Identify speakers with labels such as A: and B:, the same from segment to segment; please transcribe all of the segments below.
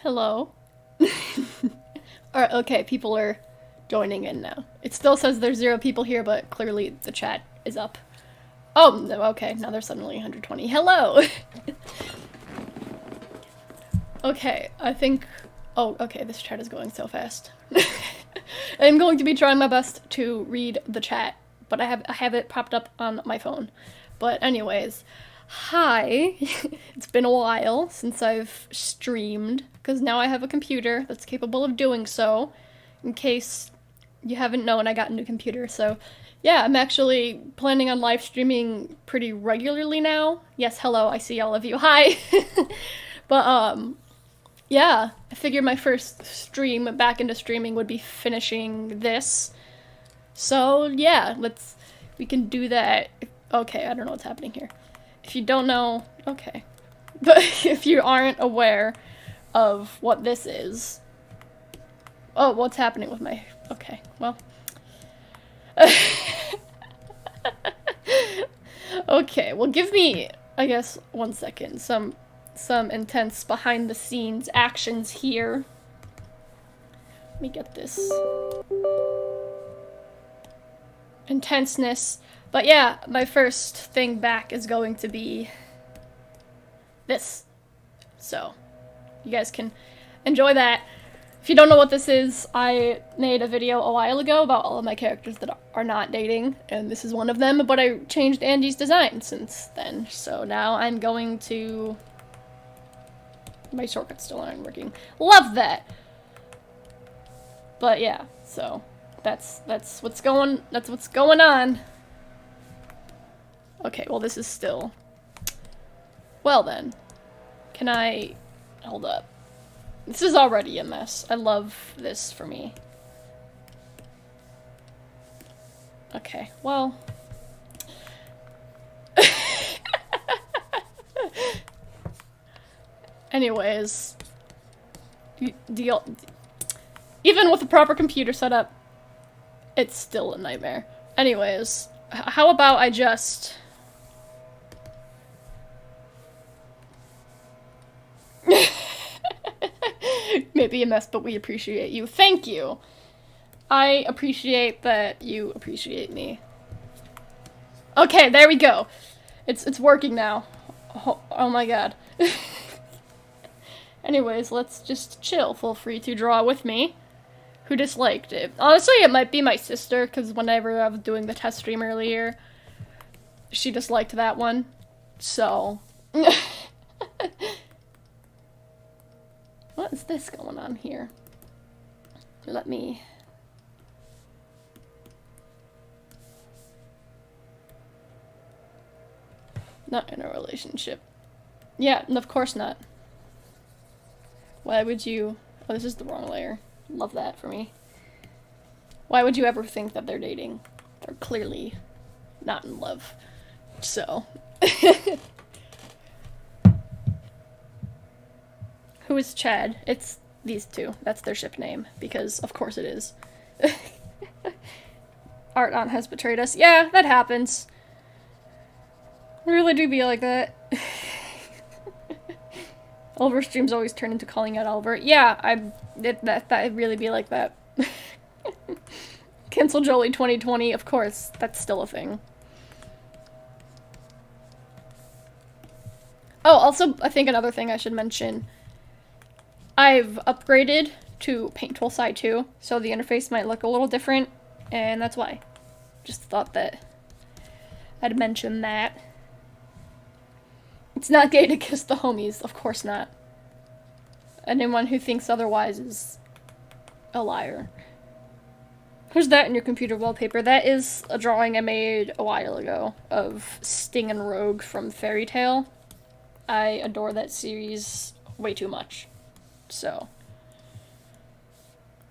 A: Hello. Alright, okay, people are joining in now. It still says there's 0 people here, but clearly the chat is up. Oh, no, okay, now there's suddenly 120. Hello! Okay, I think... Oh, okay, this chat is going so fast. I'm going to be trying my best to read the chat, but I have it popped up on my phone. But anyways, hi! It's been a while since I've streamed, because now I have a computer that's capable of doing so. In case you haven't known, I got a new computer, so yeah, I'm actually planning on live streaming pretty regularly now. Yes, hello, I see all of you. Hi! But, yeah, I figured my first stream back into streaming would be finishing this. So, yeah, we can do that. Okay, I don't know what's happening here. If you don't know, okay. But if you aren't aware of what this is... Oh, what's happening with my... Okay, well... Okay, well give me, I guess, 1 second. Some intense behind-the-scenes actions here. Let me get this. Intenseness. But yeah, my first thing back is going to be this. So, you guys can enjoy that. If you don't know what this is, I made a video a while ago about all of my characters that are not dating, and this is one of them, but I changed Andy's design since then. So now I'm going to... My shortcuts still aren't working. Love that! But yeah, so that's what's going on. Okay, well this is still... Well then, can I... Hold up. This is already a mess. I love this for me. Okay, well... Anyways... Even with the proper computer setup, it's still a nightmare. Anyways, how about I just... Maybe a mess, but we appreciate you. Thank you! I appreciate that you appreciate me. Okay, there we go. It's working now. Oh my god. Anyways, let's just chill. Feel free to draw with me. Who disliked it? Honestly, it might be my sister, because whenever I was doing the test stream earlier, she disliked that one. So... What is this going on here? Let me... Not in a relationship. Yeah, of course not. Why would you... Oh, this is the wrong layer. Love that for me. Why would you ever think that they're dating? They're clearly not in love. So... Who is Chad? It's these two. That's their ship name, because of course it is. Art Aunt has betrayed us. Yeah, that happens. I really do be like that. Oliver streams always turn into calling out Oliver. Yeah, that really be like that. Cancel Jolie 2020, of course. That's still a thing. Oh, also, I think another thing I should mention. I've upgraded to Paint Tool Side 2, so the interface might look a little different, and that's why. Just thought that I'd mention that. It's not gay to kiss the homies, of course not. Anyone who thinks otherwise is a liar. Who's that in your computer wallpaper? That is a drawing I made a while ago of Sting and Rogue from Fairy Tail. I adore that series way too much. So,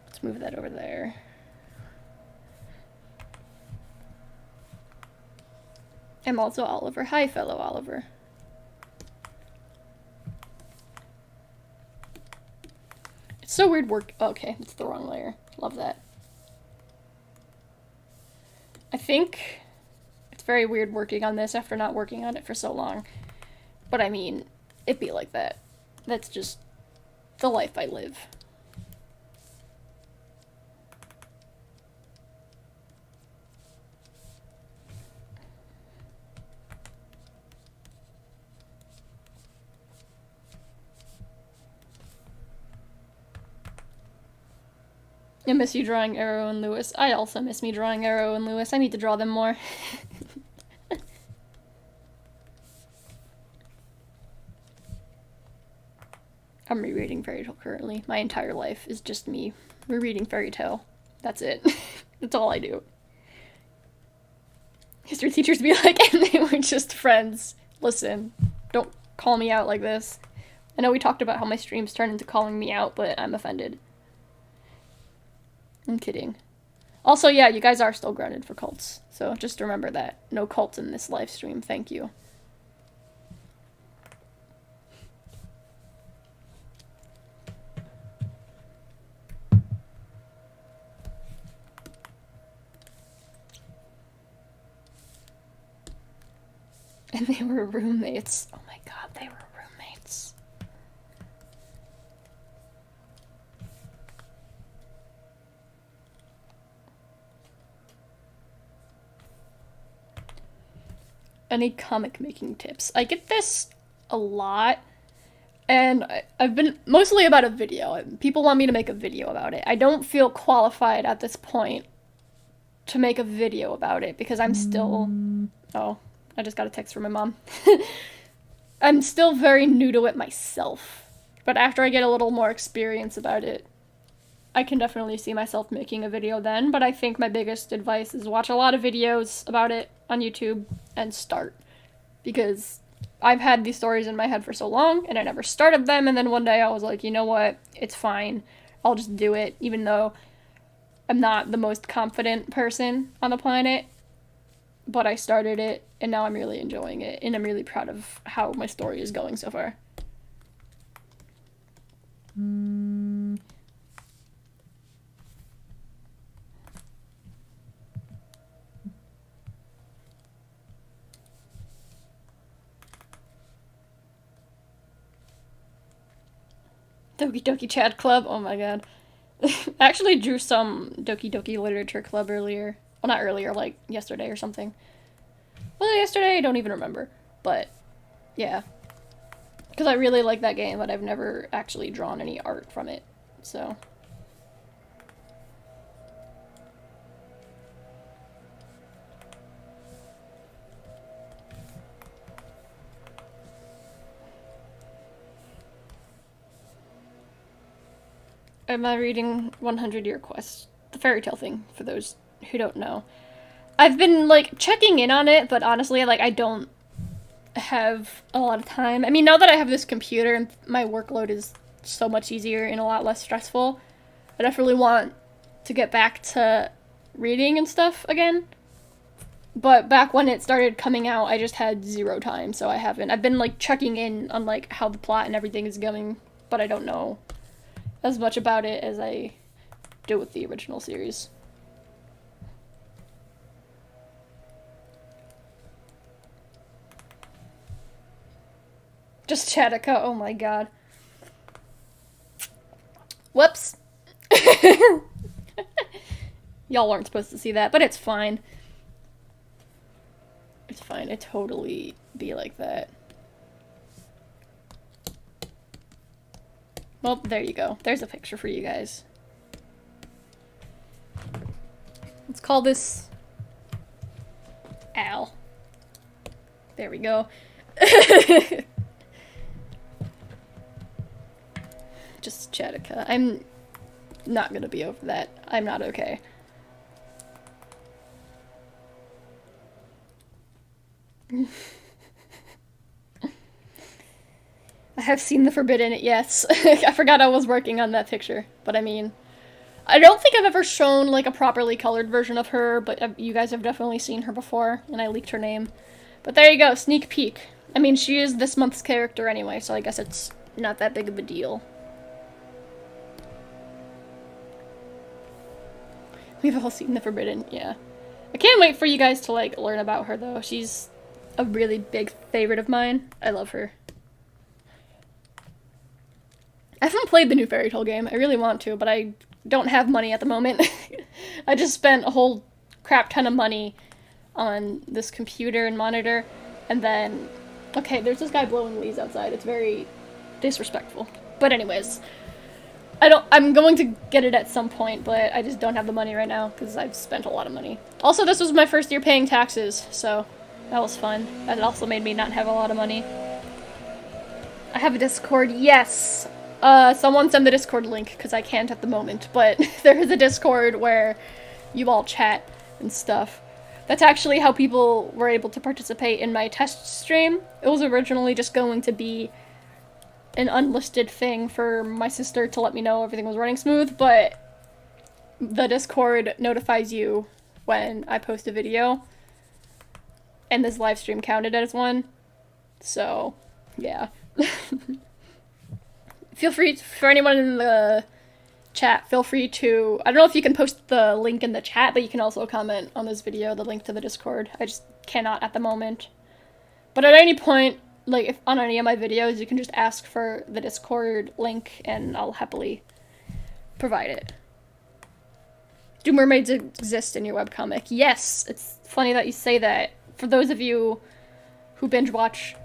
A: let's move that over there. I'm also Oliver. Hi, fellow Oliver. It's so weird work. Oh, okay, it's the wrong layer. Love that. I think it's very weird working on this after not working on it for so long. But I mean, it'd be like that. That's just the life I live. I miss you drawing Arrow and Lewis. I also miss me drawing Arrow and Lewis. I need to draw them more. I'm rereading Fairy Tail currently. My entire life is just me rereading Fairy Tail. That's it. That's all I do. History teachers be like, and they were just friends. Listen, don't call me out like this. I know we talked about how my streams turn into calling me out, but I'm offended. I'm kidding. Also, yeah, you guys are still grounded for cults. So just remember that. No cults in this live stream. Thank you. And they were roommates. Oh my god, they were roommates. Any comic making tips? I get this a lot, and I've been mostly about a video. People want me to make a video about it. I don't feel qualified at this point to make a video about it because I'm still... Oh, I just got a text from my mom. I'm still very new to it myself, but after I get a little more experience about it, I can definitely see myself making a video then. But I think my biggest advice is watch a lot of videos about it on YouTube and start, because I've had these stories in my head for so long and I never started them, and then one day I was like, you know what, it's fine, I'll just do it, even though I'm not the most confident person on the planet, but I started it and now I'm really enjoying it and I'm really proud of how my story is going so far. Doki Doki Chat Club, oh my god. I actually drew some Doki Doki Literature Club earlier. Well, not earlier, like yesterday or something. Was it yesterday? I don't even remember. But, yeah. Because I really like that game, but I've never actually drawn any art from it, so... Am I reading 100 Year Quest? The fairy tale thing, for those who don't know. I've been, like, checking in on it, but honestly, like, I don't have a lot of time. I mean, now that I have this computer and my workload is so much easier and a lot less stressful, I definitely want to get back to reading and stuff again. But back when it started coming out, I just had zero time, so I haven't. I've been, like, checking in on, like, how the plot and everything is going, but I don't know as much about it as I do with the original series. Just Chatica, oh my god. Whoops. Y'all weren't supposed to see that, but it's fine. It's fine, it totally be like that. Well, there you go. There's a picture for you guys. Let's call this Al. There we go. Just Chatica. I'm not gonna be over that. I'm not okay. I have seen the Forbidden, yes. I forgot I was working on that picture, but I mean, I don't think I've ever shown, like, a properly colored version of her, but you guys have definitely seen her before, and I leaked her name. But there you go, sneak peek. I mean, she is this month's character anyway, so I guess it's not that big of a deal. We've all seen the Forbidden, yeah. I can't wait for you guys to, like, learn about her, though. She's a really big favorite of mine. I love her. I haven't played the new Fairy Tail game. I really want to, but I don't have money at the moment. I just spent a whole crap ton of money on this computer and monitor, and then... Okay, there's this guy blowing leaves outside. It's very disrespectful. But anyways, I'm going to get it at some point, but I just don't have the money right now, because I've spent a lot of money. Also, this was my first year paying taxes, so that was fun. That also made me not have a lot of money. I have a Discord, yes! Someone send the Discord link, because I can't at the moment, but there is a Discord where you all chat and stuff. That's actually how people were able to participate in my test stream. It was originally just going to be an unlisted thing for my sister to let me know everything was running smooth, but the Discord notifies you when I post a video, and this live stream counted as one, so yeah. Feel free, for anyone in the chat, feel free to, I don't know if you can post the link in the chat, but you can also comment on this video, the link to the Discord. I just cannot at the moment. But at any point, like, if on any of my videos, you can just ask for the Discord link, and I'll happily provide it. Do mermaids exist in your webcomic? Yes! It's funny that you say that. For those of you who binge watch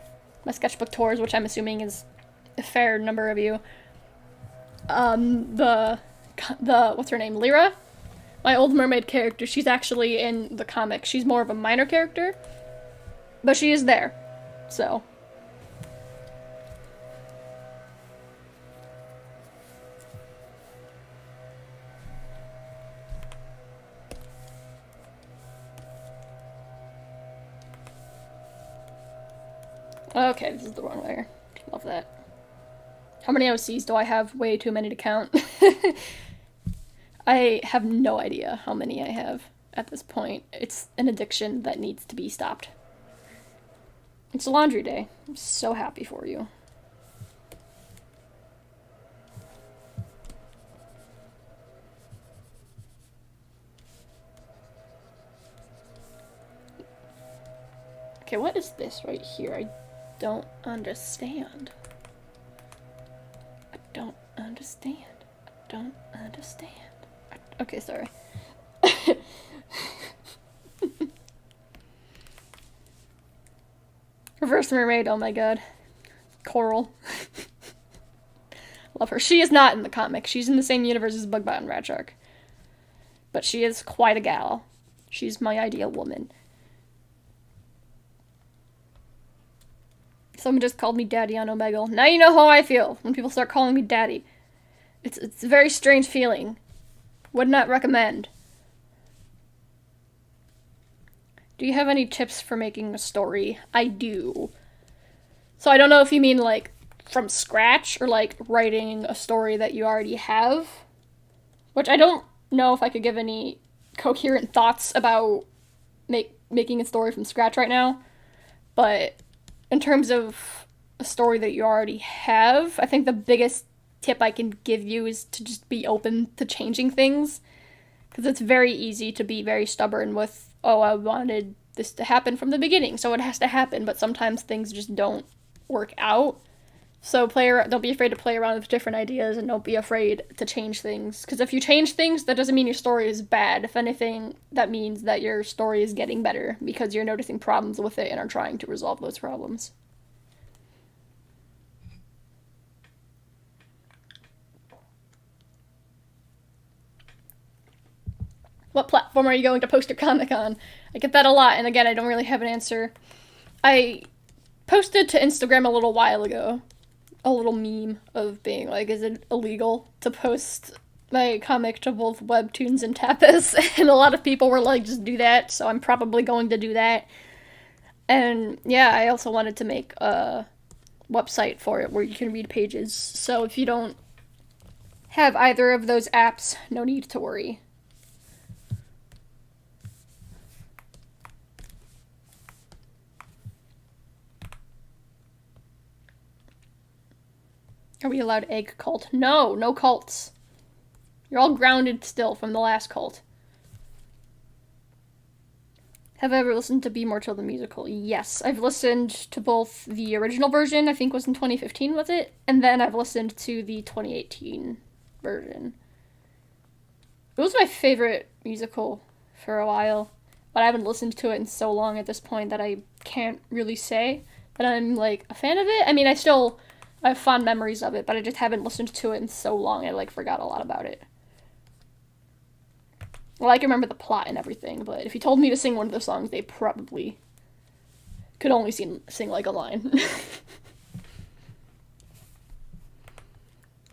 A: my sketchbook tours, which I'm assuming is a fair number of you, the what's her name, Lyra? My old mermaid character, she's actually in the comic. She's more of a minor character, but she is there, so. Okay, this is the wrong layer. Love that. How many OCs do I have? Way too many to count. I have no idea how many I have at this point. It's an addiction that needs to be stopped. It's a laundry day. I'm so happy for you. Okay, what is this right here? I don't understand. I don't understand. I don't understand. Okay, sorry. Reverse mermaid, oh my god. Coral. Love her. She is not in the comic. She's in the same universe as Bugbot and Ratshark. But she is quite a gal. She's my ideal woman. Someone just called me daddy on Omegle. Now you know how I feel when people start calling me daddy. It's a very strange feeling. Would not recommend. Do you have any tips for making a story? I do. So I don't know if you mean like from scratch or like writing a story that you already have. Which I don't know if I could give any coherent thoughts about making a story from scratch right now. But in terms of a story that you already have, I think the biggest tip I can give you is to just be open to changing things. Because it's very easy to be very stubborn with, oh, I wanted this to happen from the beginning, so it has to happen, but sometimes things just don't work out. So don't be afraid to play around with different ideas, and don't be afraid to change things. Because if you change things, that doesn't mean your story is bad. If anything, that means that your story is getting better, because you're noticing problems with it and are trying to resolve those problems. What platform are you going to post your comic on? I get that a lot, and again, I don't really have an answer. I posted to Instagram a little while ago a little meme of being like, is it illegal to post my comic to both Webtoons and Tapas? And a lot of people were like, just do that, so I'm probably going to do that. And yeah, I also wanted to make a website for it where you can read pages, so if you don't have either of those apps, no need to worry. Are we allowed egg cult? No, no cults. You're all grounded still from the last cult. Have I ever listened to Be More Chill the musical? Yes. I've listened to both the original version, I think was in 2015, was it? And then I've listened to the 2018 version. It was my favorite musical for a while, but I haven't listened to it in so long at this point that I can't really say that I'm, like, a fan of it. I mean, I have fond memories of it, but I just haven't listened to it in so long I, like, forgot a lot about it. Well, I can remember the plot and everything, but if you told me to sing one of the songs, they probably could only sing like, a line.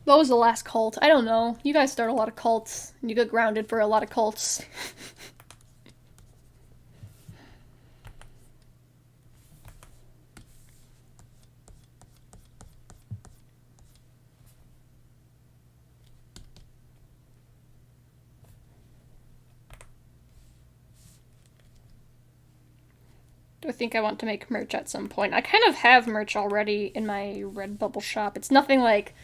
A: What was the last cult? I don't know. You guys start a lot of cults, and you get grounded for a lot of cults. Do I think I want to make merch at some point? I kind of have merch already in my Redbubble shop. It's nothing, like,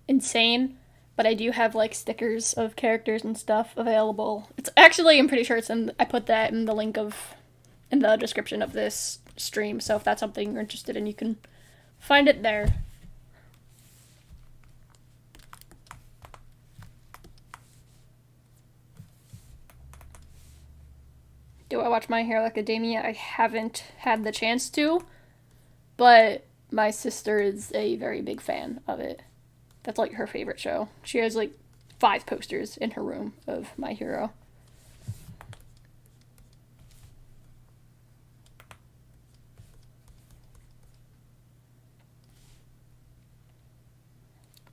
A: insane, but I do have, like, stickers of characters and stuff available. It's actually, I'm pretty sure I put that in the description of this stream, so if that's something you're interested in, you can find it there. Do I watch My Hero Academia? I haven't had the chance to, but my sister is a very big fan of it. That's, like, her favorite show. She has, like, 5 posters in her room of My Hero.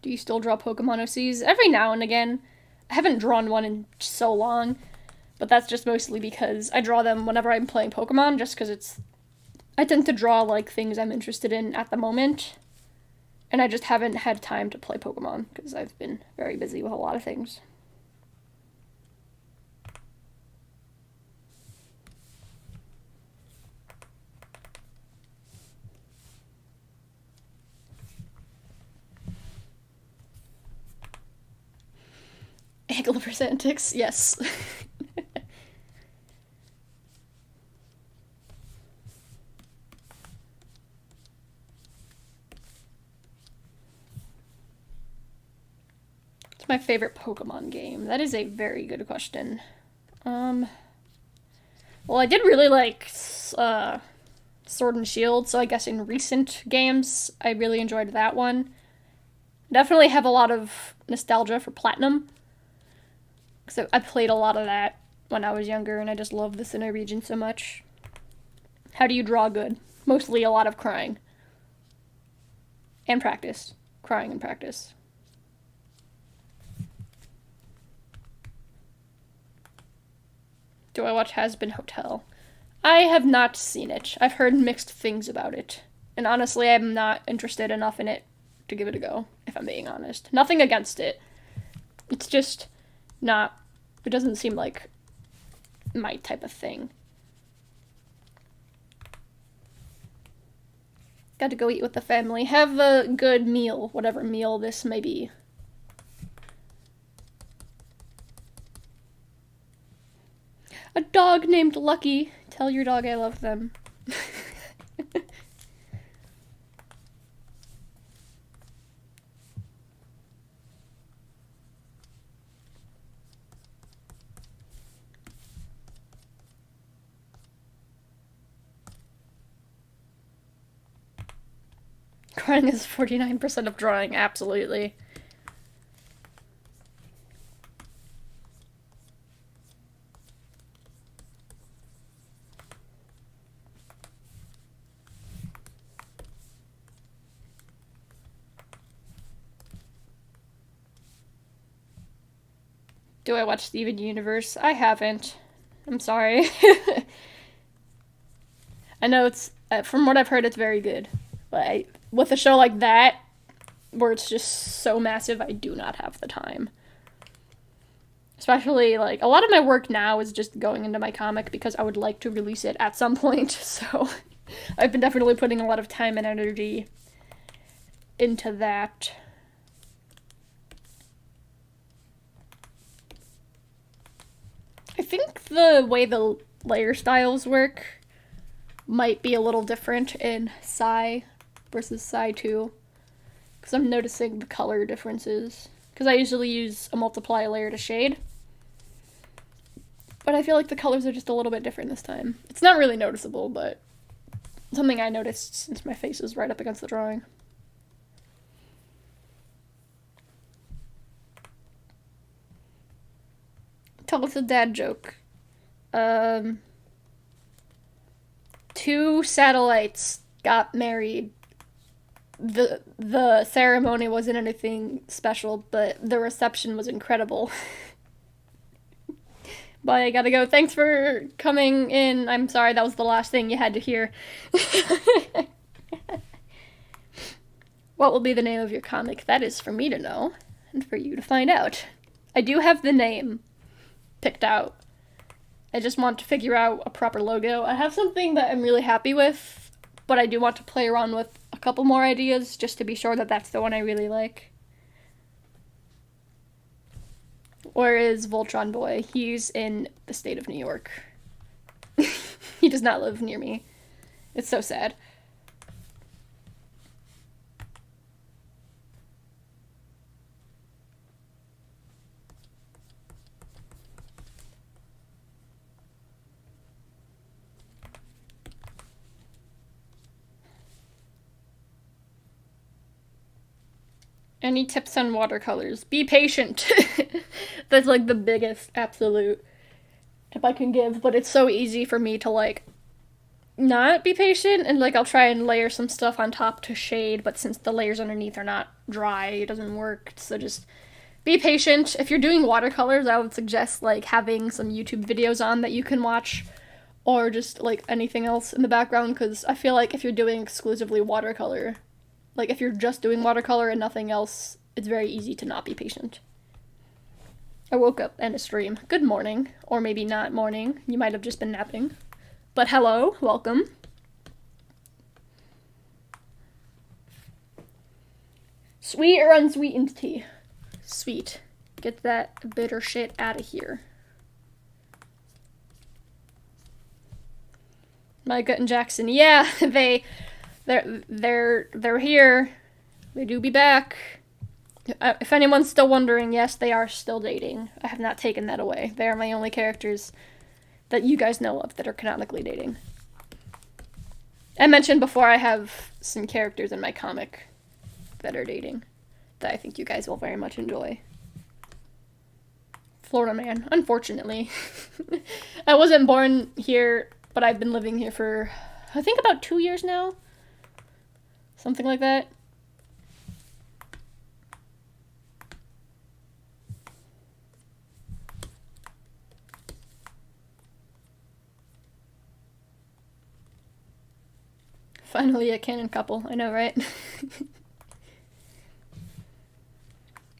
A: Do you still draw Pokemon OCs? Every now and again. I haven't drawn one in so long, but that's just mostly because I draw them whenever I'm playing Pokemon, just because I tend to draw, like, things I'm interested in at the moment, and I just haven't had time to play Pokemon, because I've been very busy with a lot of things. Angler's antics, yes. What's my favorite Pokemon game? That is a very good question. Well, I did really like Sword and Shield, so I guess in recent games, I really enjoyed that one. Definitely have a lot of nostalgia for Platinum, because I played a lot of that when I was younger, and I just love the Sinnoh region so much. How do you draw good? Mostly a lot of crying. And practice. Crying and practice. Do I watch Has Been Hotel? I have not seen it. I've heard mixed things about it. And honestly, I'm not interested enough in it to give it a go, if I'm being honest. Nothing against it. It's just not... It doesn't seem like my type of thing. Got to go eat with the family. Have a good meal, whatever meal this may be. A dog named Lucky. Tell your dog I love them. Crying is 49% of drawing, absolutely. Do I watch Steven Universe? I haven't. I'm sorry. I know it's, from what I've heard, it's very good. But with a show like that, where it's just so massive, I do not have the time. Especially, like, a lot of my work now is just going into my comic because I would like to release it at some point, so I've been definitely putting a lot of time and energy into that. I think the way the layer styles work might be a little different in Psy versus Psy 2. Because I'm noticing the color differences. Because I usually use a multiply layer to shade. But I feel like the colors are just a little bit different this time. It's not really noticeable, but something I noticed since my face is right up against the drawing. Tell us a dad joke. 2 satellites got married. The ceremony wasn't anything special, but the reception was incredible. But I gotta go. Thanks for coming in. I'm sorry that was the last thing you had to hear. What will be the name of your comic? That is for me to know, and for you to find out. I do have the name picked out. I just want to figure out a proper logo. I have something that I'm really happy with, but I do want to play around with a couple more ideas just to be sure that that's the one I really like. Where is Voltron Boy? He's in the state of New York. He does not live near me. It's so sad. Any tips on watercolors? Be patient. That's like the biggest absolute tip I can give, but it's so easy for me to like not be patient, and like I'll try and layer some stuff on top to shade, but since the layers underneath are not dry, it doesn't work. So just be patient. If you're doing watercolors, I would suggest like having some YouTube videos on that you can watch, or just like anything else in the background, because I feel like if you're doing exclusively watercolor, like if you're just doing watercolor and nothing else, it's very easy to not be patient. I woke up and a stream. Good morning. Or maybe not morning. You might have just been napping. But hello, welcome. Sweet or unsweetened tea? Sweet. Get that bitter shit out of here. Micah and Jackson. Yeah, they're here. They do be back. If anyone's still wondering, yes, they are still dating. I have not taken that away. They are my only characters that you guys know of that are canonically dating. I mentioned before I have some characters in my comic that are dating that I think you guys will very much enjoy. Florida man, unfortunately. I wasn't born here, but I've been living here for, I think, about 2 years now. Something like that. Finally a canon couple, I know, right?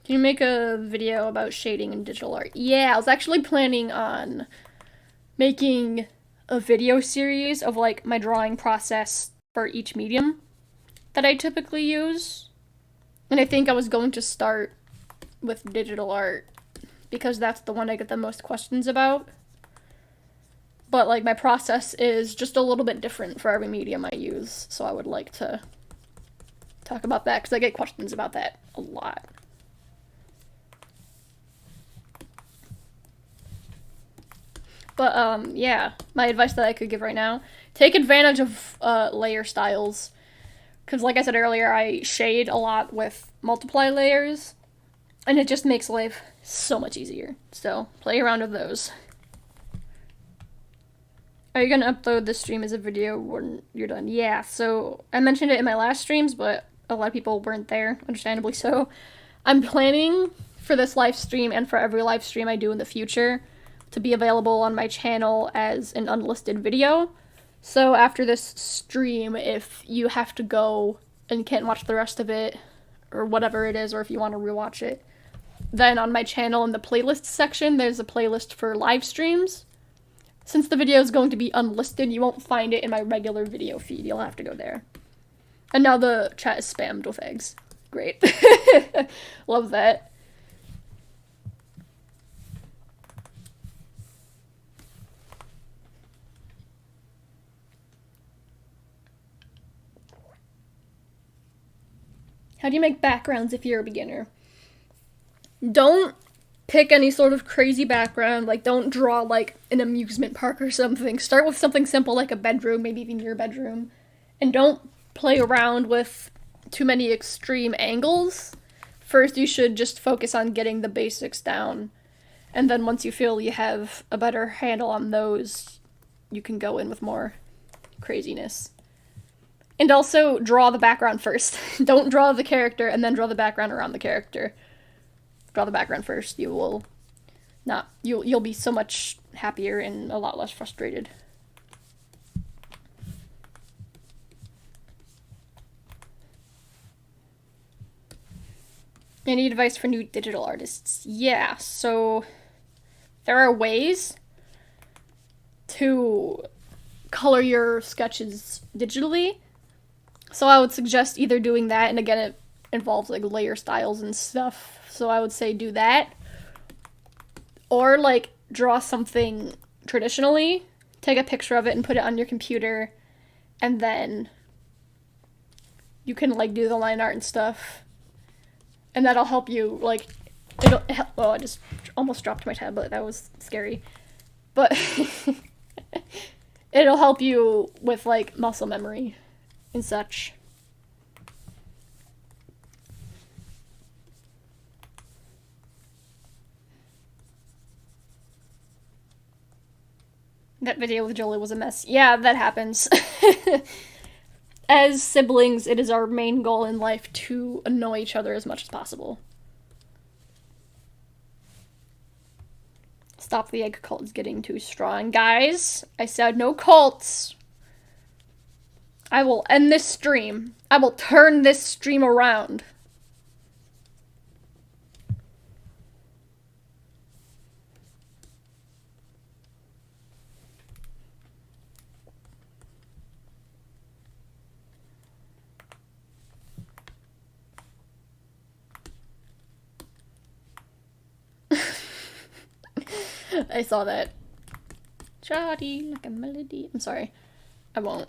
A: Can you make a video about shading and digital art? Yeah, I was actually planning on making a video series of like my drawing process for each medium that I typically use. And I think I was going to start with digital art because that's the one I get the most questions about. But like my process is just a little bit different for every medium I use, so I would like to talk about that because I get questions about that a lot. But yeah, my advice that I could give right now, take advantage of layer styles, because like I said earlier, I shade a lot with multiply layers, and it just makes life so much easier. So play around with those. Are you gonna upload this stream as a video when you're done? Yeah, so I mentioned it in my last streams, but a lot of people weren't there, understandably so. I'm planning for this live stream and for every live stream I do in the future to be available on my channel as an unlisted video. So after this stream, if you have to go and can't watch the rest of it, or whatever it is, or if you want to rewatch it, then on my channel in the playlist section, there's a playlist for live streams. Since the video is going to be unlisted, you won't find it in my regular video feed. You'll have to go there. And now the chat is spammed with eggs. Great. Love that. How do you make backgrounds if you're a beginner? Don't pick any sort of crazy background. Like, don't draw, like, an amusement park or something. Start with something simple like a bedroom, maybe even your bedroom. And don't play around with too many extreme angles. First, you should just focus on getting the basics down. And then once you feel you have a better handle on those, you can go in with more craziness. And also, draw the background first. Don't draw the character and then draw the background around the character. Draw the background first. You'll be so much happier and a lot less frustrated. Any advice for new digital artists? Yeah, so there are ways to color your sketches digitally. So I would suggest either doing that, and again, it involves like layer styles and stuff. So I would say do that. Or like draw something traditionally, take a picture of it and put it on your computer, and then you can like do the line art and stuff. And that'll help you, like, I just almost dropped my tablet, that was scary. But it'll help you with, like, muscle memory and such. That video with Jolie was a mess. Yeah, that happens. As siblings, it is our main goal in life to annoy each other as much as possible. Stop the egg cult is getting too strong. Guys, I said no cults. I will end this stream. I will turn this stream around. I saw that. Shoddy like a melody. I'm sorry. I won't.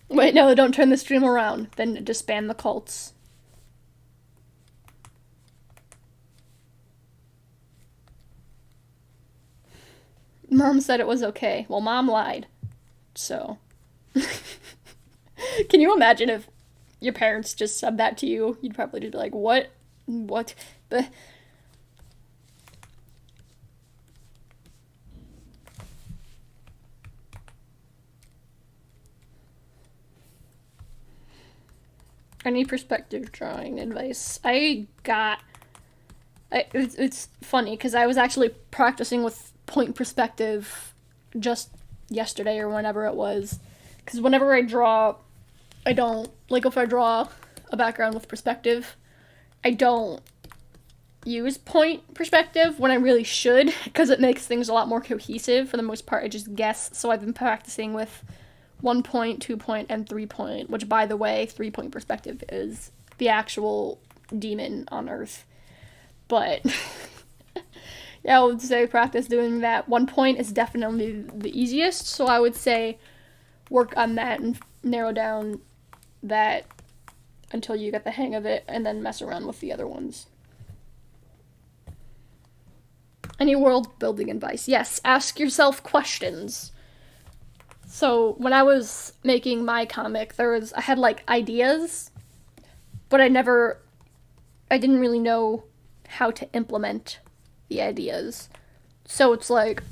A: Wait, no, don't turn the stream around. Then just ban the cults. Mom said it was okay. Well, Mom lied. So. Can you imagine if your parents just said that to you? You'd probably just be like, what? What? But any perspective drawing advice? It's funny because I was actually practicing with point perspective just yesterday or whenever it was. Because whenever I draw, I don't, like if I draw a background with perspective, I don't use point perspective when I really should, because it makes things a lot more cohesive. For the most part, I just guess. So I've been practicing with 1 point, 2 point, and 3 point, which, by the way, 3 point perspective is the actual demon on Earth. But yeah, I would say practice doing that. 1 point is definitely the easiest, so I would say work on that and narrow down that until you get the hang of it, and then mess around with the other ones. Any world building advice? Yes, ask yourself questions. So when I was making my comic, I had like ideas, but I didn't really know how to implement the ideas. So it's like,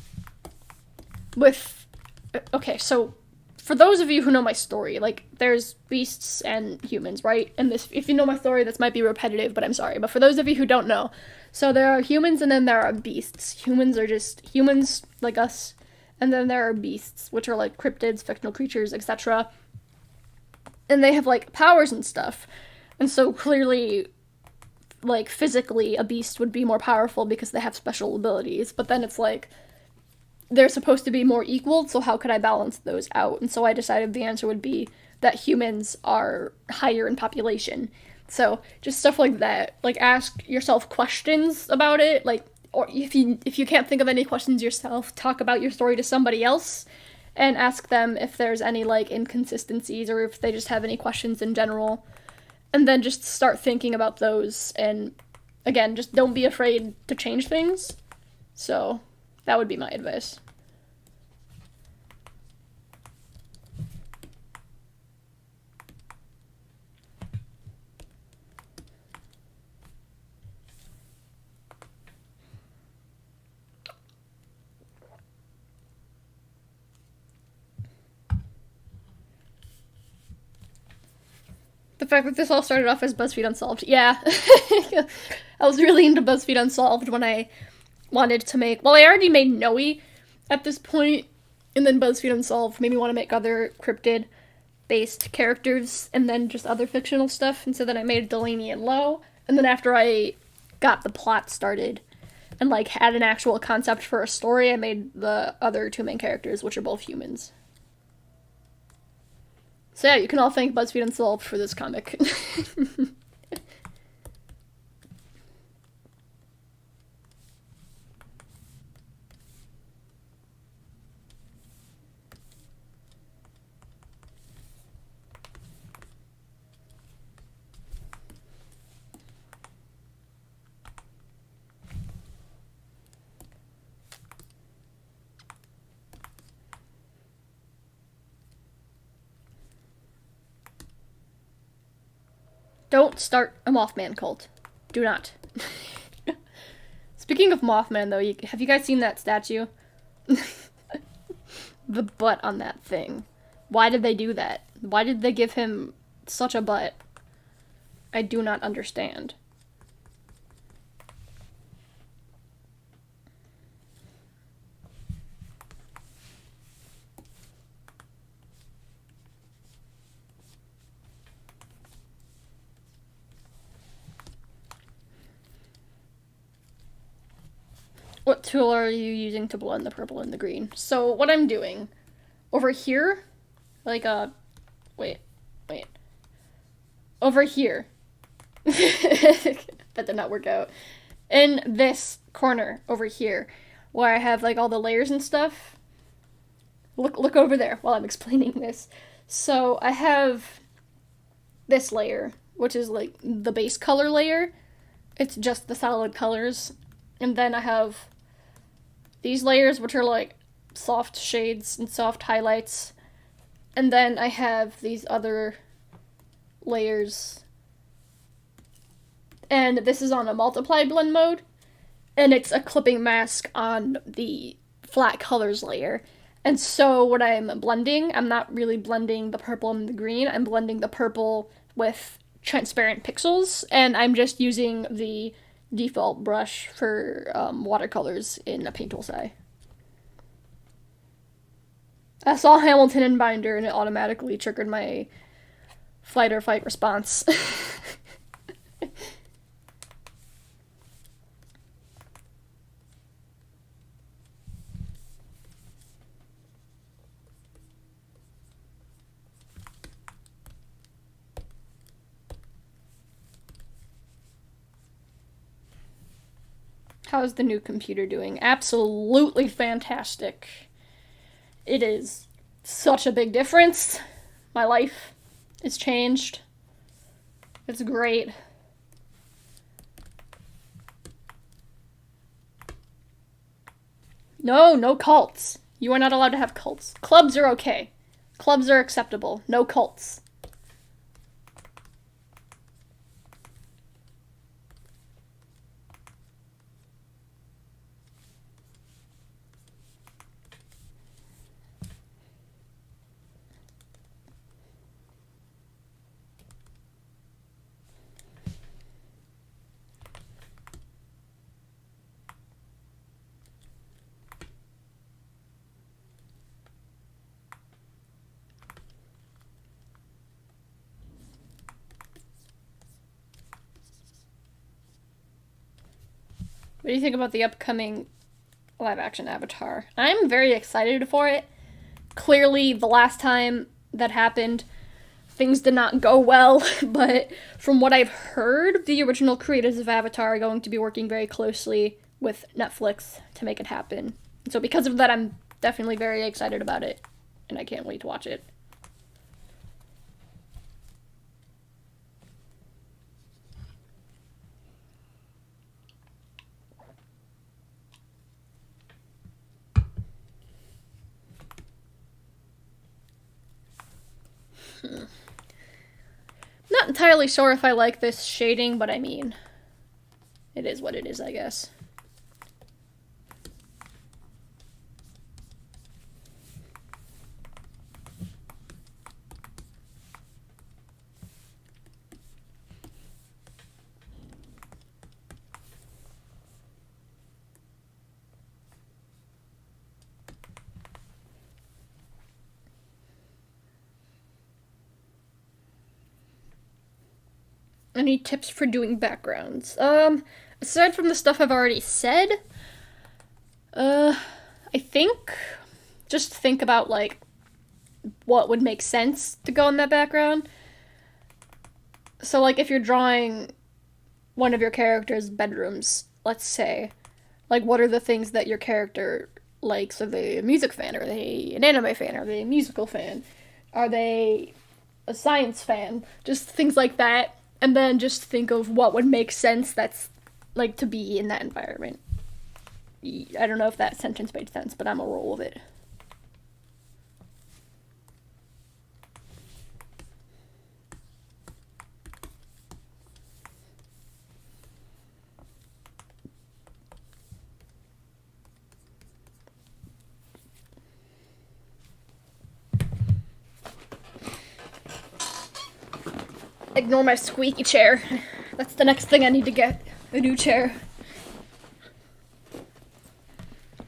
A: okay, so for those of you who know my story, like, there's beasts and humans, right? And if you know my story, this might be repetitive, but I'm sorry. But for those of you who don't know, so there are humans and then there are beasts. Humans are just humans like us, and then there are beasts, which are like cryptids, fictional creatures, etc. And they have like powers and stuff. And so clearly, like, physically, a beast would be more powerful because they have special abilities. But then it's like, they're supposed to be more equal, so how could I balance those out? And so I decided the answer would be that humans are higher in population. So just stuff like that. Like, ask yourself questions about it. Like, or if you can't think of any questions yourself, talk about your story to somebody else and ask them if there's any, like, inconsistencies or if they just have any questions in general. And then just start thinking about those, and again, just don't be afraid to change things. So, that would be my advice. The fact that this all started off as BuzzFeed Unsolved. Yeah. I was really into BuzzFeed Unsolved when I wanted to make... Well, I already made Noe at this point, and then BuzzFeed Unsolved made me want to make other cryptid-based characters, and then just other fictional stuff, and so then I made Delaney and Lo, and then after I got the plot started and, like, had an actual concept for a story, I made the other two main characters, which are both humans. So yeah, you can all thank BuzzFeed Unsolved for this comic. Don't start a Mothman cult. Do not. Speaking of Mothman, though, have you guys seen that statue? The butt on that thing. Why did they do that? Why did they give him such a butt? I do not understand. What tool are you using to blend the purple and the green? So what I'm doing over here, like wait. Over here. That did not work out. In this corner over here, where I have like all the layers and stuff. Look over there while I'm explaining this. So I have this layer, which is like the base color layer. It's just the solid colors. And then I have these layers, which are like soft shades and soft highlights. And then I have these other layers. And this is on a multiply blend mode. And it's a clipping mask on the flat colors layer. And so when I'm blending, I'm not really blending the purple and the green. I'm blending the purple with transparent pixels. And I'm just using the default brush for watercolors in a paint tool SAI. I saw Hamilton in Binder and it automatically triggered my flight or fight response. How's the new computer doing? Absolutely fantastic. It is such a big difference. My life is changed. It's great. No cults. You are not allowed to have cults. Clubs are okay. Clubs are acceptable. No cults. What do you think about the upcoming live-action Avatar? I'm very excited for it. Clearly, the last time that happened, things did not go well, but from what I've heard, the original creators of Avatar are going to be working very closely with Netflix to make it happen. So because of that, I'm definitely very excited about it. and I can't wait to watch it. Not entirely sure if I like this shading, but I mean, it is what it is, I guess. Any tips for doing backgrounds? Aside from the stuff I've already said, I think just think about, like, what would make sense to go in that background. So, like, if you're drawing one of your character's bedrooms, let's say, like, what are the things that your character likes? Are they a music fan? Are they an anime fan? Are they a musical fan? Are they a science fan? Just things like that. And then just think of what would make sense that's, like, to be in that environment. I don't know if that sentence made sense, but I'm a roll with it. Ignore my squeaky chair. That's the next thing I need to get. A new chair.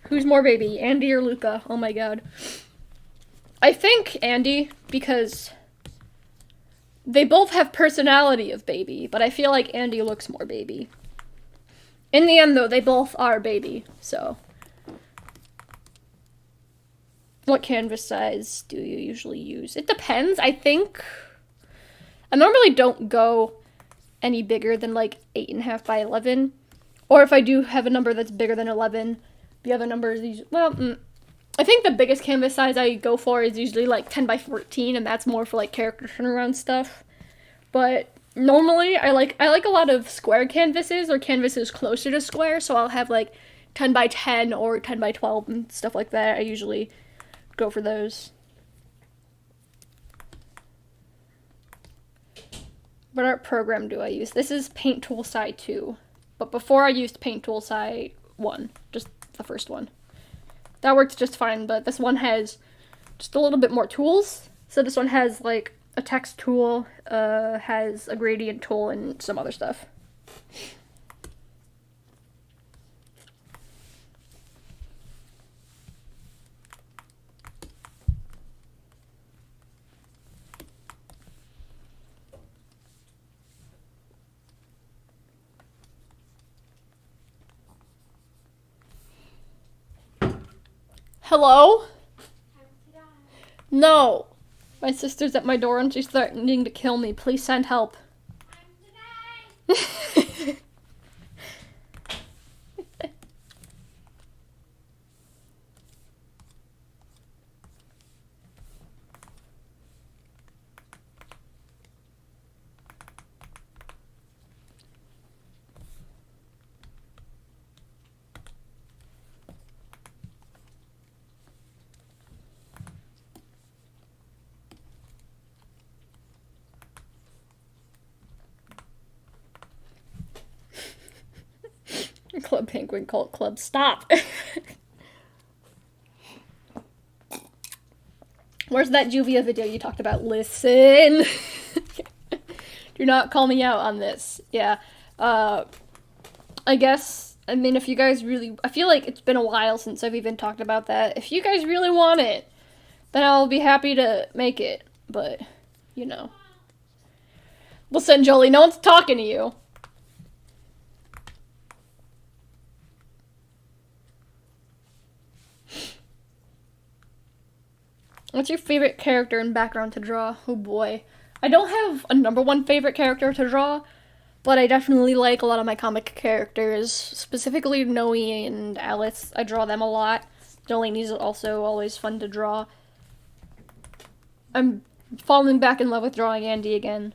A: Who's more baby, Andy or Lucca? Oh my god. I think Andy, because they both have personality of baby, but I feel like Andy looks more baby. In the end, though, they both are baby, so. What canvas size do you usually use? It depends, I think. I normally don't go any bigger than like 8.5 by 11. Or if I do have a number that's bigger than 11, the other number is usually, well, I think the biggest canvas size I go for is usually like 10 by 14, and that's more for like character turnaround stuff. But normally I like a lot of square canvases or canvases closer to square, so I'll have like 10 by 10 or 10 by 12 and stuff like that. I usually go for those. What art program do I use? This is Paint Tool Sci 2. But before I used Paint Tool Sci 1. Just the first one. That works just fine, but this one has just a little bit more tools. So this one has like a text tool, has a gradient tool, and some other stuff. Hello? No. My sister's at my door and she's threatening to kill me. Please send help. Club Penguin Cult Club. Stop! Where's that Juvia video you talked about? Listen! Do not call me out on this. Yeah. I guess, I mean, if you guys really, I feel like it's been a while since I've even talked about that. If you guys really want it, then I'll be happy to make it. But, you know. Listen, Jolie, no one's talking to you. What's your favorite character and background to draw? Oh boy. I don't have a number one favorite character to draw, but I definitely like a lot of my comic characters, specifically Noe and Alice. I draw them a lot. Jolene is also always fun to draw. I'm falling back in love with drawing Andy again.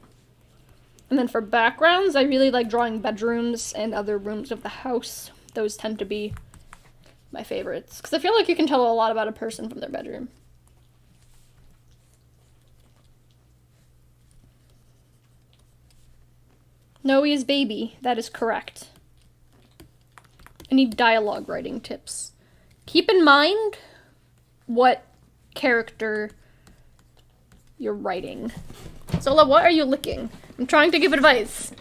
A: And then for backgrounds, I really like drawing bedrooms and other rooms of the house. Those tend to be my favorites, because I feel like you can tell a lot about a person from their bedroom. Noe's baby, that is correct. I need dialogue writing tips. Keep in mind what character you're writing. Sola, what are you licking? I'm trying to give advice.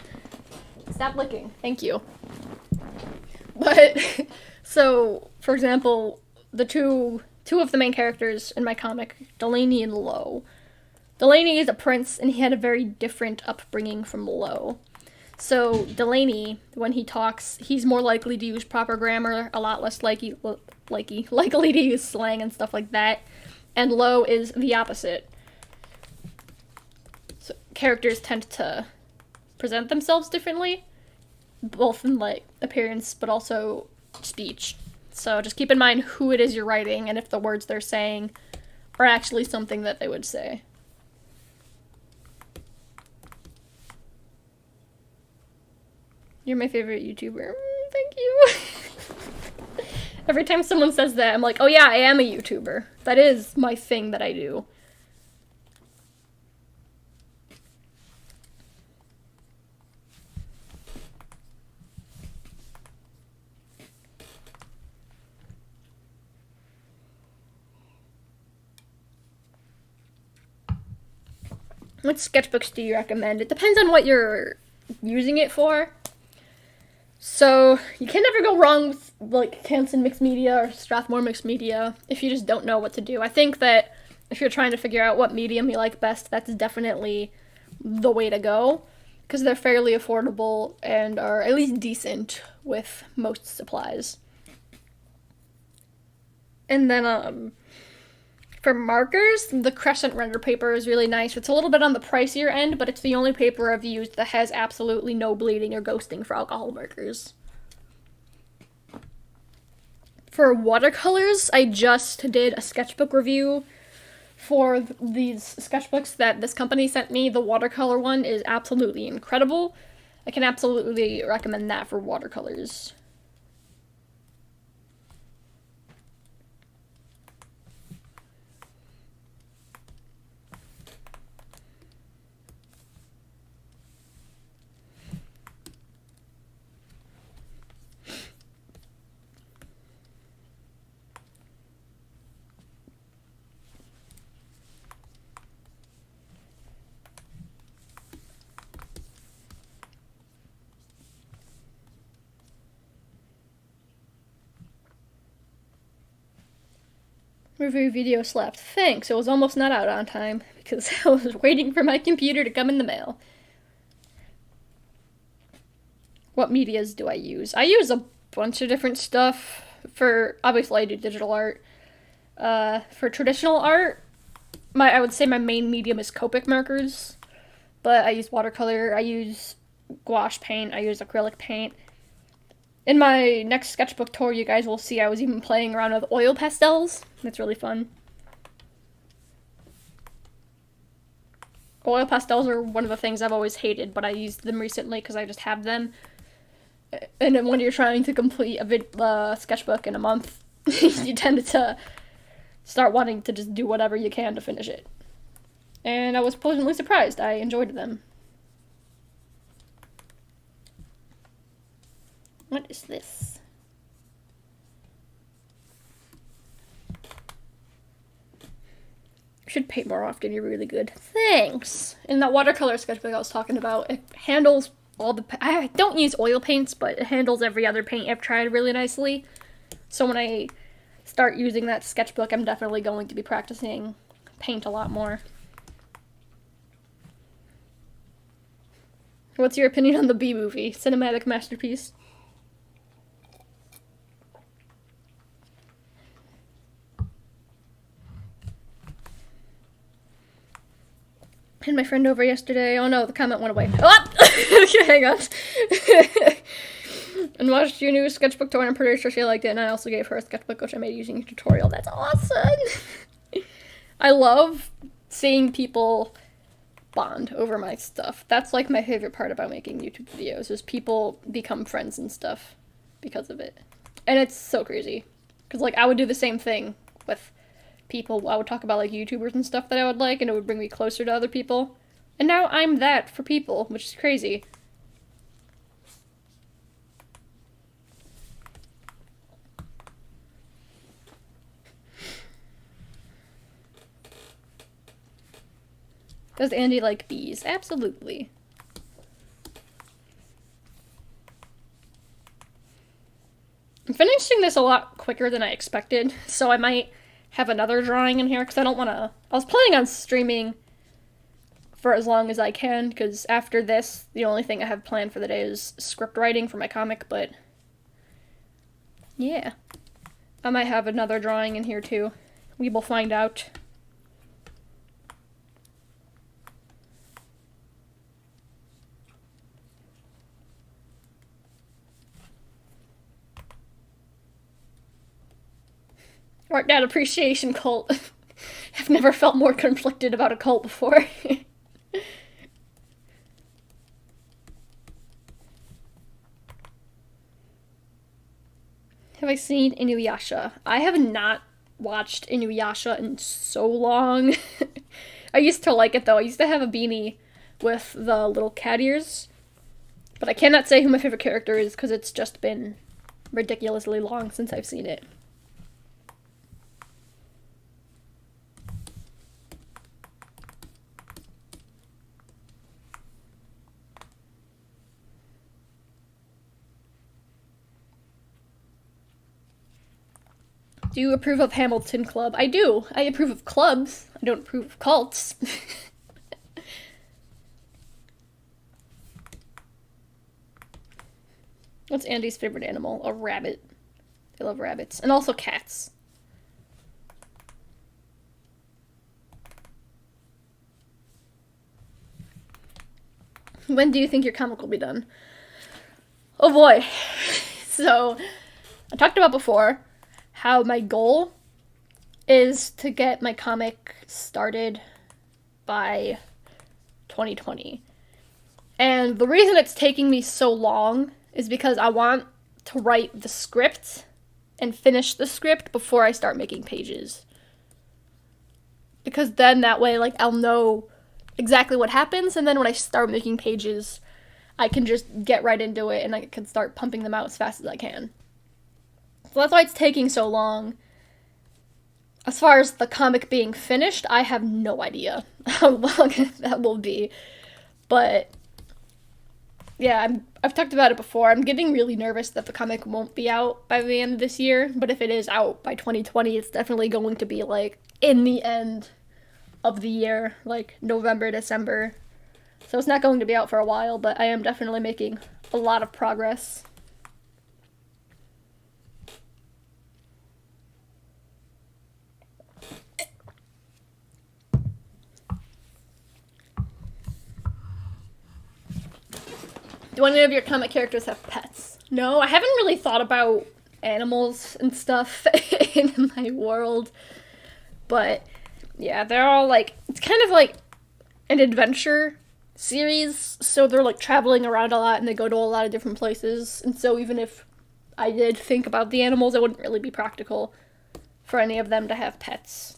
A: Stop licking. Thank you. But, so, for example, the two of the main characters in my comic, Delaney and Lo. Delaney is a prince, and he had a very different upbringing from Lo. So, Delaney, when he talks, he's more likely to use proper grammar, a lot less likely to use slang and stuff like that. And Lo is the opposite. So, characters tend to present themselves differently, both in, like, appearance, but also speech. So just keep in mind who it is you're writing, and if the words they're saying are actually something that they would say. You're my favorite YouTuber. Thank you. Every time someone says that, I'm like, oh yeah, I am a YouTuber. That is my thing that I do. What sketchbooks do you recommend? It depends on what you're using it for. So, you can never go wrong with, like, Canson Mixed Media or Strathmore Mixed Media if you just don't know what to do. I think that if you're trying to figure out what medium you like best, that's definitely the way to go, because they're fairly affordable and are at least decent with most supplies. And then, for markers, the Crescent render paper is really nice. It's a little bit on the pricier end, but it's the only paper I've used that has absolutely no bleeding or ghosting for alcohol markers. For watercolors, I just did a sketchbook review for these sketchbooks that this company sent me. The watercolor one is absolutely incredible. I can absolutely recommend that for watercolors. Review video slapped. Thanks, it was almost not out on time, because I was waiting for my computer to come in the mail. What medias do I use? I use a bunch of different stuff. Obviously I do digital art. For traditional art, I would say my main medium is Copic markers, but I use watercolor, I use gouache paint, I use acrylic paint. In my next sketchbook tour, you guys will see I was even playing around with oil pastels. It's really fun. Oil pastels are one of the things I've always hated, but I used them recently because I just have them. And then when you're trying to complete a sketchbook in a month, you tend to start wanting to just do whatever you can to finish it. And I was pleasantly surprised. I enjoyed them. What is this? You should paint more often, you're really good. Thanks! In that watercolor sketchbook I was talking about, it handles all the... I don't use oil paints, but it handles every other paint I've tried really nicely. So when I start using that sketchbook, I'm definitely going to be practicing paint a lot more. What's your opinion on the Bee Movie? Cinematic masterpiece? Had my friend over yesterday. Oh no, the comment went away. Oh! Okay, hang on. And watched your new sketchbook tour, and I'm pretty sure she liked it, and I also gave her a sketchbook, which I made using your tutorial. That's awesome! I love seeing people bond over my stuff. That's like my favorite part about making YouTube videos, is people become friends and stuff because of it. And it's so crazy. Because, like, I would do the same thing with people. I would talk about, like, YouTubers and stuff that I would like, and it would bring me closer to other people. And now I'm that for people, which is crazy. Does Andy like bees? Absolutely. I'm finishing this a lot quicker than I expected, so I might have another drawing in here, because I don't want to... I was planning on streaming for as long as I can, because after this, the only thing I have planned for the day is script writing for my comic, but... yeah. I might have another drawing in here, too. We will find out. Art Dad Appreciation Cult. I've never felt more conflicted about a cult before. Have I seen Inuyasha? I have not watched Inuyasha in so long. I used to like it though. I used to have a beanie with the little cat ears. But I cannot say who my favorite character is because it's just been ridiculously long since I've seen it. Do you approve of Hamilton Club? I do. I approve of clubs. I don't approve of cults. What's Andy's favorite animal? A rabbit. I love rabbits. And also cats. When do you think your comic will be done? Oh boy. So, I talked about before how my goal is to get my comic started by 2020. And the reason it's taking me so long is because I want to write the script and finish the script before I start making pages. Because then that way, like, I'll know exactly what happens, and then when I start making pages, I can just get right into it and I can start pumping them out as fast as I can. So that's why it's taking so long. As far as the comic being finished, I have no idea how long that will be. But yeah, I've talked about it before. I'm getting really nervous that the comic won't be out by the end of this year. But if it is out by 2020, it's definitely going to be like in the end of the year, like November, December. So it's not going to be out for a while, but I am definitely making a lot of progress. Do any of your comic characters have pets? No, I haven't really thought about animals and stuff in my world. But yeah, they're all like, it's kind of like an adventure series. So they're like traveling around a lot and they go to a lot of different places. And so even if I did think about the animals, it wouldn't really be practical for any of them to have pets.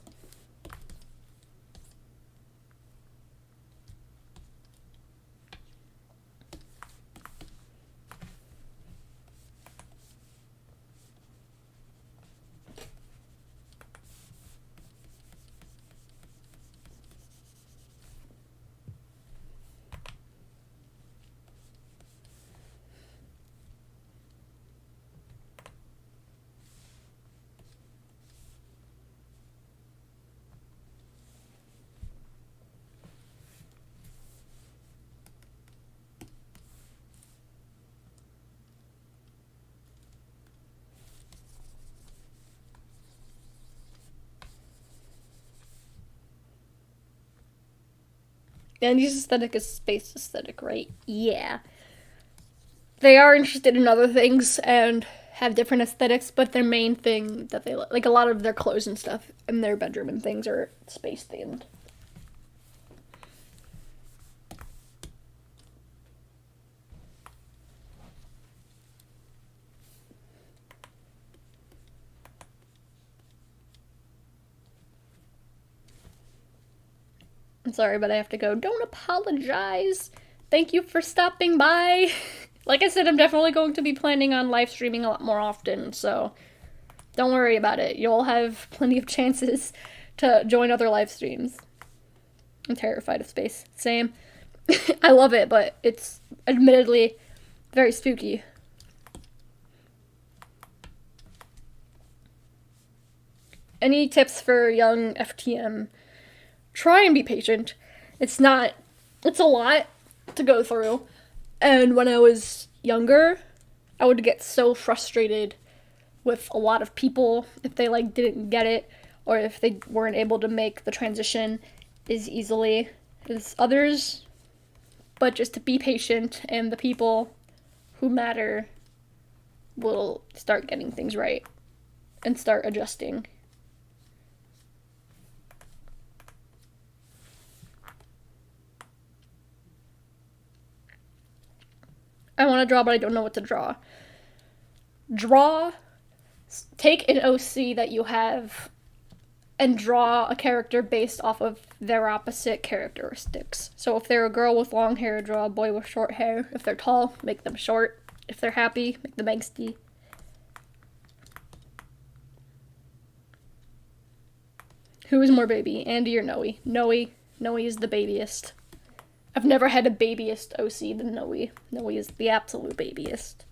A: Andy's aesthetic is space aesthetic, right? Yeah. They are interested in other things and have different aesthetics, but their main thing that they like a lot of their clothes and stuff in their bedroom and things are space themed. I'm sorry, but I have to go. Don't apologize. Thank you for stopping by. Like I said, I'm definitely going to be planning on live streaming a lot more often, so don't worry about it. You'll have plenty of chances to join other live streams. I'm terrified of space. Same. I love it, but it's admittedly very spooky. Any tips for young FTM? Try and be patient. It's a lot to go through. And when I was younger, I would get so frustrated with a lot of people if they didn't get it, or if they weren't able to make the transition as easily as others. But just to be patient, and the people who matter will start getting things right and start adjusting. I want to draw, but I don't know what to draw. Take an OC that you have and draw a character based off of their opposite characteristics. So if they're a girl with long hair, draw a boy with short hair. If they're tall, make them short. If they're happy, make them angsty. Who is more baby, Andy or Noe? Noe. Noe is the babiest. I've never had a babiest OC than Noe. Noe is the absolute babiest.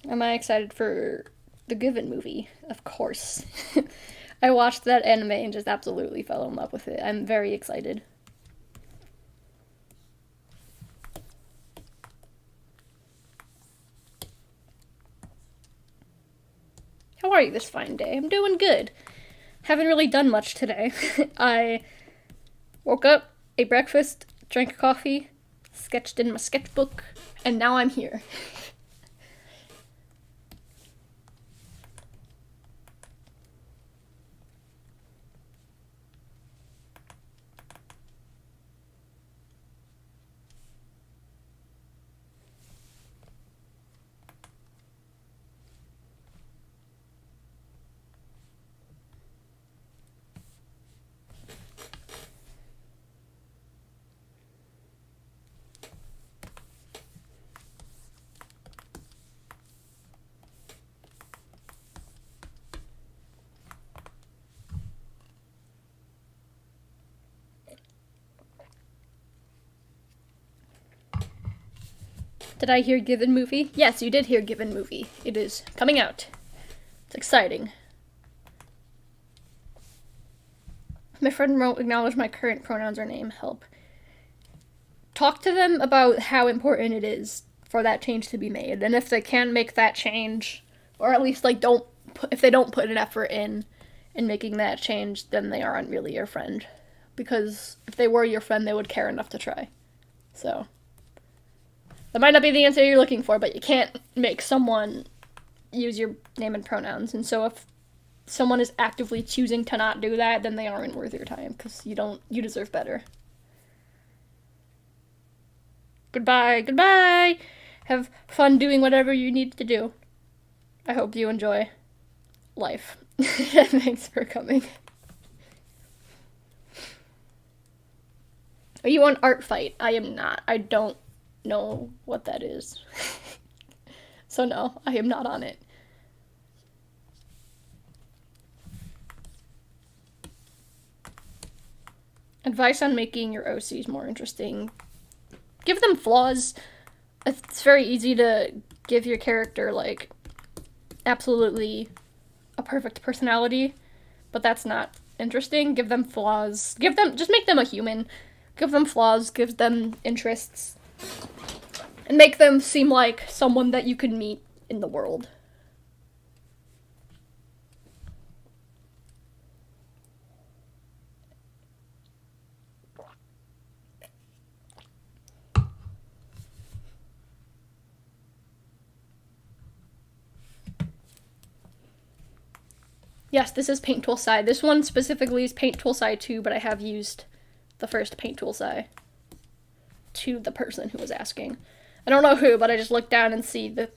A: Am I excited for the Given movie? Of course. I watched that anime and just absolutely fell in love with it. I'm very excited. How are you this fine day? I'm doing good. Haven't really done much today. I woke up, ate breakfast, drank coffee, sketched in my sketchbook, and now I'm here. Did I hear Given movie? Yes, you did hear Given movie. It is coming out. It's exciting. My friend wrote, acknowledge my current pronouns or name. Help. Talk to them about how important it is for that change to be made. And if they can make that change, or at least if they don't put an effort in making that change, then they aren't really your friend. Because if they were your friend, they would care enough to try. So that might not be the answer you're looking for, but you can't make someone use your name and pronouns. And so if someone is actively choosing to not do that, then they aren't worth your time, because you deserve better. Goodbye, goodbye! Have fun doing whatever you need to do. I hope you enjoy life. Thanks for coming. Are you on Art Fight? I am not. I don't know what that is. So no, I am not on it. Advice on making your OCs more interesting. Give them flaws. It's very easy to give your character, absolutely a perfect personality, but that's not interesting. Give them flaws. Just make them a human. Give them flaws, give them interests. and make them seem like someone that you could meet in the world. Yes, this is Paint Tool Sai. This one specifically is Paint Tool Sai 2, but I have used the first Paint Tool Sai to the person who was asking. I don't know who, but I just looked down and see the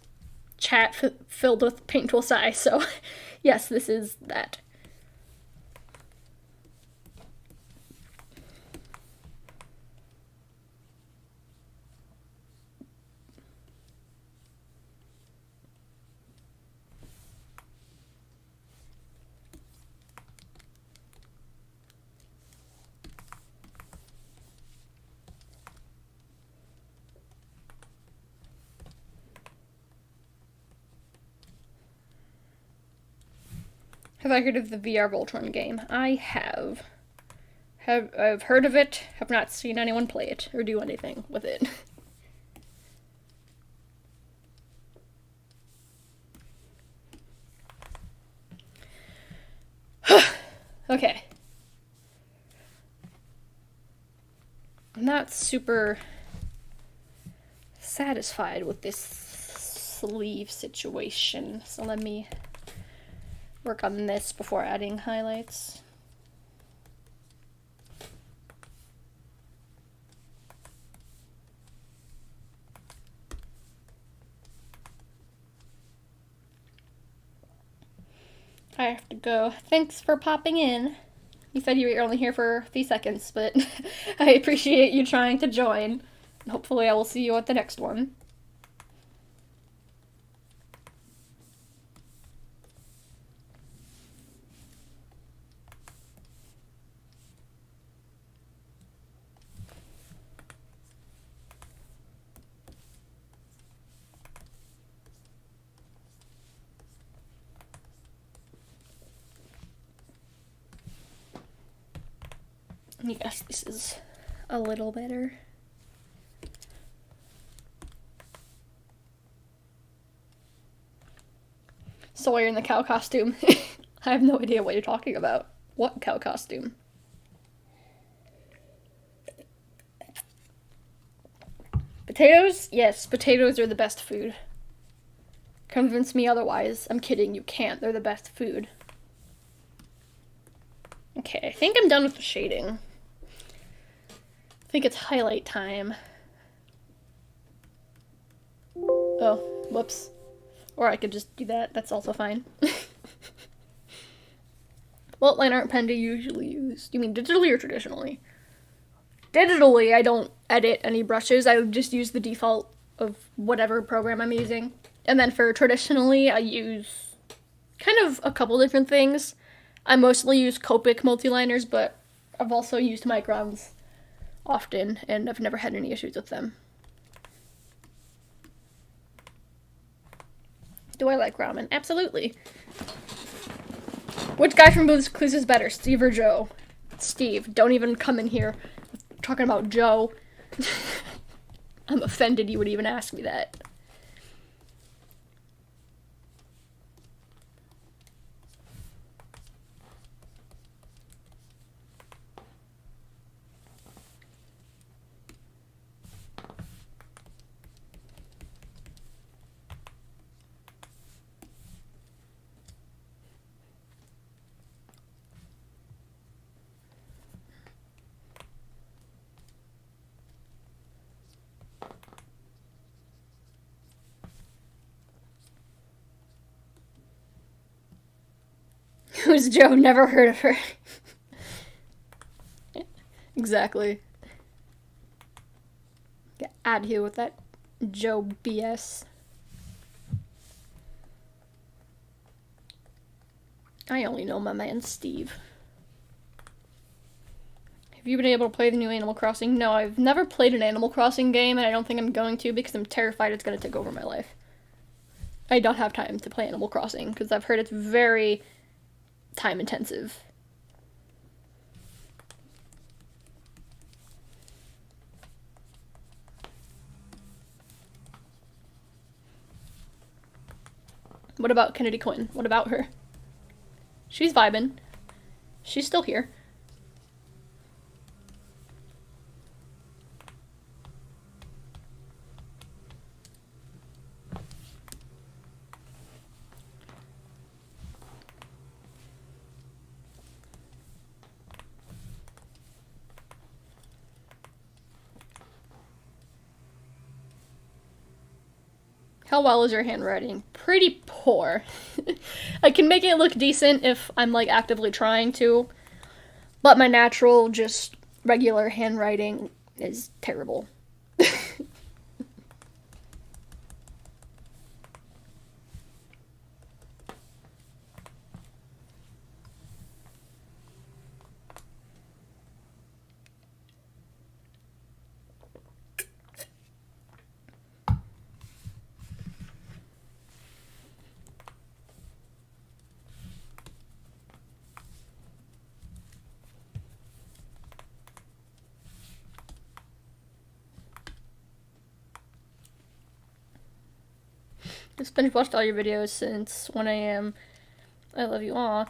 A: chat filled with Paint Tool Sai, so yes, this is that. Have I heard of the VR Voltron game? I have. I've heard of it, have not seen anyone play it or do anything with it. Okay. I'm not super satisfied with this sleeve situation, so let me work on this before adding highlights. I have to go. Thanks for popping in. You said you were only here for a few seconds, but I appreciate you trying to join. Hopefully I will see you at the next one. Yes, this is a little better. Sawyer in the cow costume. I have no idea what you're talking about. What cow costume? Potatoes? Yes, potatoes are the best food. Convince me otherwise. I'm kidding, you can't. They're the best food. Okay, I think I'm done with the shading. I think it's highlight time. Oh, whoops. Or I could just do that. That's also fine. What line art pen do you usually use? You mean digitally or traditionally? Digitally, I don't edit any brushes. I just use the default of whatever program I'm using. And then for traditionally, I use kind of a couple different things. I mostly use Copic multiliners, but I've also used microns often, and I've never had any issues with them. Do I like ramen? Absolutely. Which guy from Blue's Clues is better, Steve or Joe? Steve. Don't even come in here talking about Joe. I'm offended you would even ask me that. Who's Joe? Never heard of her. Exactly. Get out of here with that Joe BS. I only know my man Steve. Have you been able to play the new Animal Crossing? No, I've never played an Animal Crossing game, and I don't think I'm going to because I'm terrified it's going to take over my life. I don't have time to play Animal Crossing because I've heard it's very time intensive. What about Kennedy Quinn? What about her? She's vibing. She's still here. How well is your handwriting? Pretty poor. I can make it look decent if I'm like actively trying to, but my natural, just regular handwriting is terrible. Just binge watched all your videos since 1 a.m. I love you all.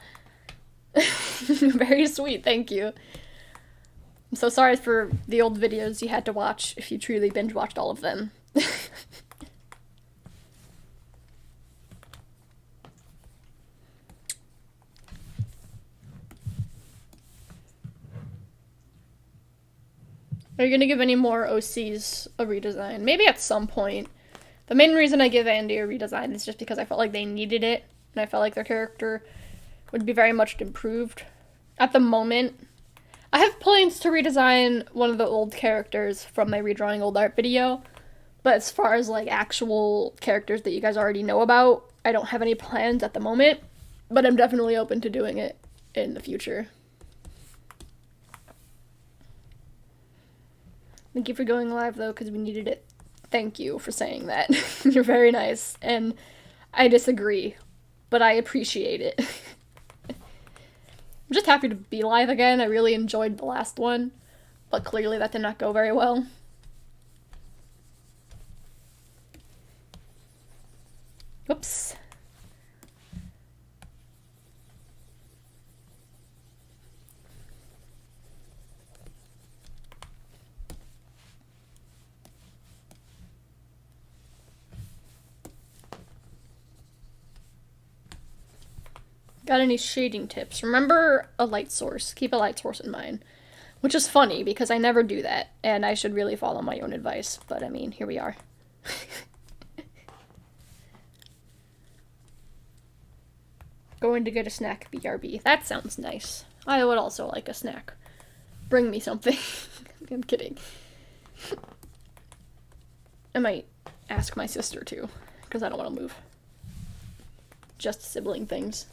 A: Very sweet, thank you. I'm so sorry for the old videos you had to watch if you truly binge watched all of them. Are you gonna give any more OCs a redesign? Maybe at some point. The main reason I give Andy a redesign is just because I felt like they needed it, and I felt like their character would be very much improved. At the moment, I have plans to redesign one of the old characters from my redrawing old art video, but as far as like actual characters that you guys already know about, I don't have any plans at the moment, but I'm definitely open to doing it in the future. Thank you for going live though, because we needed it. Thank you for saying that. You're very nice, and I disagree, but I appreciate it. I'm just happy to be live again. I really enjoyed the last one, but clearly that did not go very well. Whoops. Got any shading tips? Remember a light source. Keep a light source in mind. Which is funny, because I never do that, and I should really follow my own advice, but I mean, here we are. Going to get a snack, BRB. That sounds nice. I would also like a snack. Bring me something. I'm kidding. I might ask my sister too, because I don't want to move. Just sibling things.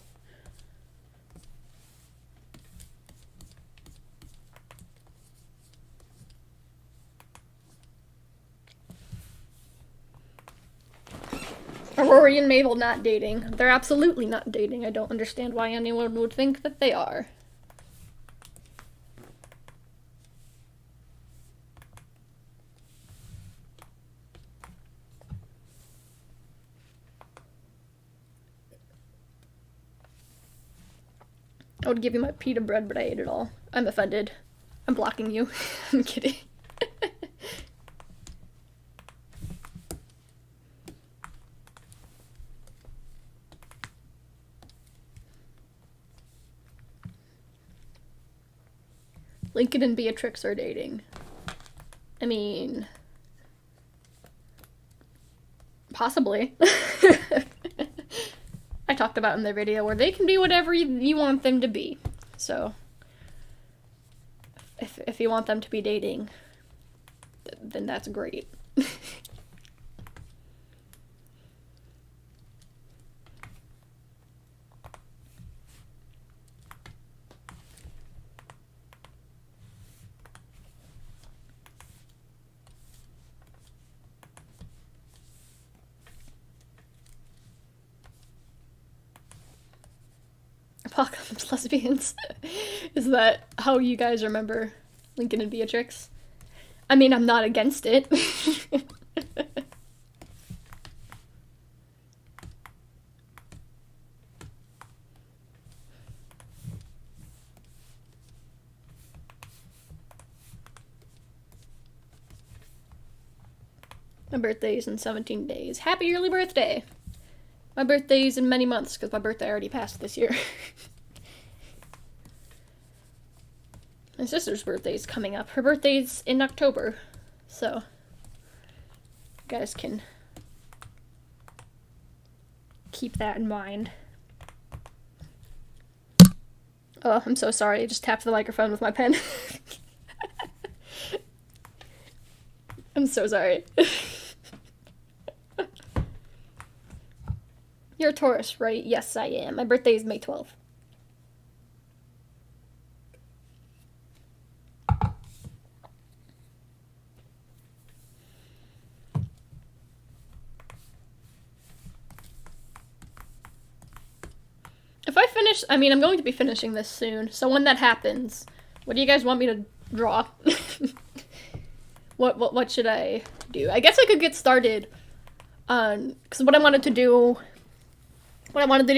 A: Rory and Mabel not dating. They're absolutely not dating. I don't understand why anyone would think that they are. I would give you my pita bread, but I ate it all. I'm offended. I'm blocking you. I'm kidding. Lincoln and Beatrix are dating. I mean, possibly. I talked about in the video where they can be whatever you want them to be. So, if you want them to be dating, then that's great. Apocalypse lesbians. Is that how you guys remember Lincoln and Beatrix? I mean, I'm not against it. My birthday's in 17 days. Happy early birthday! My birthday's in many months, because my birthday already passed this year. My sister's birthday's coming up. Her birthday's in October, so you guys can keep that in mind. Oh, I'm so sorry. I just tapped the microphone with my pen. I'm so sorry. You're a Taurus, right? Yes, I am. My birthday is May 12th. If I finish, I mean, I'm going to be finishing this soon, so when that happens, what do you guys want me to draw? What should I do? I guess I could get started on, because what I wanted to do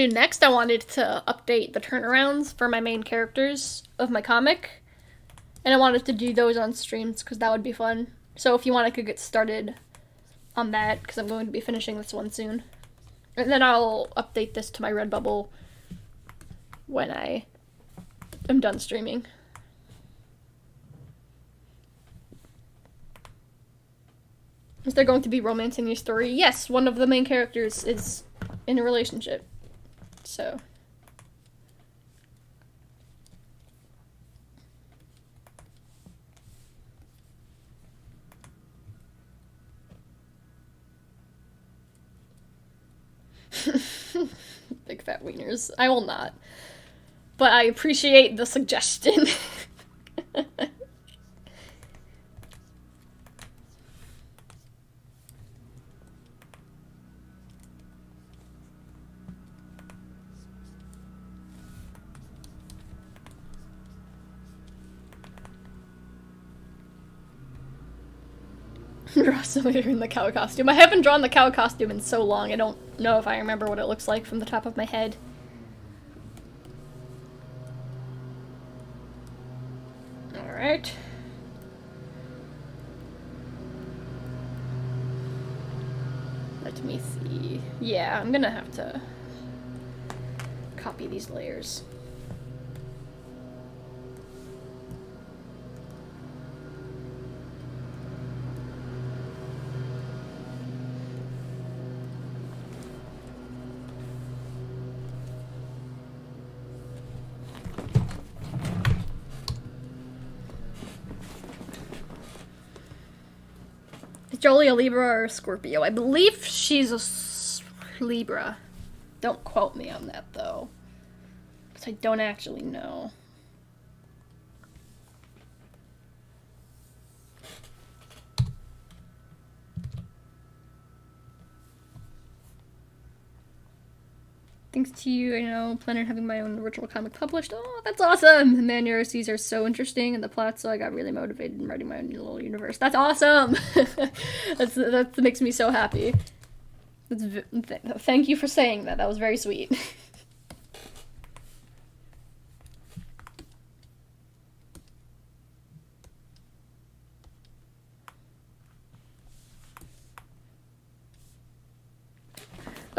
A: next, I wanted to update the turnarounds for my main characters of my comic, and I wanted to do those on streams, because that would be fun. So if you want, I could get started on that, because I'm going to be finishing this one soon. And then I'll update this to my Redbubble when I am done streaming. Is there going to be romance in your story? Yes, one of the main characters is in a relationship. So. Big fat wieners. I will not. But I appreciate the suggestion. Draw somebody in the cow costume. I haven't drawn the cow costume in so long, I don't know if I remember what it looks like from the top of my head. Alright. Let me see. Yeah, I'm gonna have to copy these layers. Is Jolie a Libra or a Scorpio? I believe she's a Libra. Don't quote me on that, though. Because I don't actually know. Thanks to you, I know, plan on having my own original comic published. Oh, that's awesome! The man neuroses are so interesting and the plot, so I got really motivated in writing my own little universe. That's awesome! That makes me so happy. Thank you for saying that. That was very sweet.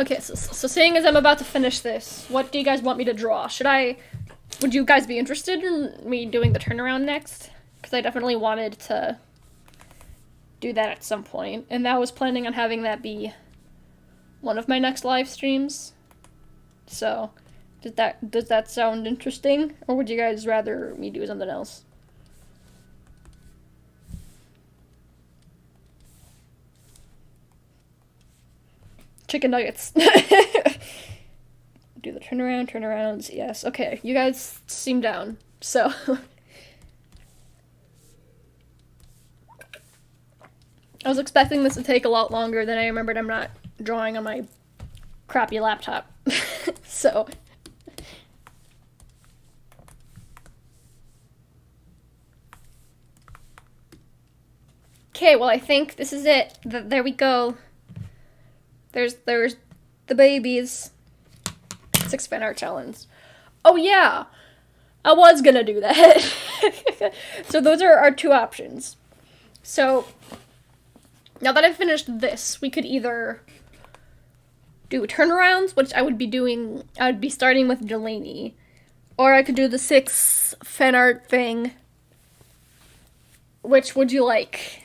A: Okay, so seeing as I'm about to finish this, what do you guys want me to draw? Would you guys be interested in me doing the turnaround next? Because I definitely wanted to do that at some point, and I was planning on having that be one of my next live streams. So, does that sound interesting? Or would you guys rather me do something else? Chicken nuggets. Do the turnarounds, yes. Okay, you guys seem down, so. I was expecting this to take a lot longer than I remembered. I'm not drawing on my crappy laptop, so. Okay, well I think this is it. There we go. There's the babies. 6 fan art challenge. Oh yeah, I was gonna do that. So those are our 2 options. So Now that I've finished this, we could either do turnarounds, which I would be starting with Delaney, or I could do the 6 fan art thing. Which would you like?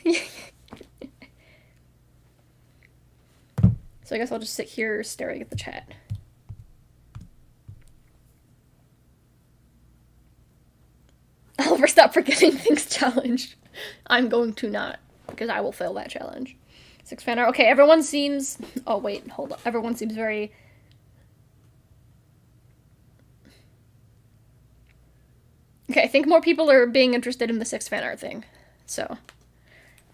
A: So I guess I'll just sit here staring at the chat. Oliver, stop forgetting things challenge. I'm going to not, because I will fail that challenge. 6 fan art. Okay, everyone seems... Oh, wait, hold on. Everyone seems very... Okay, I think more people are being interested in the 6 fan art thing. So,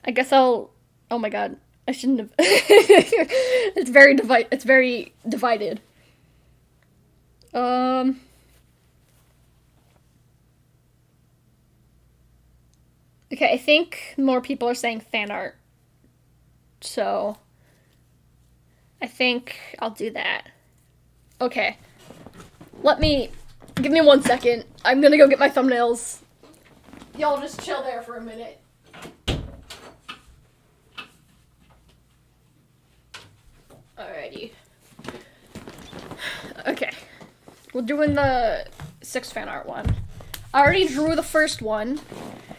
A: I guess I'll... Oh my god. I shouldn't have... It's very divided. Okay, I think more people are saying fan art. So, I think I'll do that. Okay. Give me 1 second. I'm gonna go get my thumbnails. Y'all just chill there for a minute. Alrighty. Okay. We're doing the 6 fan art one. I already drew the first one,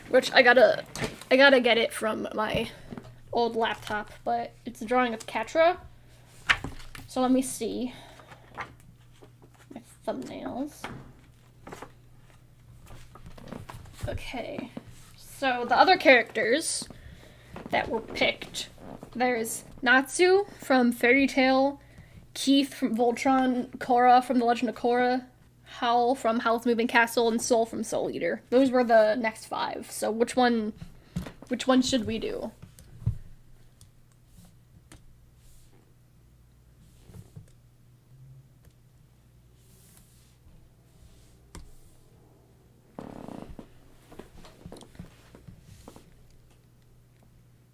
A: which I gotta get it from my old laptop, but it's a drawing of Catra. So let me see. My thumbnails. Okay. So the other characters that were picked, there's Natsu from Fairy Tail, Keith from Voltron, Korra from The Legend of Korra, Howl from Howl's Moving Castle, and Soul from Soul Eater. Those were the next 5. So which one should we do?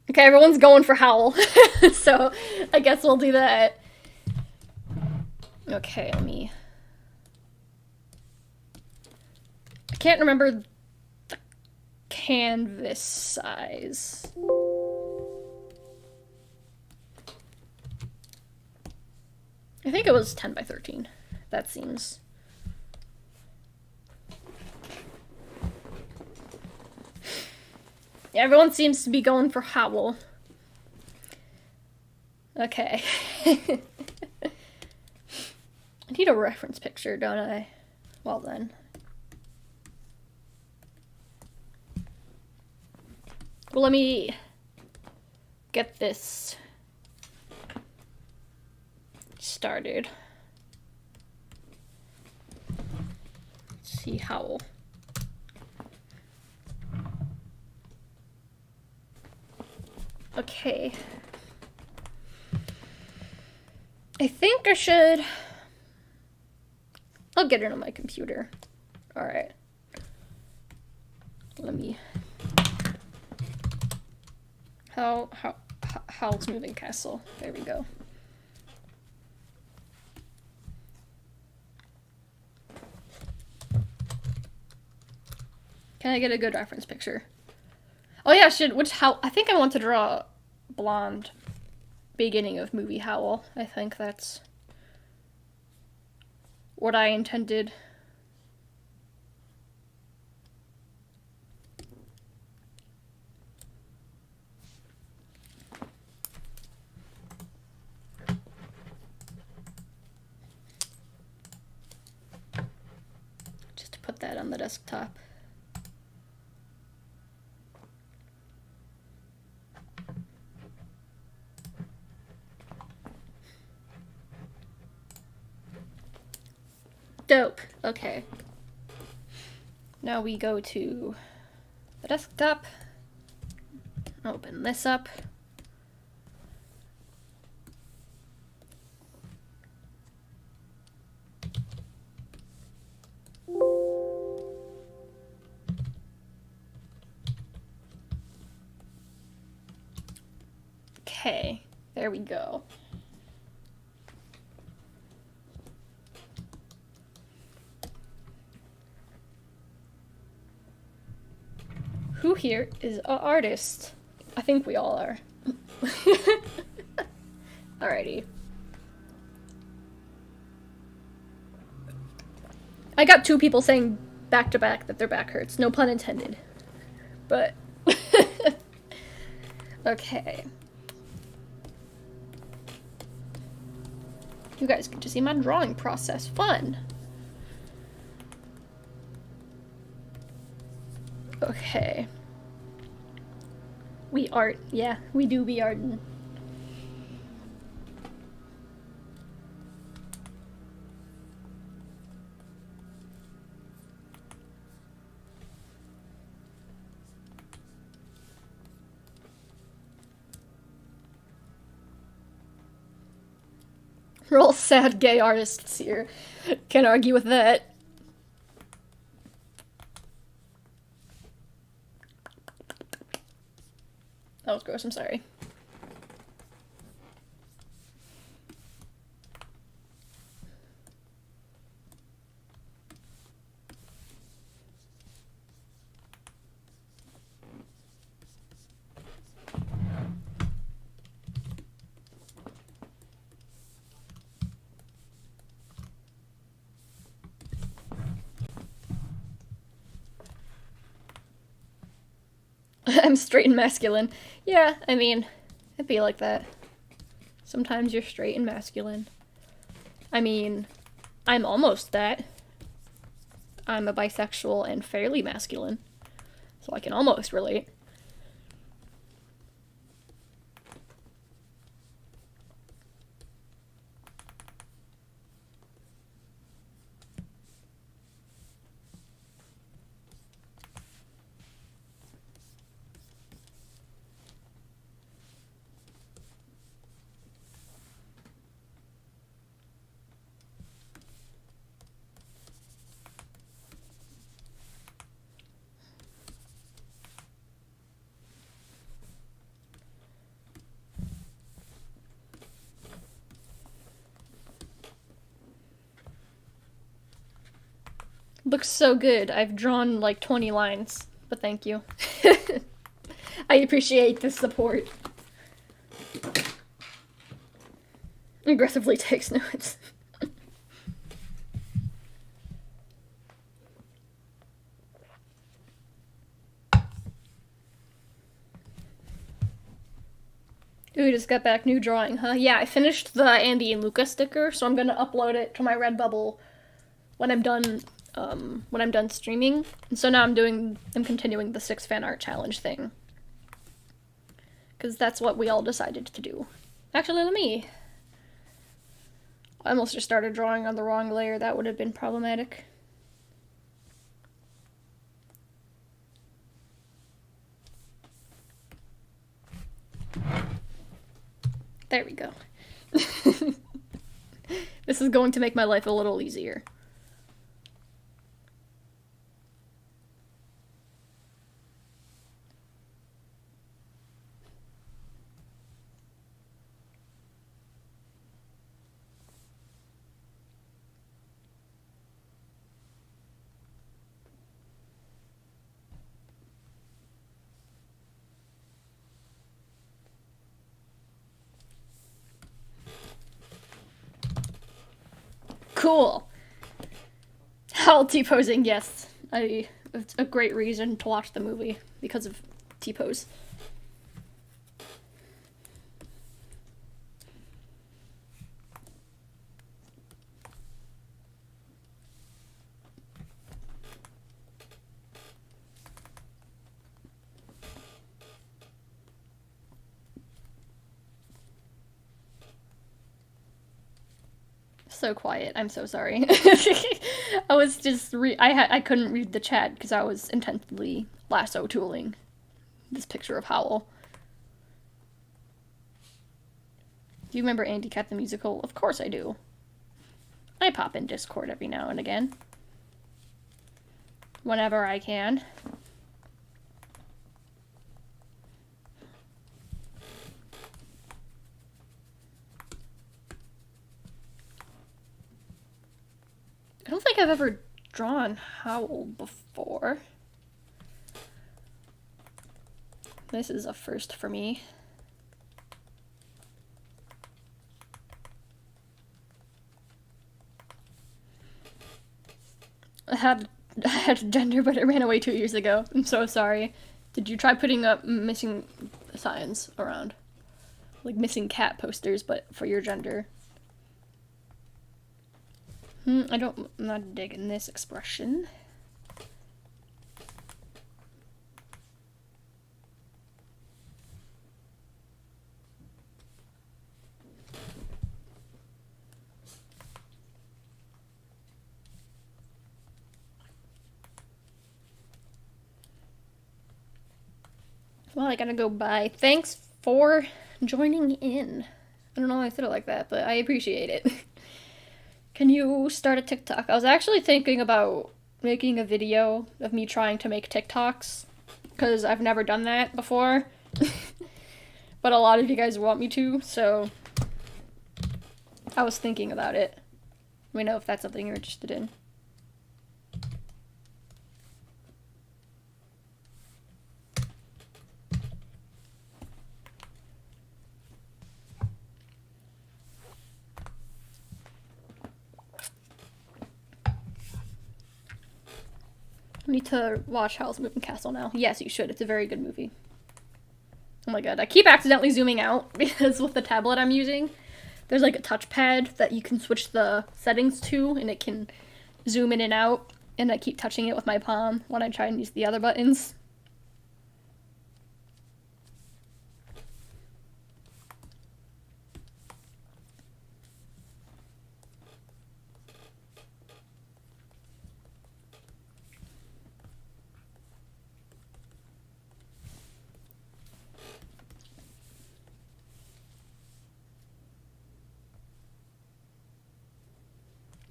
A: Okay, everyone's going for Howl. So I guess we'll do that. Okay, I can't remember the canvas size. I think it was 10 by 13. That seems... Yeah, everyone seems to be going for Howl. Okay. I need a reference picture, don't I? Well then. Well, let me get this started. Let's see, Howl. Okay. I think I should... I'll get it on my computer. Alright. Let me... Howl's Moving Castle. There we go. Can I get a good reference picture? Oh yeah, I think I want to draw blonde beginning of movie Howl. I think that's what I intended. Just to put that on the desktop. Dope. Okay. Now we go to the desktop. Open this up. Okay, there we go. Who here is an artist? I think we all are. Alrighty. I got 2 people saying back to back that their back hurts. No pun intended. But... okay. You guys get to see my drawing process. Fun! Okay. We art. Yeah, we do be artin'. We're all sad gay artists here. Can't argue with that. That was gross, I'm sorry. I'm straight and masculine. Yeah, I mean, it'd be like that. Sometimes you're straight and masculine. I mean, I'm almost that. I'm a bisexual and fairly masculine, so I can almost relate. Looks so good. I've drawn like 20 lines, but thank you. I appreciate the support. Aggressively takes notes. Ooh, just got back new drawing, huh? Yeah, I finished the Andy and Lucca sticker, so I'm gonna upload it to my Redbubble when I'm done streaming. And so now I'm continuing the 6 fan art challenge thing. Because that's what we all decided to do. Actually, I almost just started drawing on the wrong layer. That would have been problematic. There we go. This is going to make my life a little easier. Cool. Howl T-posing, yes. It's a great reason to watch the movie because of T-pose. So quiet. I'm so sorry. I was just I couldn't read the chat because I was intensely lasso tooling this picture of Howl. Do you remember Andy Cat the musical? Of course I do. I pop in Discord every now and again. Whenever I can. I don't think I've ever drawn Howl before. This is a first for me. I had gender, but it ran away 2 years ago. I'm so sorry. Did you try putting up missing signs around? Like missing cat posters, but for your gender. I'm not digging this expression. Well, I gotta go bye. Thanks for joining in. I don't know why I said it like that, but I appreciate it. Can you start a TikTok? I was actually thinking about making a video of me trying to make TikToks, because I've never done that before. But a lot of you guys want me to, so I was thinking about it. Let me know if that's something you're interested in. I need to watch Howl's Moving Castle now. Yes, you should. It's a very good movie. Oh my god, I keep accidentally zooming out because with the tablet I'm using, there's like a touchpad that you can switch the settings to, and it can zoom in and out, and I keep touching it with my palm when I try and use the other buttons.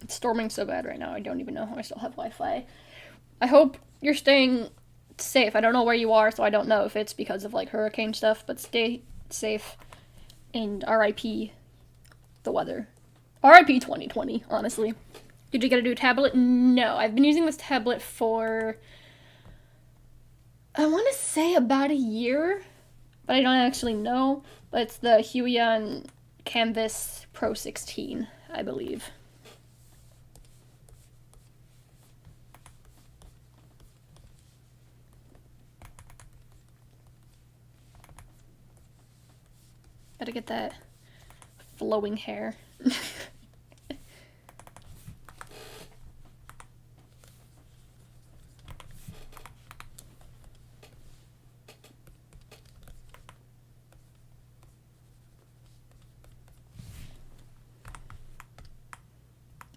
A: It's storming so bad right now, I don't even know how I still have Wi-Fi. I hope you're staying safe. I don't know where you are, so I don't know if it's because of like hurricane stuff, but stay safe and RIP the weather. RIP 2020, honestly. Did you get a new tablet? No, I've been using this tablet for, I want to say about a year, but I don't actually know. But it's the Huion Canvas Pro 16, I believe. Gotta get that flowing hair.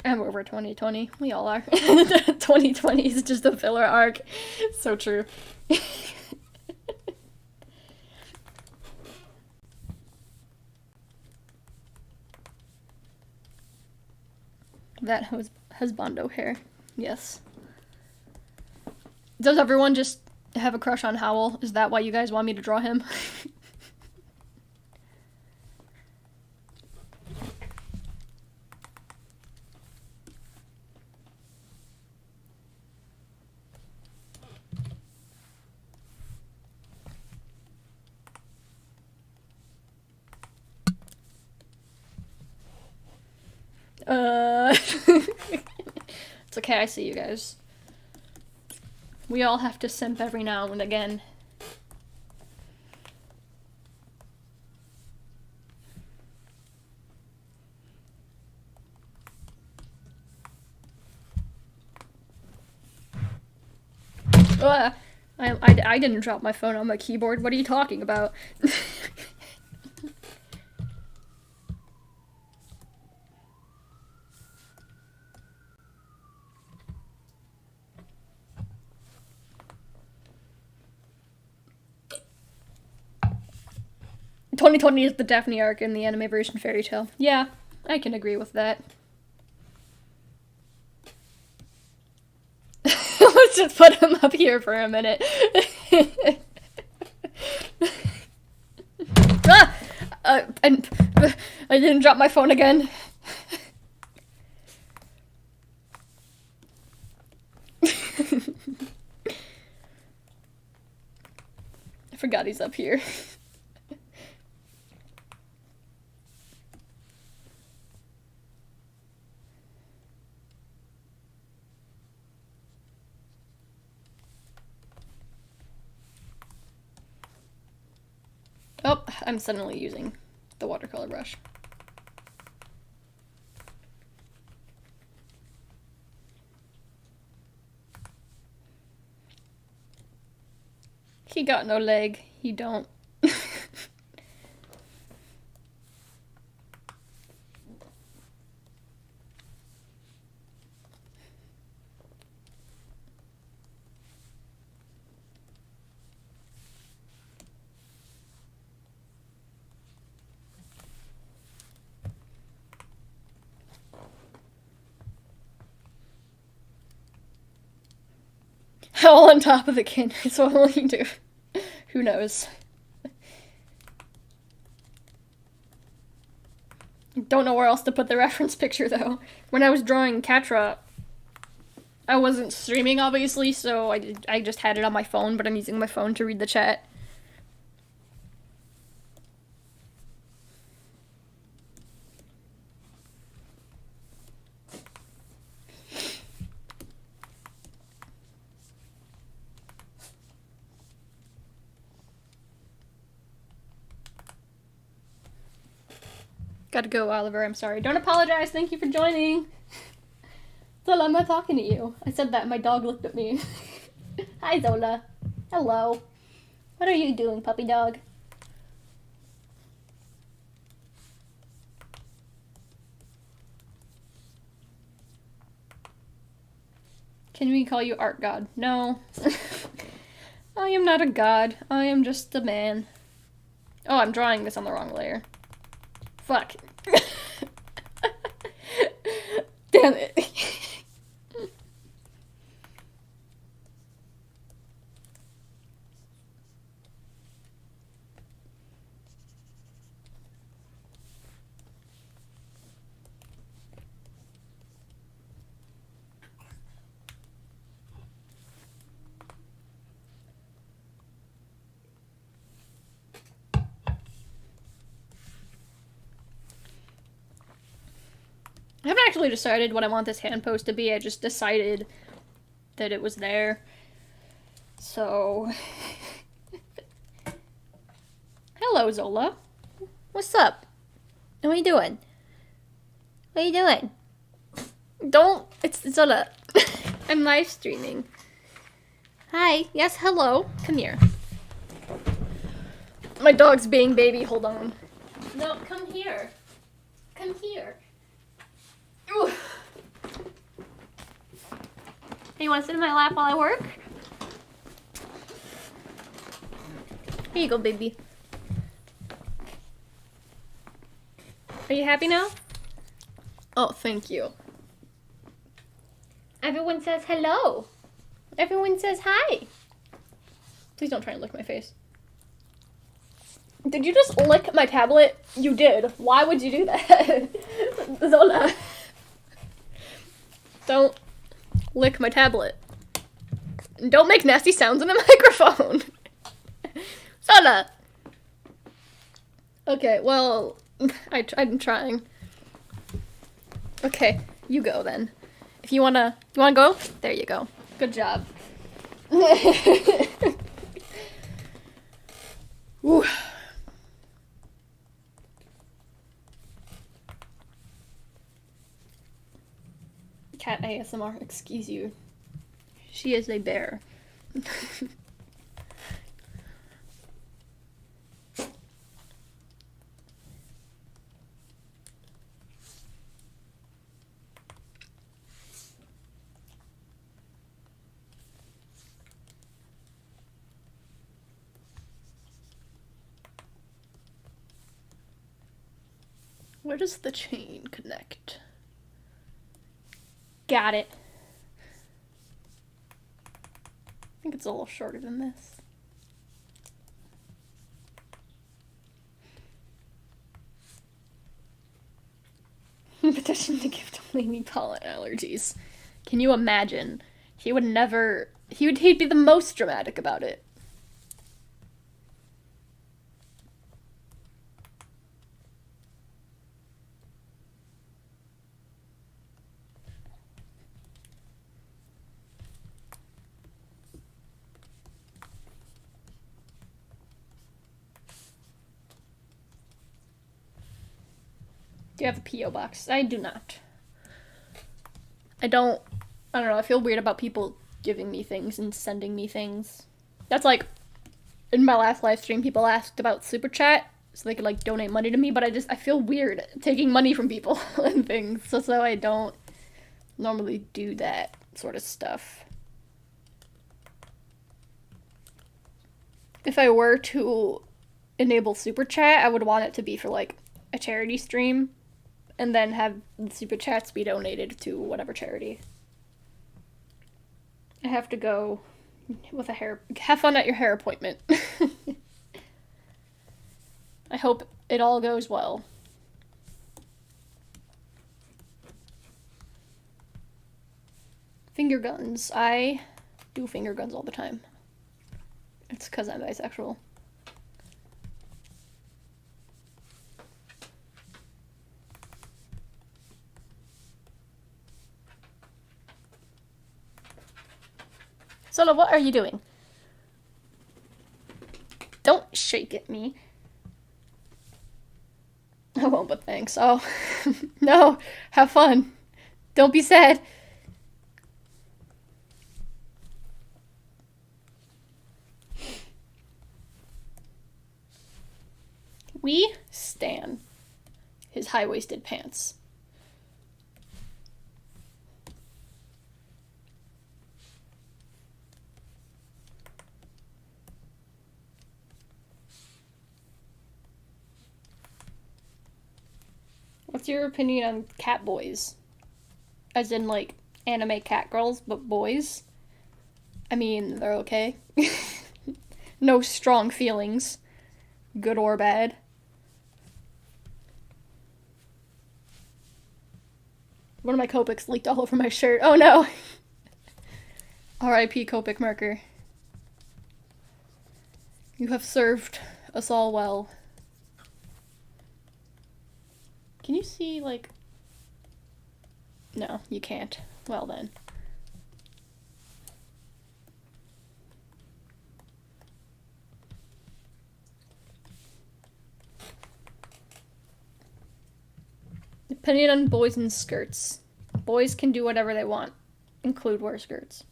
A: I'm over 2020. We all are. 2020 is just a filler arc. So true. That husbando hair. Yes. Does everyone just have a crush on Howl? Is that why you guys want me to draw him? It's okay, I see you guys. We all have to simp every now and again. I didn't drop my phone on my keyboard. What are you talking about? 2020 is the Daphne arc in the anime version Fairy Tail. Yeah, I can agree with that. Let's just put him up here for a minute. And I didn't drop my phone again. I forgot he's up here. I'm suddenly using the watercolor brush. He got no leg. He don't. All on top of the canvas, what will you do? Who knows? Don't know where else to put the reference picture, though. When I was drawing Catra, I wasn't streaming, obviously, so I just had it on my phone, but I'm using my phone to read the chat. Gotta go, Oliver. I'm sorry. Don't apologize. Thank you for joining. Zola, I'm not talking to you. I said that and my dog looked at me. Hi, Zola. Hello. What are you doing, puppy dog? Can we call you Art God? No. I am not a god. I am just a man. Oh, I'm drawing this on the wrong layer. Fuck. Damn it. I haven't actually decided what I want this hand pose to be. I just decided that it was there. So... Hello, Zola. What's up? What are you doing? What are you doing? Don't... It's Zola. I'm live streaming. Hi. Yes, hello. Come here. My dog's being baby. Hold on. No, come here. Come here. Ooh. Hey, you want to sit in my lap while I work? Here you go, baby. Are you happy now? Oh, thank you. Everyone says hello. Everyone says hi. Please don't try and lick my face. Did you just lick my tablet? You did. Why would you do that? Zola. Don't lick my tablet. Don't make nasty sounds in the microphone. Zola. Okay, well, I'm trying. Okay, you go then. If you wanna go? There you go. Good job. Ooh. Cat ASMR, excuse you. She is a bear. Where does the chain connect? Got it. I think it's a little shorter than this. Petition to give to Amy pollen allergies. Can you imagine? He would never... He'd be the most dramatic about it. Do you have a P.O. box? I do not. I don't know, I feel weird about people giving me things and sending me things. That's like, in my last live stream, people asked about Super Chat, so they could like donate money to me, but I feel weird taking money from people and things, so I don't normally do that sort of stuff. If I were to enable Super Chat, I would want it to be for like a charity stream, and then have the Super Chats be donated to whatever charity. I have to go with have fun at your hair appointment. I hope it all goes well. Finger guns. I do finger guns all the time. It's because I'm bisexual. Solo, what are you doing? Don't shake at me. I won't, but thanks. Oh, no, have fun. Don't be sad. We stan his high-waisted pants. What's your opinion on cat boys? As in, like, anime cat girls, but boys? I mean, they're okay. No strong feelings. Good or bad. One of my Copics leaked all over my shirt. Oh no! R.I.P. Copic marker. You have served us all well. Can you see, like... No, you can't. Well then. Opinion on boys in skirts. Boys can do whatever they want, include wear skirts.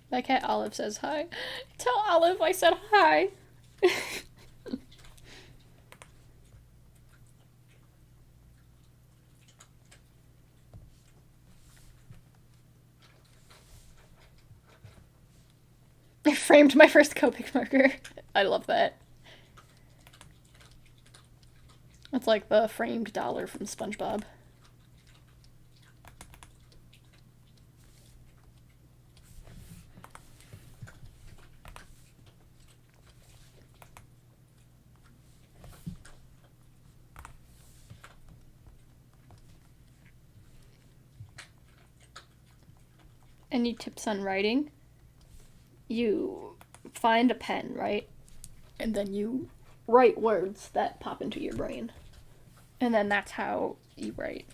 A: My cat Olive says hi. Tell Olive I said hi. I framed my first Copic marker. I love that. That's like the framed dollar from SpongeBob. Any tips on writing? You find a pen, right? And then you write words that pop into your brain. And then that's how you write.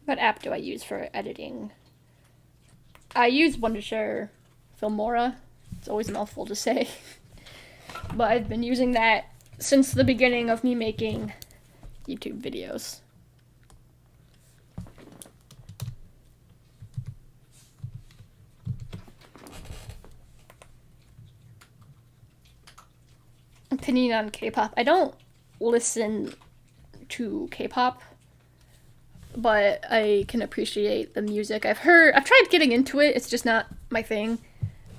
A: What app do I use for editing? I use Wondershare Filmora. It's always a mouthful to say. But I've been using that since the beginning of me making YouTube videos. Opinion on K-pop. I don't listen to K-pop, but I can appreciate the music. I've tried getting into it, it's just not my thing.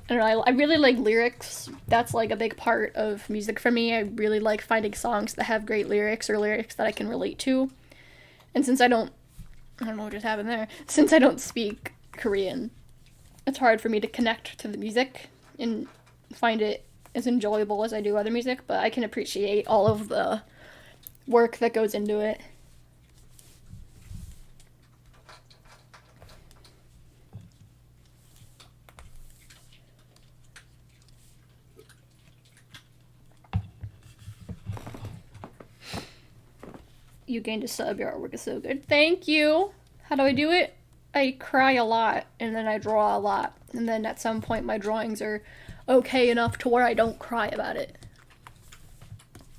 A: I don't know, I really like lyrics. That's like a big part of music for me. I really like finding songs that have great lyrics or lyrics that I can relate to. And since I don't know what just happened there. Since I don't speak Korean, it's hard for me to connect to the music and find it as enjoyable as I do other music, but I can appreciate all of the work that goes into it. You gained a sub, your artwork is so good. Thank you! How do I do it? I cry a lot, and then I draw a lot, and then at some point my drawings are okay enough to where I don't cry about it.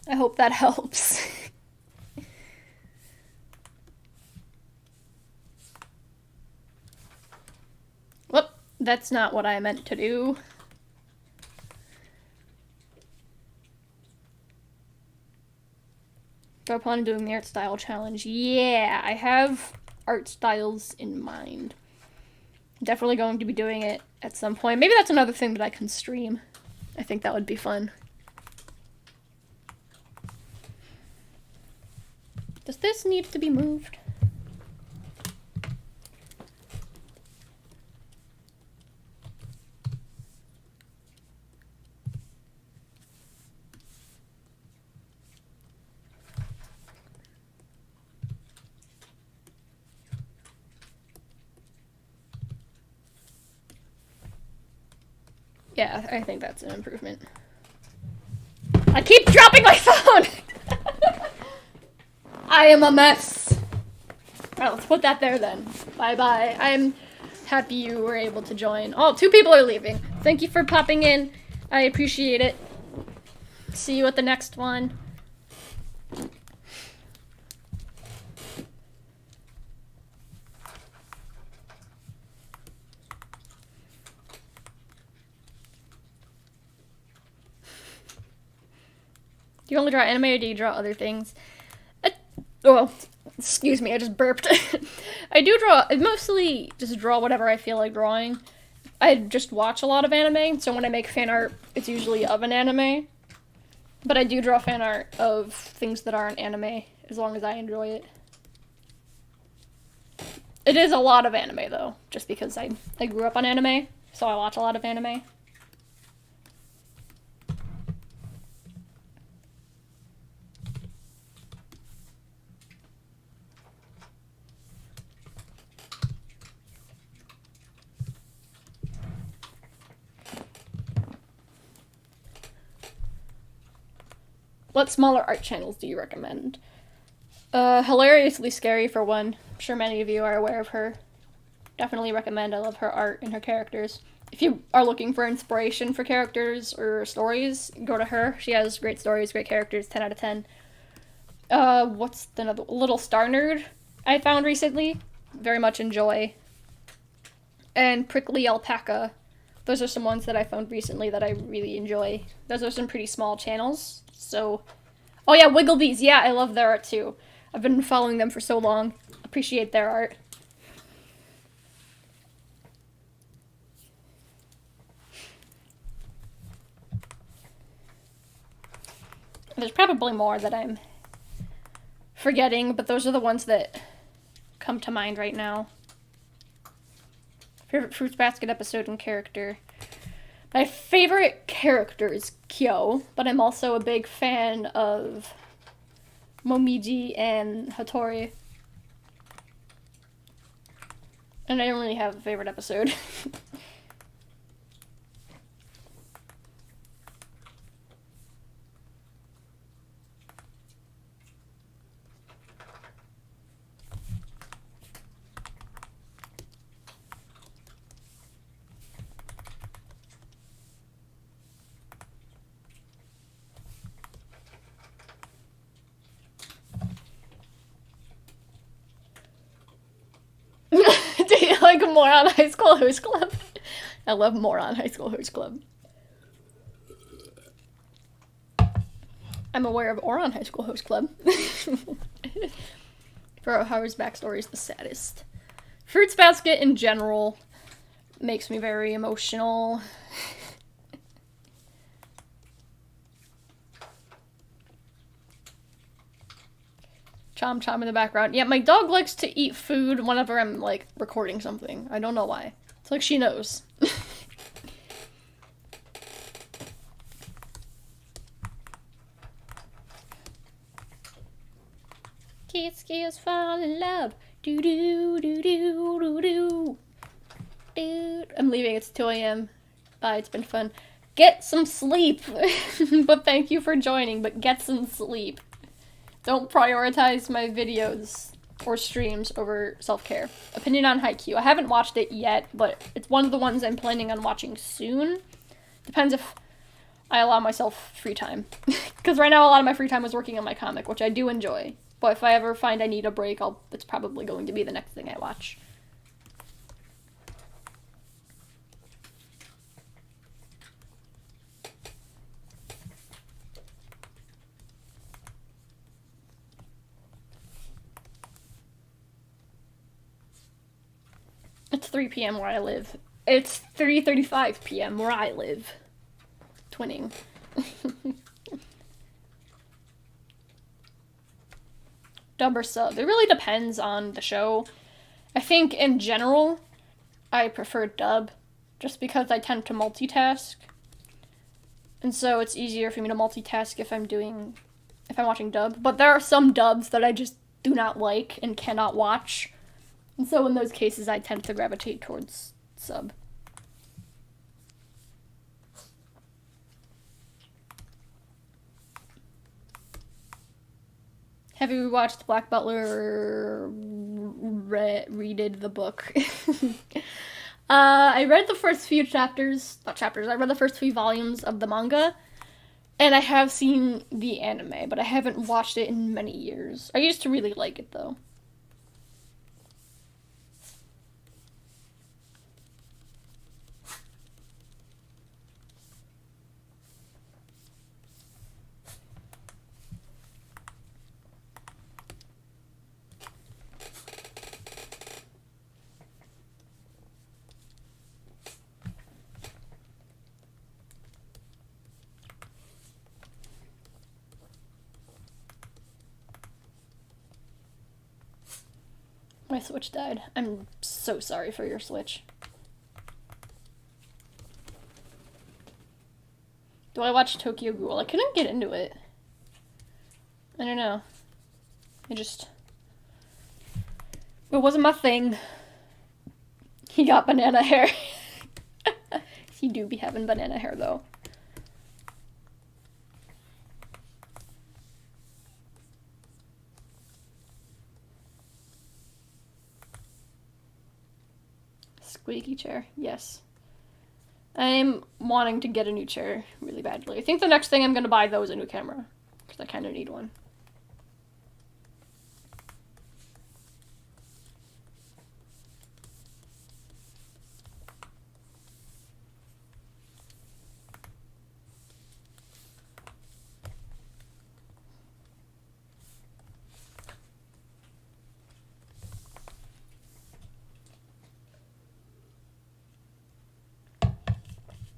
A: I hope that helps. Whoop, that's not what I meant to do. Do I plan on doing the art style challenge? Yeah, I have art styles in mind. Definitely going to be doing it at some point. Maybe that's another thing that I can stream. I think that would be fun. Does this need to be moved? Yeah, I think that's an improvement. I keep dropping my phone! I am a mess. Alright, let's put that there then. Bye-bye. I'm happy you were able to join. Oh, 2 people are leaving. Thank you for popping in. I appreciate it. See you at the next one. Do you only draw anime or do you draw other things? Oh, excuse me, I just burped. I do draw, I mostly just draw whatever I feel like drawing. I just watch a lot of anime, so when I make fan art, it's usually of an anime. But I do draw fan art of things that aren't anime, as long as I enjoy it. It is a lot of anime, though, just because I grew up on anime, so I watch a lot of anime. What smaller art channels do you recommend? Hilariously Scary for one. I'm sure many of you are aware of her. Definitely recommend. I love her art and her characters. If you are looking for inspiration for characters or stories, go to her. She has great stories, great characters, 10 out of 10. What's another? Little Star Nerd I found recently. Very much enjoy. And Prickly Alpaca. Those are some ones that I found recently that I really enjoy. Those are some pretty small channels. So, oh yeah, Wigglebees. Yeah, I love their art too. I've been following them for so long. Appreciate their art. There's probably more that I'm forgetting, but those are the ones that come to mind right now. Favorite Fruits Basket episode and character. My favorite character is Kyo, but I'm also a big fan of Momiji and Hattori. And I don't really have a favorite episode. Do you like Moron High School Host Club? I love Moron High School Host Club. I'm aware of Oron High School Host Club. For Howard's backstory is the saddest. Fruits Basket in general, makes me very emotional. Chom chom in the background. Yeah, my dog likes to eat food whenever I'm, like, recording something. I don't know why. It's like she knows. Kids fall in love. Do do do do do do. Dude. I'm leaving. It's 2 a.m. Bye. It's been fun. Get some sleep. But thank you for joining. But get some sleep. Don't prioritize my videos or streams over self-care. Opinion on Haikyuu. I haven't watched it yet, but it's one of the ones I'm planning on watching soon. Depends if I allow myself free time. Because right now a lot of my free time is working on my comic, which I do enjoy. But if I ever find I need a break, it's probably going to be the next thing I watch. It's 3 p.m. where I live. It's 3:35 p.m. where I live. Twinning. Dub or sub. It really depends on the show. I think in general, I prefer dub, just because I tend to multitask. And so it's easier for me to multitask if I'm watching dub. But there are some dubs that I just do not like and cannot watch. And so in those cases, I tend to gravitate towards sub. Have you watched Black Butler redid the book? I read the first few chapters, I read the first few volumes of the manga, and I have seen the anime, but I haven't watched it in many years. I used to really like it, though. My Switch died. I'm so sorry for your Switch. Do I watch Tokyo Ghoul? I couldn't get into it. I don't know. It wasn't my thing. He got banana hair. He do be having banana hair, though. Squeaky chair, yes. I'm wanting to get a new chair really badly. I think the next thing I'm gonna buy, though, is a new camera. Because I kind of need one.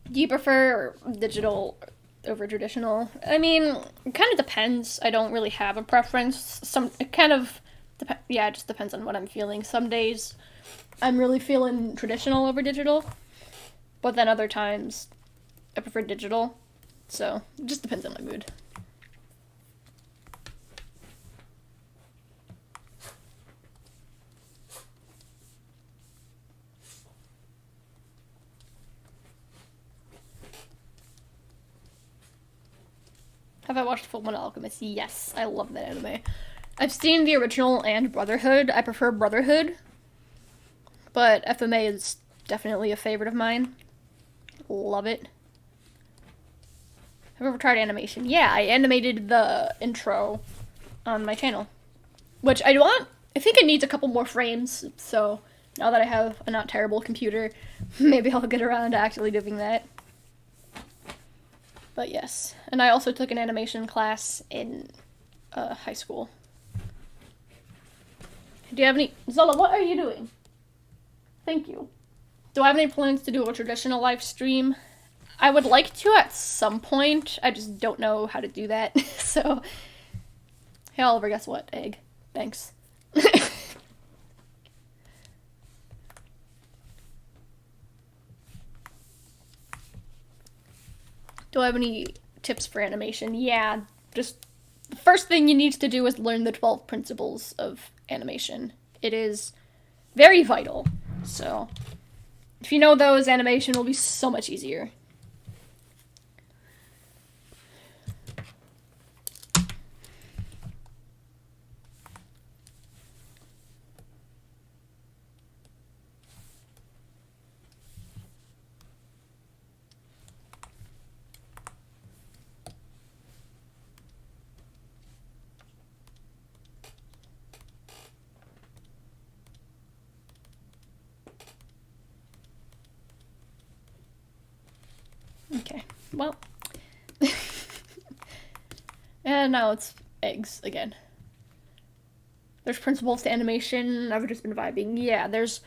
A: Do you prefer digital over traditional? I mean, it kind of depends. I don't really have a preference. It just depends on what I'm feeling. Some days I'm really feeling traditional over digital, but then other times I prefer digital. So it just depends on my mood. Have I watched Fullmetal Alchemist? Yes, I love that anime. I've seen the original and Brotherhood. I prefer Brotherhood, but FMA is definitely a favorite of mine. Love it. Have you ever tried animation? Yeah, I animated the intro on my channel, which I think it needs a couple more frames, so now that I have a not terrible computer, maybe I'll get around to actually doing that. But yes, and I also took an animation class in high school. Do you have any... Zola, what are you doing? Thank you. Do I have any plans to do a traditional live stream? I would like to at some point. I just don't know how to do that. So, hey Oliver, guess what? Egg. Thanks. Do I have any tips for animation? Yeah, just the first thing you need to do is learn the 12 principles of animation. It is very vital. So, if you know those, animation will be so much easier. Okay, well. And now it's eggs again. There's principles to animation. I've just been vibing. Yeah, there's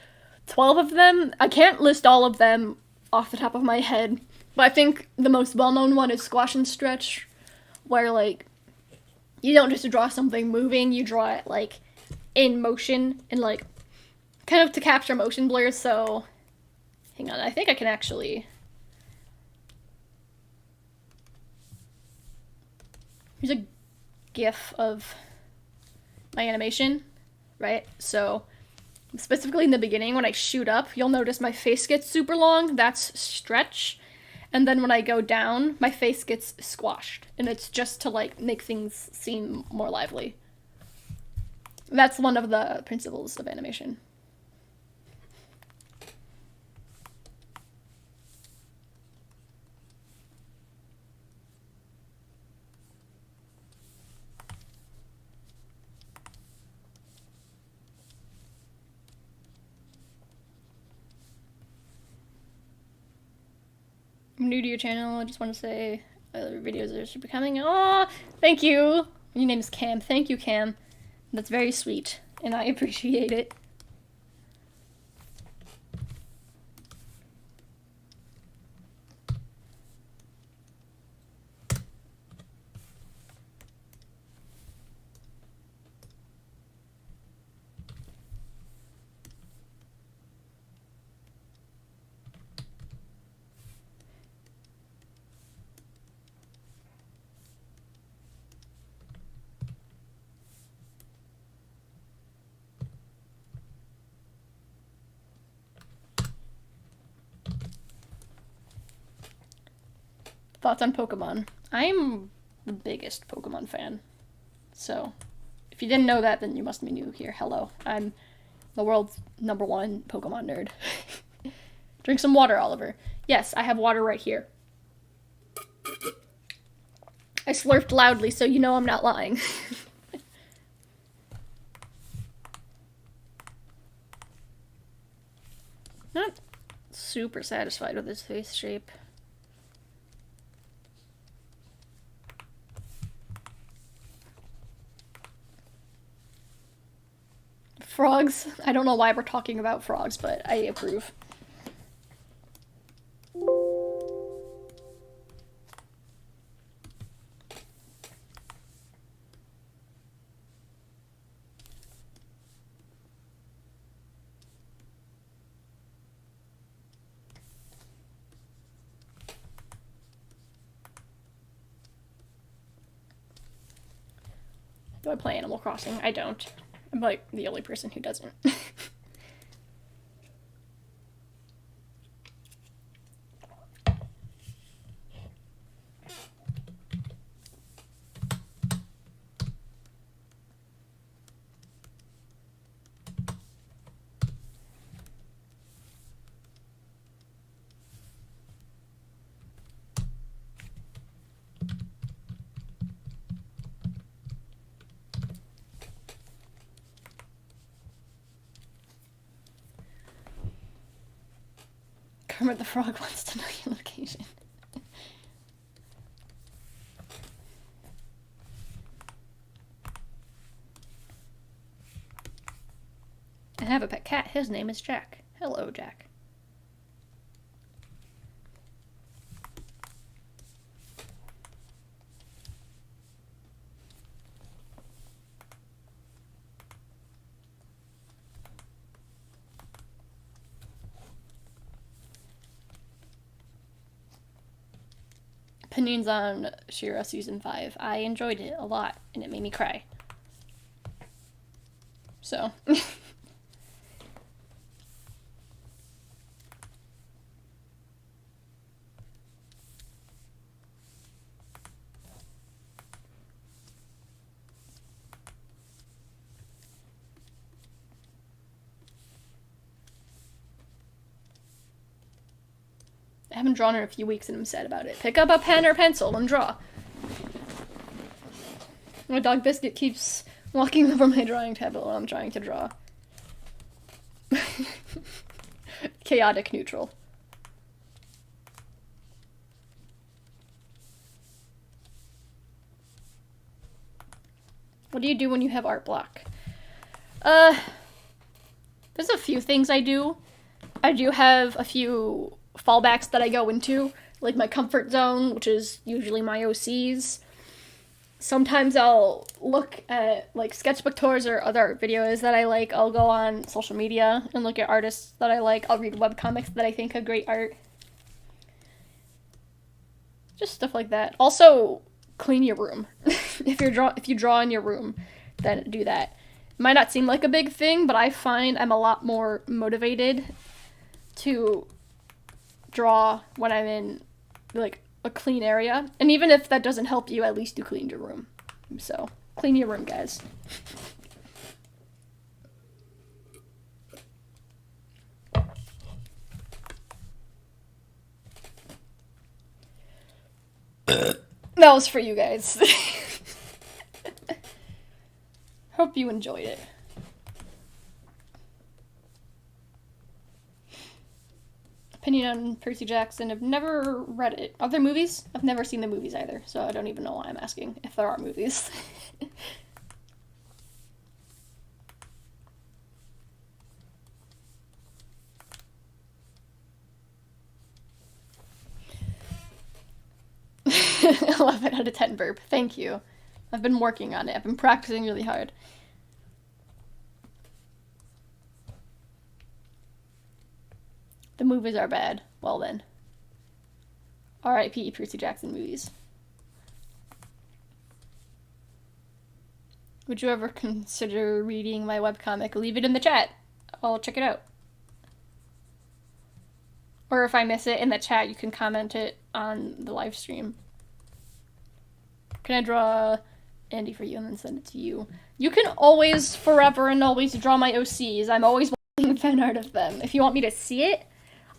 A: 12 of them. I can't list all of them off the top of my head, but I think the most well-known one is squash and stretch, where, like, you don't just draw something moving, you draw it, like, in motion, and, like, kind of to capture motion blurs, so... Hang on, I think I can actually... Here's a GIF of my animation, right? So, specifically in the beginning, when I shoot up, you'll notice my face gets super long, that's stretch. And then when I go down, my face gets squashed. And it's just to, like, make things seem more lively. That's one of the principles of animation. I'm new to your channel. I just want to say other videos are super coming. Oh, thank you. Your name is Cam. Thank you, Cam. That's very sweet, and I appreciate it. Thoughts on Pokemon? I'm the biggest Pokemon fan. So, if you didn't know that, then you must be new here. Hello. I'm the world's #1 Pokemon nerd. Drink some water, Oliver. Yes, I have water right here. I slurped loudly, so you know I'm not lying. Not super satisfied with his face shape. Frogs. I don't know why we're talking about frogs, but I approve. Do I play Animal Crossing? I don't. I'm like the only person who doesn't. Kermit the Frog wants to know your location. I have a pet cat. His name is Jack. Hello, Jack. Opinions on She-Ra Season 5. I enjoyed it a lot, and it made me cry. So. I haven't drawn in a few weeks and I'm sad about it. Pick up a pen or pencil and draw. My dog Biscuit keeps walking over my drawing tablet while I'm trying to draw. Chaotic neutral. What do you do when you have art block? There's a few things I do. I do have a few fallbacks that I go into, like my comfort zone, which is usually my OCs. Sometimes I'll look at like sketchbook tours or other art videos that I like. I'll go on social media and look at artists that I like. I'll read webcomics that I think have great art. Just stuff like that. Also, clean your room. If you draw in your room, then do that. It might not seem like a big thing, but I find I'm a lot more motivated to draw when I'm in like a clean area. And even if that doesn't help you, at least you cleaned your room. So, clean your room, guys. That was for you guys. Hope you enjoyed it. Opinion on Percy Jackson. I've never read it. Are there movies? I've never seen the movies either, so I don't even know why I'm asking if there are movies. "11 out of 10 burp. Thank you. I've been working on it. I've been practicing really hard. The movies are bad. Well then. R.I.P. Percy Jackson movies. Would you ever consider reading my webcomic? Leave it in the chat. I'll check it out. Or if I miss it in the chat, you can comment it on the live stream. Can I draw Andy for you and then send it to you? You can always, forever and always draw my OCs. I'm always wanting fan art of them. If you want me to see it,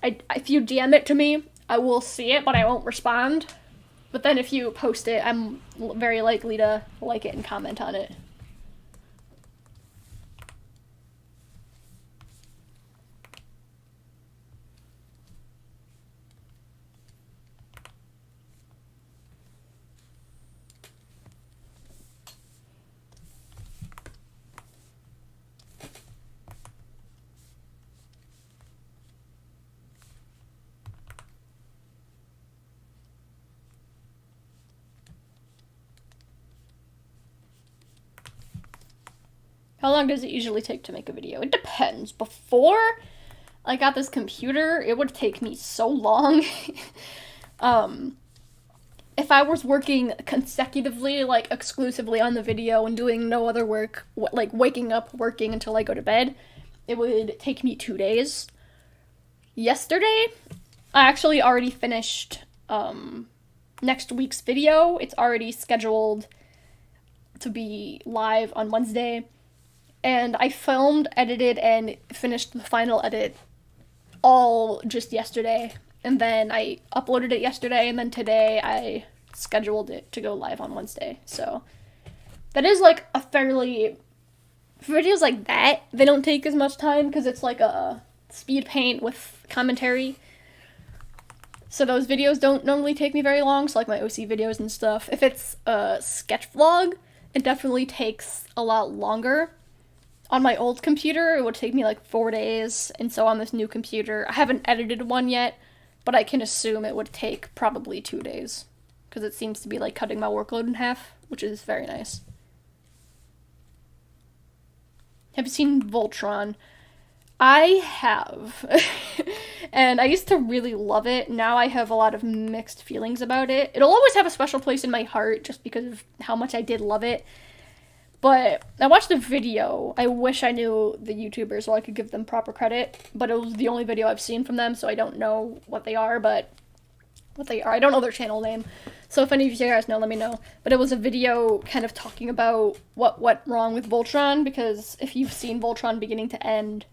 A: if you DM it to me, I will see it, but I won't respond. But then if you post it, I'm very likely to like it and comment on it. How long does it usually take to make a video? It depends. Before I got this computer, it would take me so long. If I was working consecutively, like exclusively on the video and doing no other work, like waking up, working until I go to bed, it would take me 2 days. Yesterday, I actually already finished next week's video. It's already scheduled to be live on Wednesday. And I filmed, edited, and finished the final edit all just yesterday. And then I uploaded it yesterday, and then today I scheduled it to go live on Wednesday. So that is like a fairly... For videos like that, they don't take as much time because it's like a speed paint with commentary. So those videos don't normally take me very long, so like my OC videos and stuff. If it's a sketch vlog, it definitely takes a lot longer. On my old computer, it would take me like 4 days, and so on this new computer, I haven't edited one yet, but I can assume it would take probably 2 days, because it seems to be like cutting my workload in half, which is very nice. Have you seen Voltron? I have. And I used to really love it. Now I have a lot of mixed feelings about it. It'll always have a special place in my heart just because of how much I did love it. But I watched a video. I wish I knew the YouTubers so I could give them proper credit. But it was the only video I've seen from them, so I don't know what they are, I don't know their channel name. So if any of you guys know, let me know. But it was a video kind of talking about what went wrong with Voltron, because if you've seen Voltron beginning to end,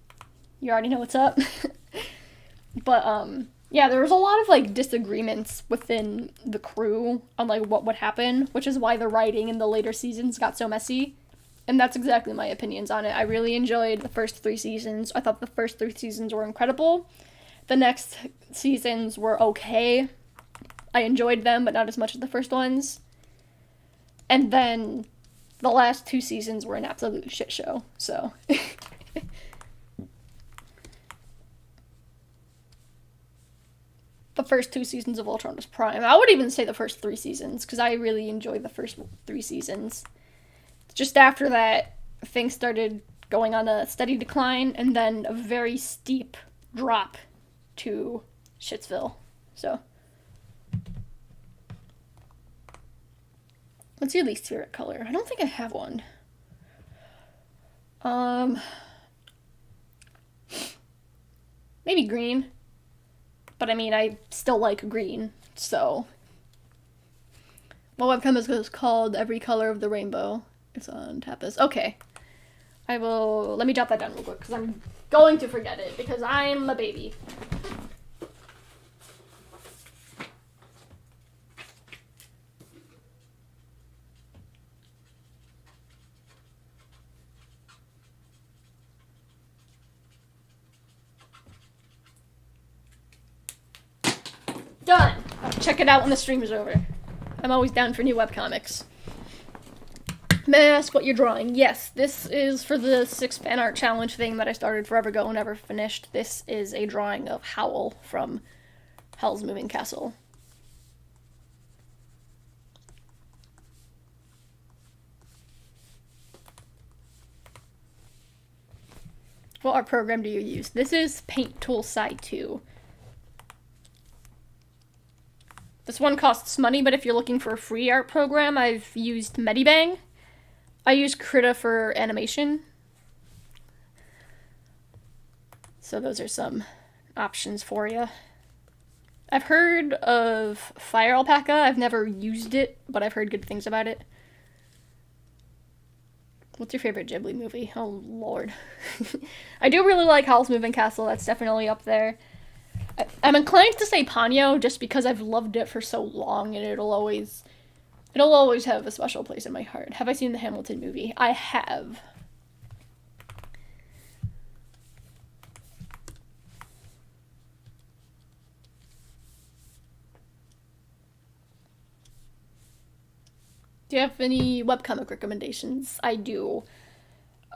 A: you already know what's up. But, yeah, there was a lot of, like, disagreements within the crew on, like, what would happen, which is why the writing in the later seasons got so messy. And that's exactly my opinions on it. I really enjoyed the first 3 seasons. I thought the first 3 seasons were incredible. The next seasons were okay. I enjoyed them, but not as much as the first ones. And then the last 2 seasons were an absolute shit show, so... The first 2 seasons of Ultron was prime. I would even say the first 3 seasons, because I really enjoyed the first 3 seasons. Just after that, things started going on a steady decline, and then a very steep drop to Shitsville. So, what's your least favorite color? I don't think I have one. Maybe green. But I mean, I still like green, so. My webcam is called Every Color of the Rainbow. It's on Tapas. Okay. Let me jot that down real quick, because I'm going to forget it, because I'm a baby. Done! Check it out when the stream is over. I'm always down for new webcomics. May I ask what you're drawing? Yes, this is for the 6 fan art challenge thing that I started forever ago and never finished. This is a drawing of Howl from Howl's Moving Castle. What art program do you use? This is Paint Tool Side 2. This one costs money, but if you're looking for a free art program, I've used Medibang. I use Krita for animation. So those are some options for you. I've heard of Fire Alpaca. I've never used it, but I've heard good things about it. What's your favorite Ghibli movie? Oh, Lord. I do really like Howl's Moving Castle. That's definitely up there. I'm inclined to say Ponyo just because I've loved it for so long and it'll always have a special place in my heart. Have I seen the Hamilton movie? I have. Do you have any webcomic recommendations? I do.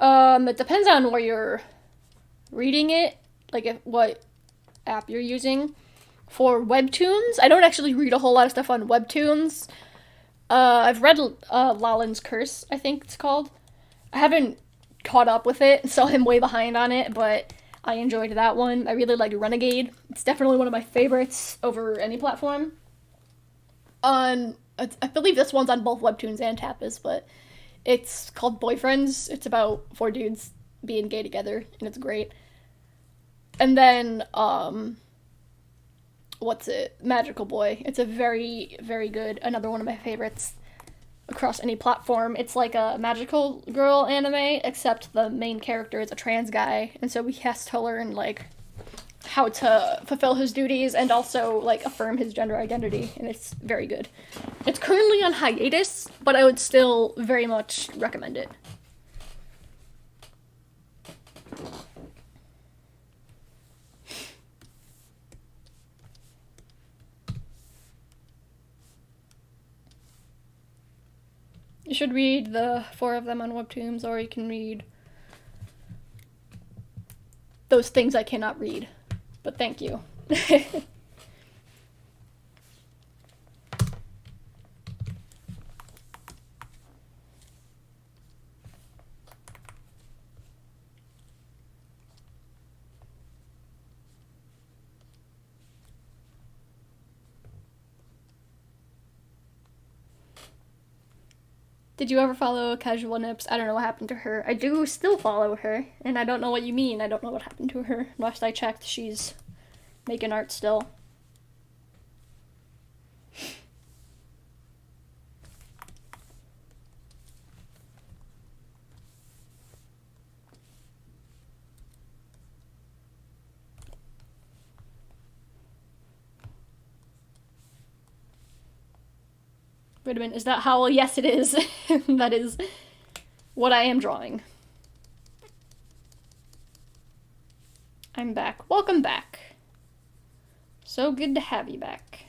A: It depends on where you're reading it, like what app you're using. For webtoons, I don't actually read a whole lot of stuff on webtoons. I've read Lalin's Curse, I think it's called. I haven't caught up with it, so I'm way behind on it, but I enjoyed that one. I really like Renegade. It's definitely one of my favorites over any platform. I believe this one's on both webtoons and Tapas, but it's called Boyfriends. It's about 4 dudes being gay together, and it's great. And then, Magical Boy. It's a very, very good, another one of my favorites across any platform. It's like a magical girl anime, except the main character is a trans guy, and so he has to learn, like, how to fulfill his duties and also, like, affirm his gender identity, and it's very good. It's currently on hiatus, but I would still very much recommend it. You should read the 4 of them on Webtoons, or you can read those things I cannot read. But thank you. Did you ever follow Casual Nips? I don't know what happened to her. I do still follow her, and I don't know what you mean. I don't know what happened to her. Last I checked, she's making art still. Wait a minute, is that Howl? Yes, it is. That is what I am drawing. I'm back. Welcome back. So good to have you back.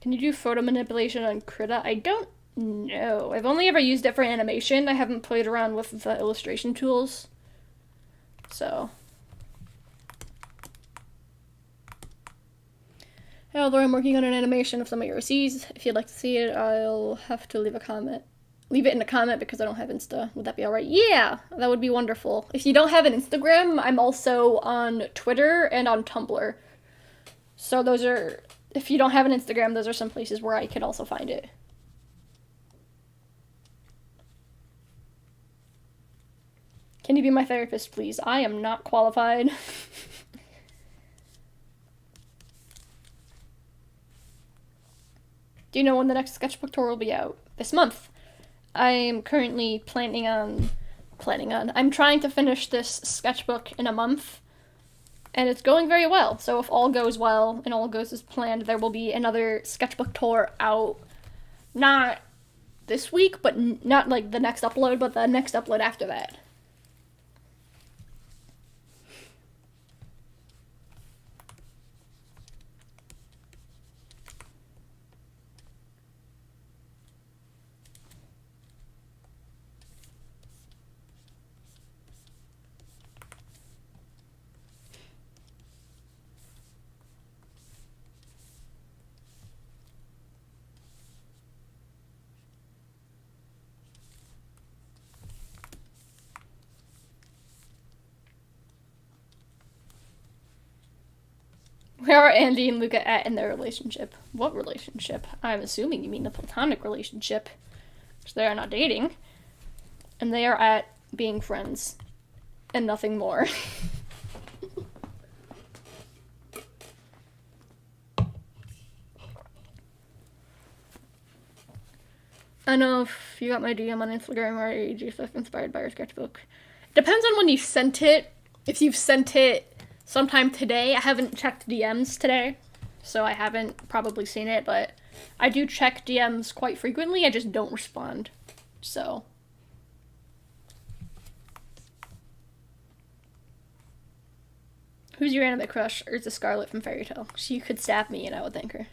A: Can you do photo manipulation on Krita? I don't know. I've only ever used it for animation. I haven't played around with the illustration tools. So. Although I'm working on an animation of some of your C's. If you'd like to see it, I'll have to leave a comment. Leave it in a comment because I don't have Insta. Would that be alright? Yeah, that would be wonderful. If you don't have an Instagram, I'm also on Twitter and on Tumblr. So those are, if you don't have an Instagram, those are some places where I could also find it. Can you be my therapist, please? I am not qualified. Do you know when the next sketchbook tour will be out? This month. I'm currently I'm trying to finish this sketchbook in a month, and it's going very well. So if all goes well and all goes as planned, there will be another sketchbook tour out, not this week, but not like the next upload, but the next upload after that. Where are Andy and Lucca at in their relationship? What relationship? I'm assuming you mean the platonic relationship. Because they are not dating. And they are at being friends. And nothing more. I know if you got my DM on Instagram or AG stuff inspired by your sketchbook. Depends on when you sent it. If you've sent it sometime today, I haven't checked DMs today, so I haven't probably seen it, but I do check DMs quite frequently, I just don't respond, so. Who's your anime crush? Urza Scarlet from Fairy Tail. She could stab me and I would thank her.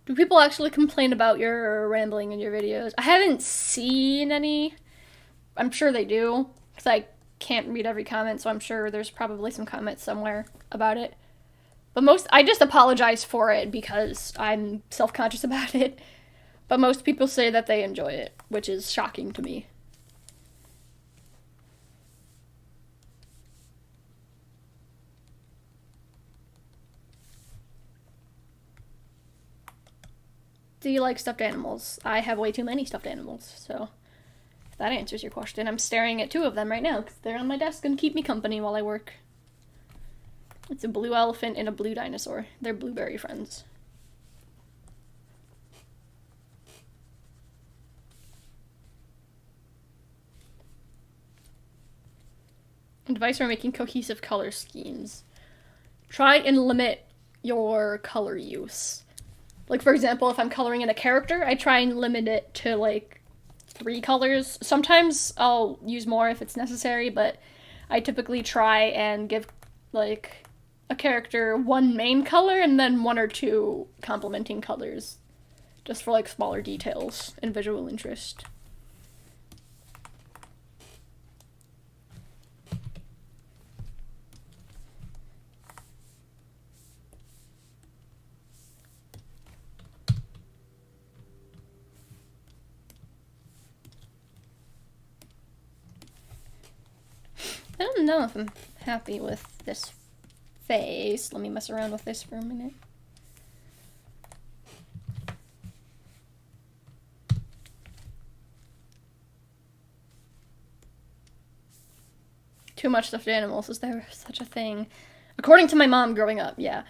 A: Do people actually complain about your rambling in your videos? I haven't seen any. I'm sure they do, because I can't read every comment, so I'm sure there's probably some comments somewhere about it. But I just apologize for it because I'm self-conscious about it. But most people say that they enjoy it, which is shocking to me. Do you like stuffed animals? I have way too many stuffed animals, so if that answers your question. I'm staring at two of them right now because they're on my desk and keep me company while I work. It's a blue elephant and a blue dinosaur. They're blueberry friends. Advice for making cohesive color schemes. Try and limit your color use. Like, for example, if I'm coloring in a character, I try and limit it to, like, 3 colors. Sometimes I'll use more if it's necessary, but I typically try and give, like, a character one main color and then 1 or 2 complementing colors. Just for, like, smaller details and visual interest. I don't know if I'm happy with this face. Let me mess around with this for a minute. Too much stuffed animals. Is there such a thing? According to my mom growing up, yeah.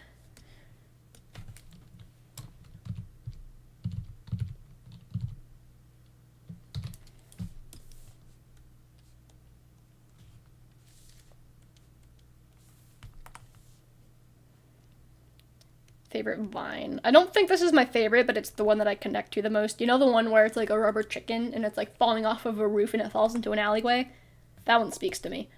A: Favorite Vine. I don't think this is my favorite, but it's the one that I connect to the most. You know the one where it's like a rubber chicken and it's like falling off of a roof and it falls into an alleyway? That one speaks to me.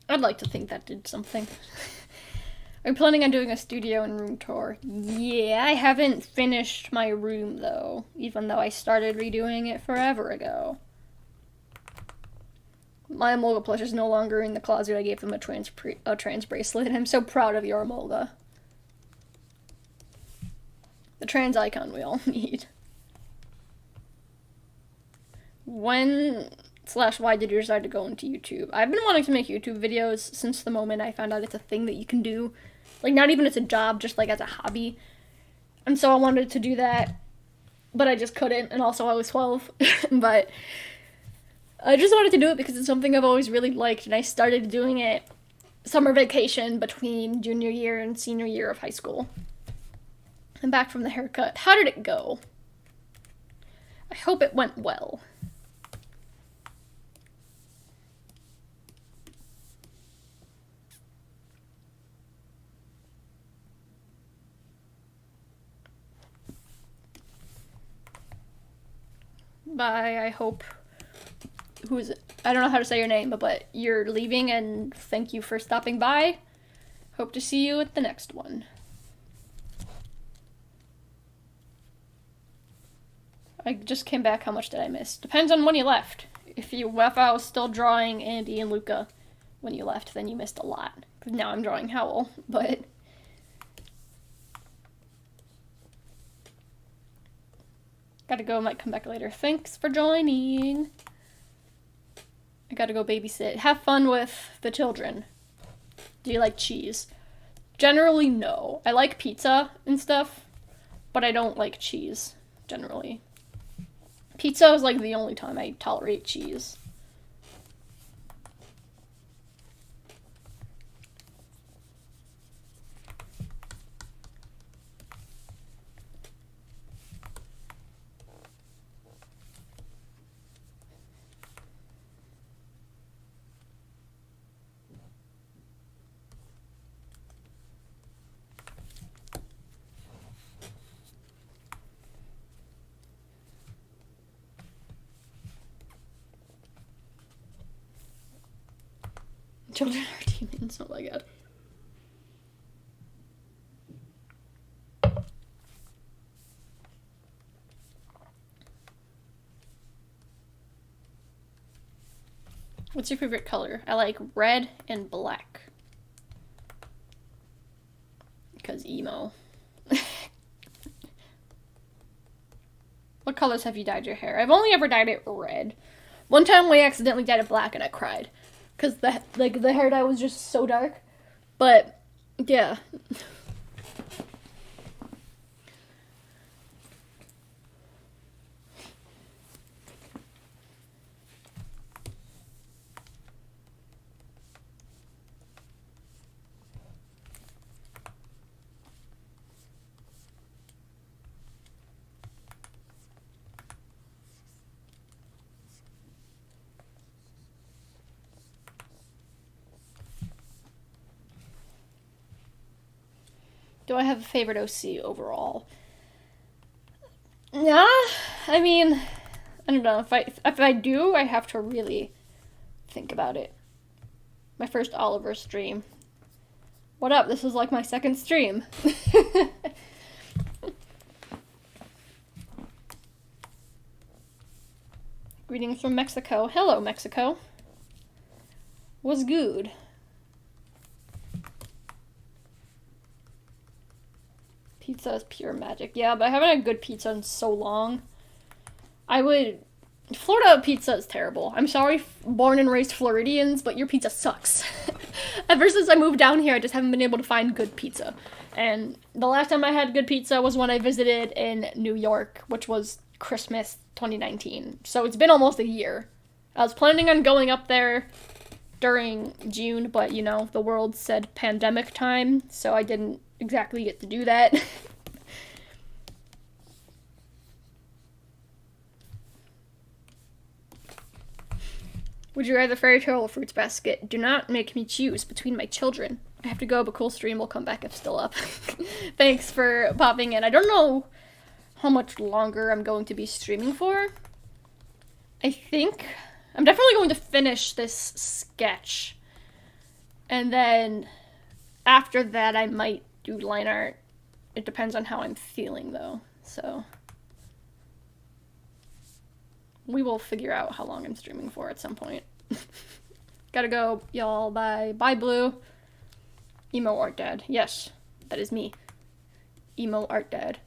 A: I'd like to think that did something. I'm planning on doing a studio and room tour. Yeah, I haven't finished my room though, even though I started redoing it forever ago. My Amolga plush is no longer in the closet. I gave them a trans bracelet. I'm so proud of your Amolga. The trans icon we all need. When/why did you decide to go into YouTube? I've been wanting to make YouTube videos since the moment I found out it's a thing that you can do. Like, not even as a job, just like as a hobby. And so I wanted to do that, but I just couldn't, and also I was 12. But I just wanted to do it because it's something I've always really liked, and I started doing it summer vacation between junior year and senior year of high school. I'm back from the haircut. How did it go? I hope it went well. Bye, I hope... Who's it? I don't know how to say your name, but you're leaving, and thank you for stopping by. Hope to see you at the next one. I just came back. How much did I miss? Depends on when you left. If I was still drawing Andy and Lucca when you left, then you missed a lot. Now I'm drawing Howl, but... Gotta go, might come back later. Thanks for joining. I gotta go babysit. Have fun with the children. Do you like cheese? Generally, no. I like pizza and stuff, but I don't like cheese, generally. Pizza is like the only time I tolerate cheese. Children are demons, oh my god. What's your favorite color? I like red and black. Because emo. What colors have you dyed your hair? I've only ever dyed it red. One time we accidentally dyed it black and I cried. Because the hair dye was just so dark. But, yeah. Do I have a favorite OC overall? Yeah, I mean, I don't know. If I do, I have to really think about it. My first Oliver stream. What up? This is like my second stream. Greetings from Mexico. Hello, Mexico. What's good? Pizza is pure magic. Yeah, but I haven't had good pizza in so long. Florida pizza is terrible. I'm sorry, born and raised Floridians, but your pizza sucks. Ever since I moved down here, I just haven't been able to find good pizza. And the last time I had good pizza was when I visited in New York, which was Christmas 2019. So it's been almost a year. I was planning on going up there during June, but you know, the world said pandemic time, so I didn't exactly get to do that. Would you rather fairy tale or fruits basket? Do not make me choose between my children. I have to go, but cool stream will come back if still up. Thanks for popping in. I don't know how much longer I'm going to be streaming for. I think I'm definitely going to finish this sketch. And then after that, I might do line art. It depends on how I'm feeling, though. So we will figure out how long I'm streaming for at some point. Gotta go, y'all. Bye. Bye, Blue. Emo Art Dad. Yes, that is me. Emo Art Dad.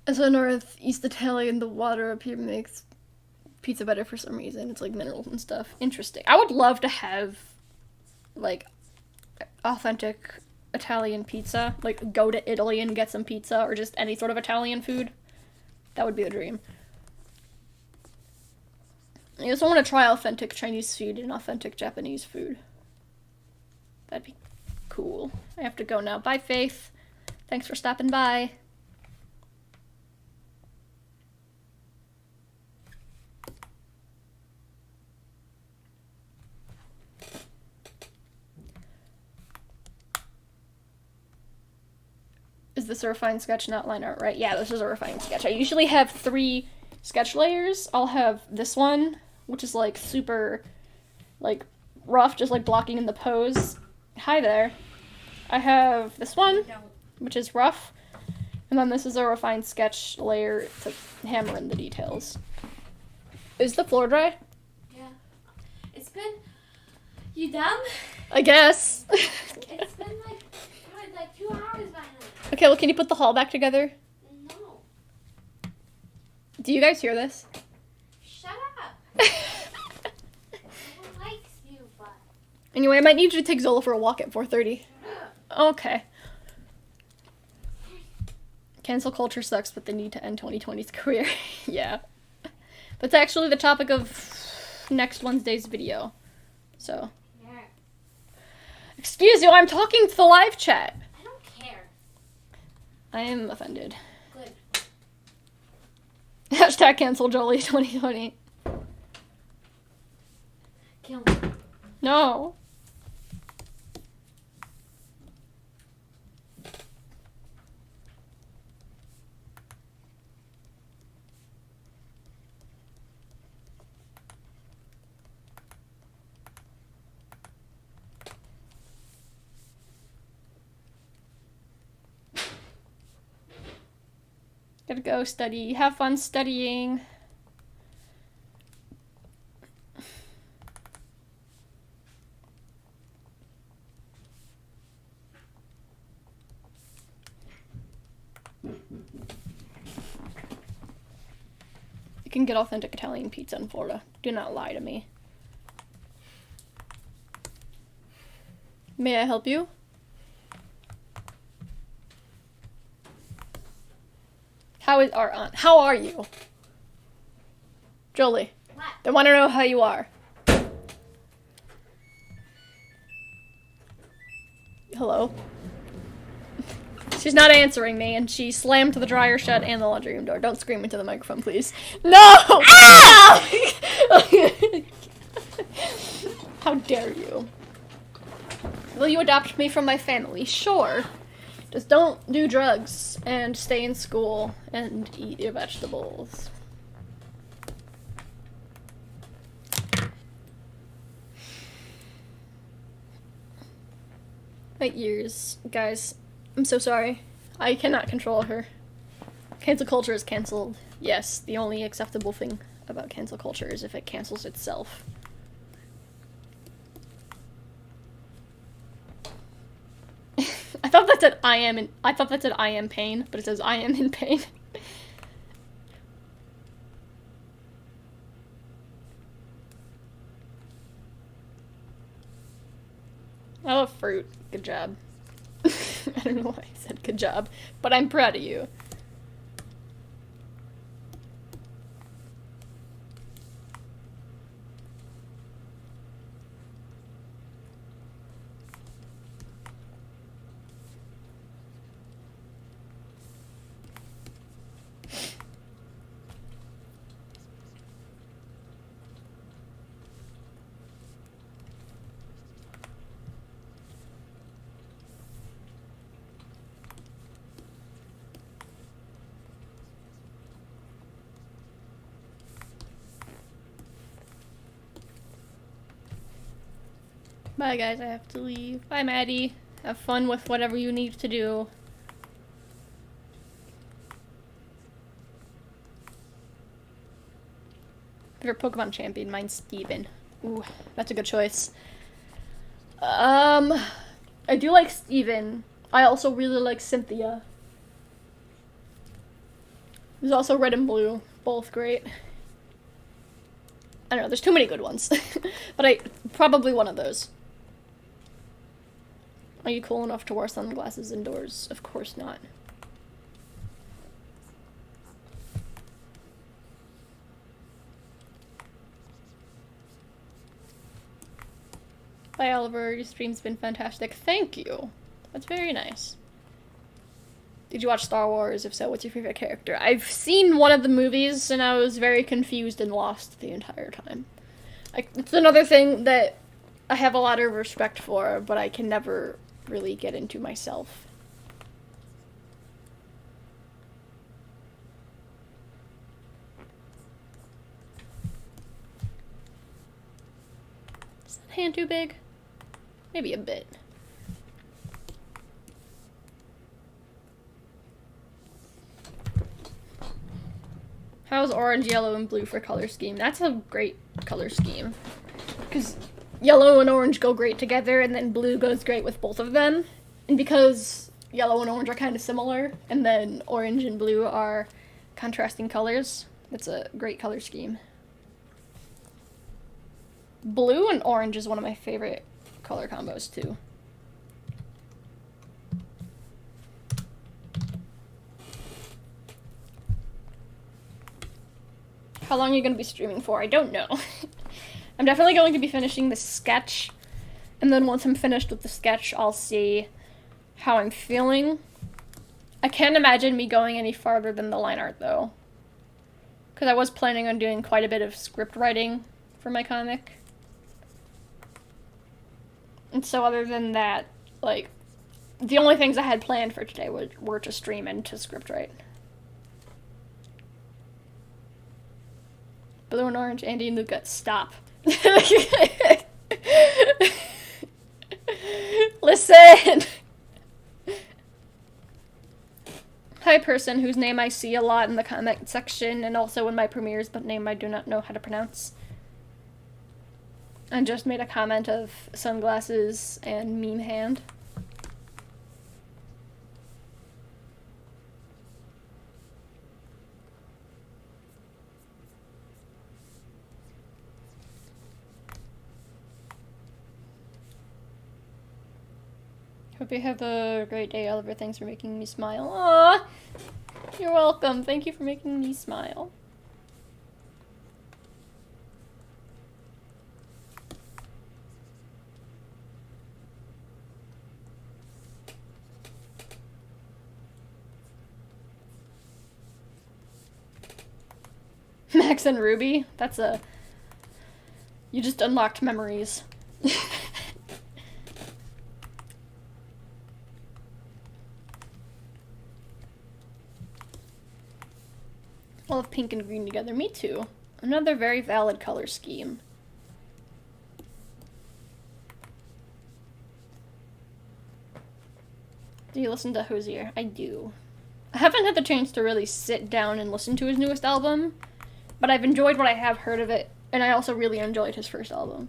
A: As a northeast Italian, the water up here makes pizza better for some reason. It's like minerals and stuff. Interesting. I would love to have, like, authentic Italian pizza. Like, go to Italy and get some pizza, or just any sort of Italian food. That would be the dream. I also want to try authentic Chinese food and authentic Japanese food. That'd be cool. I have to go now. Bye, Faith. Thanks for stopping by. Is this a refined sketch, not line art, right? Yeah, this is a refined sketch. I usually have 3 sketch layers. I'll have this one, which is like super, like, rough, just like blocking in the pose. Hi there. I have this one, which is rough. And then this is a refined sketch layer to hammer in the details. Is the floor dry?
B: Yeah. It's been... You done?
A: I guess.
B: It's been like 2 hours by now.
A: Okay, well, can you put the haul back together?
B: No.
A: Do you guys hear this?
B: Shut up. No one likes you, but...
A: Anyway, I might need you to take Zola for a walk at 4:30. Okay. Cancel culture sucks, but the need to end 2020's career. Yeah. That's actually the topic of next Wednesday's video. So.
B: Yeah.
A: Excuse you, I'm talking to the live chat.
B: I don't care.
A: I am offended.
B: Good.
A: Hashtag cancel Jolie 2020.
B: Kill me.
A: No. Gotta go study. Have fun studying. You can get authentic Italian pizza in Florida. Do not lie to me. May I help you? How is our aunt? How are you? Jolie.
B: What?
A: They want to know how you are. Hello? She's not answering me, and she slammed the dryer shut and the laundry room door. Don't scream into the microphone, please. No! Ah! How dare you? Will you adopt me from my family? Sure. Just don't do drugs, and stay in school, and eat your vegetables. My ears. Guys, I'm so sorry. I cannot control her. Cancel culture is canceled. Yes, the only acceptable thing about cancel culture is if it cancels itself. I thought that said I am pain, but it says I am in pain. I love fruit. Good job. I don't know why I said good job, but I'm proud of you. Bye guys, I have to leave. Bye Maddie. Have fun with whatever you need to do. Favorite Pokemon champion? Mine's Steven. Ooh, that's a good choice. I do like Steven. I also really like Cynthia. There's also Red and Blue. Both great. I don't know, there's too many good ones. But probably one of those. Are you cool enough to wear sunglasses indoors? Of course not. Bye Oliver, your stream's been fantastic. Thank you. That's very nice. Did you watch Star Wars? If so, what's your favorite character? I've seen one of the movies and I was very confused and lost the entire time. It's another thing that I have a lot of respect for, but I can never really get into myself. Is that hand too big? Maybe a bit. How's orange, yellow, and blue for color scheme? That's a great color scheme. Because yellow and orange go great together, and then blue goes great with both of them. And because yellow and orange are kind of similar, and then orange and blue are contrasting colors, it's a great color scheme. Blue and orange is one of my favorite color combos, too. How long are you going to be streaming for? I don't know. I'm definitely going to be finishing the sketch, and then once I'm finished with the sketch, I'll see how I'm feeling. I can't imagine me going any farther than the line art, though. Because I was planning on doing quite a bit of script writing for my comic. And so other than that, like, the only things I had planned for today were to stream and to script write. Blue and orange, Andy and Lucca, stop. Listen! Hi person whose name I see a lot in the comment section and also in my premieres, but name I do not know how to pronounce. I just made a comment of sunglasses and meme hand. Hope you have a great day, Oliver. Thanks for making me smile. Aww! You're welcome. Thank you for making me smile. Max and Ruby? That's a... You just unlocked memories. I love pink and green together. Me too. Another very valid color scheme. Do you listen to Hozier? I do. I haven't had the chance to really sit down and listen to his newest album, but I've enjoyed what I have heard of it, and I also really enjoyed his first album.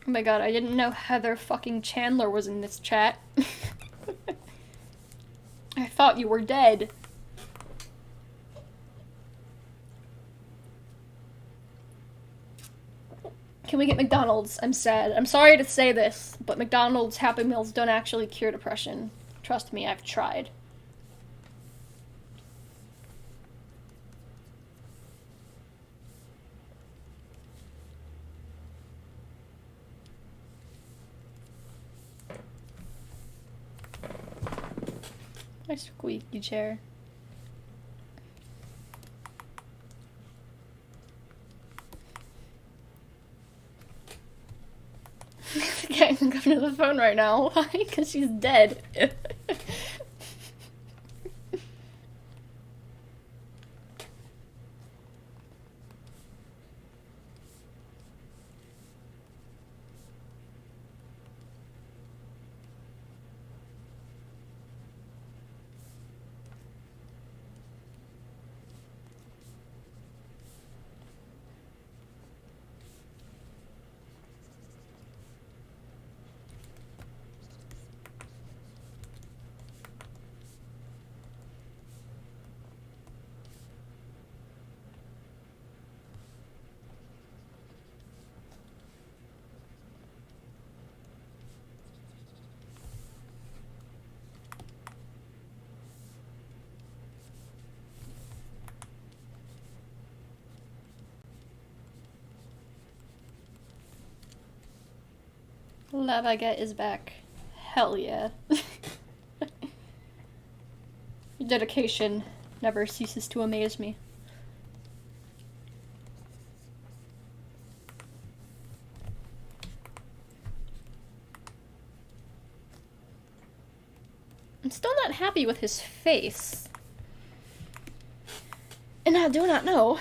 A: Oh my god, I didn't know Heather fucking Chandler was in this chat. I thought you were dead. Can we get McDonald's? I'm sad. I'm sorry to say this, but McDonald's Happy Meals don't actually cure depression. Trust me, I've tried. My squeaky chair. I can't come to the phone right now. Why? Because she's dead. La Baguette is back. Hell yeah. Your dedication never ceases to amaze me. I'm still not happy with his face. And I do not know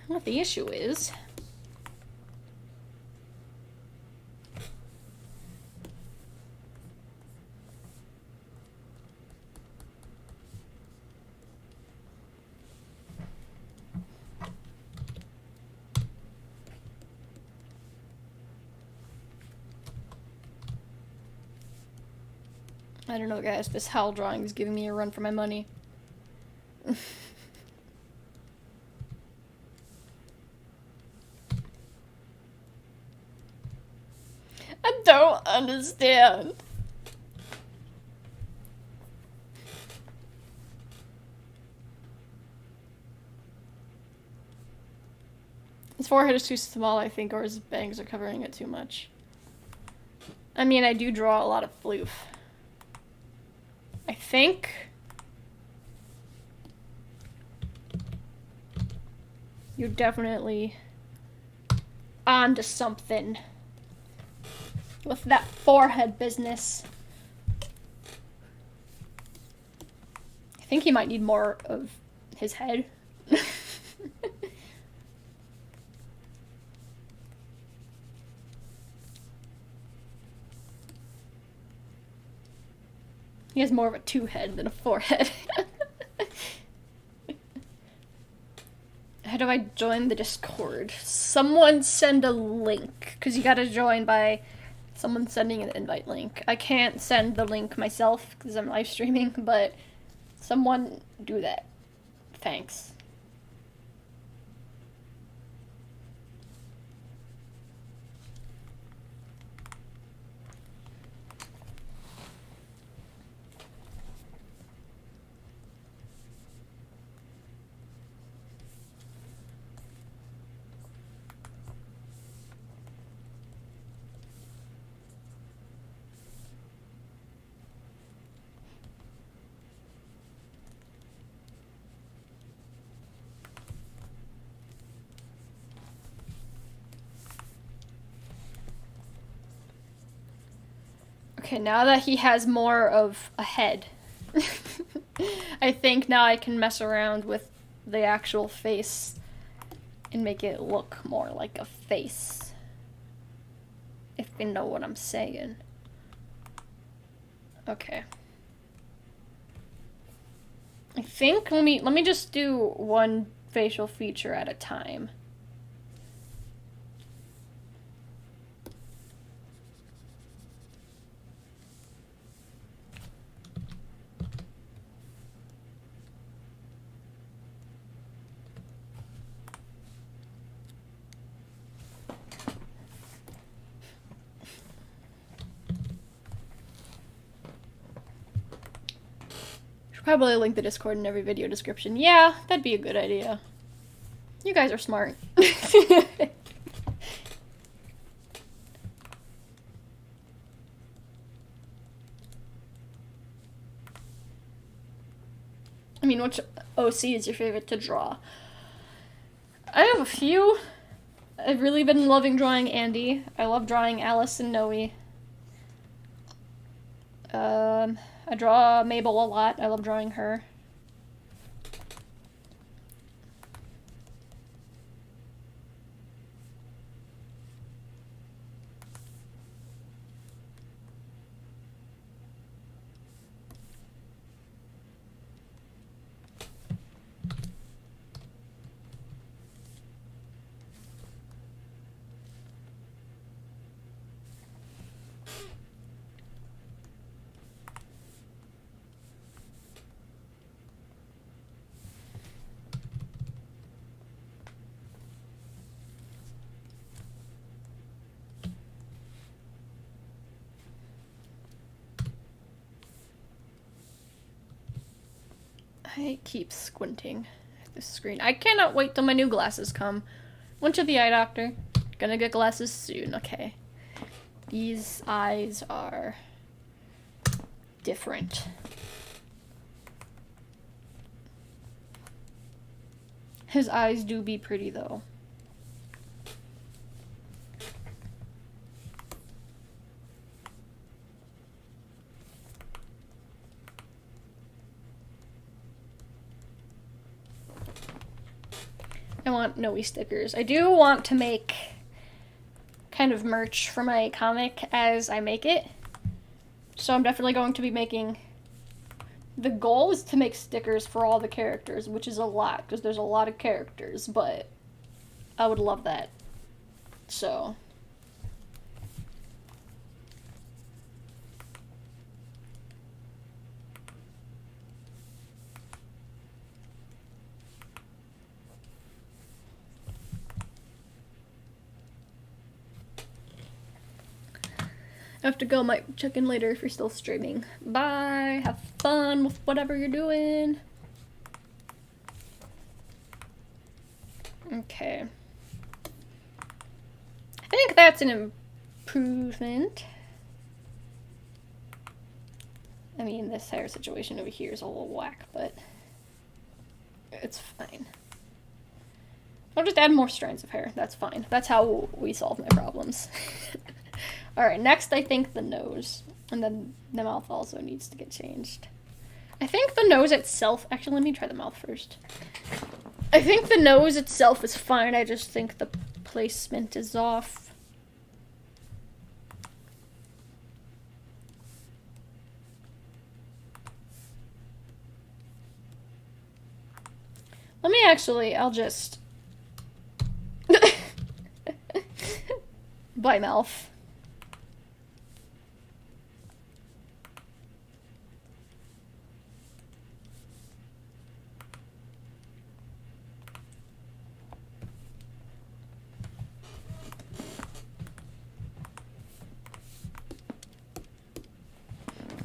A: what the issue is. I don't know, guys. This Howl drawing is giving me a run for my money. I don't understand. His forehead is too small, I think, or his bangs are covering it too much. I mean, I do draw a lot of floof. I think. You're definitely onto something with that forehead business. I think he might need more of his head. He has more of a two-head than a forehead. How do I join the Discord? Someone send a link, because you gotta join by someone sending an invite link. I can't send the link myself, because I'm live streaming, but someone do that. Thanks. Okay, now that he has more of a head, I think now I can mess around with the actual face and make it look more like a face. If you know what I'm saying. Okay. I think let me just do one facial feature at a time. Probably link the Discord in every video description. Yeah, that'd be a good idea. You guys are smart. I mean, which OC is your favorite to draw? I have a few. I've really been loving drawing Andy. I love drawing Alice and Noe. I draw Mabel a lot. I love drawing her. I keep squinting at the screen. I cannot wait till my new glasses come. Went to the eye doctor. Gonna get glasses soon. Okay. These eyes are different. His eyes do be pretty though. I want Noe stickers. I do want to make kind of merch for my comic as I make it. So I'm definitely going to be making... The goal is to make stickers for all the characters, which is a lot, because there's a lot of characters, but I would love that. So... I have to go. Might check in later if you're still streaming. Bye. Have fun with whatever you're doing. Okay. I think that's an improvement. I mean, this hair situation over here is a little whack, but it's fine. I'll just add more strands of hair. That's fine. That's how we solve my problems. Alright, next I think the nose. And then the mouth also needs to get changed. I think the nose itself... Actually, let me try the mouth first. I think the nose itself is fine. I just think the placement is off. Let me actually... I'll just... by mouth.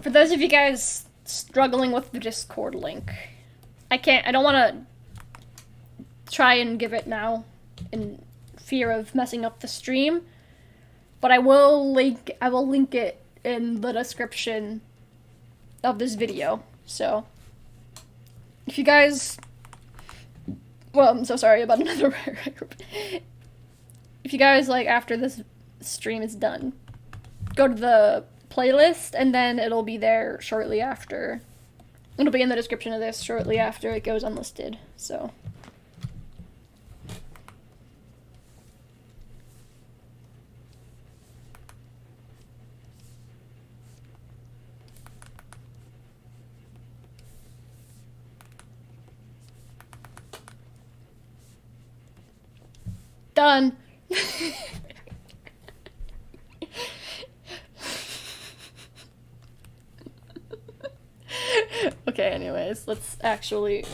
A: For those of you guys struggling with the Discord link, I don't want to try and give it now in fear of messing up the stream, but I will link it in the description of this video. So if you guys, well, I'm so sorry about another if you guys, like, after this stream is done, go to the playlist, and then it'll be there shortly after. It'll be in the description of this shortly after it goes unlisted, so. Done. Okay, anyways, let's actually...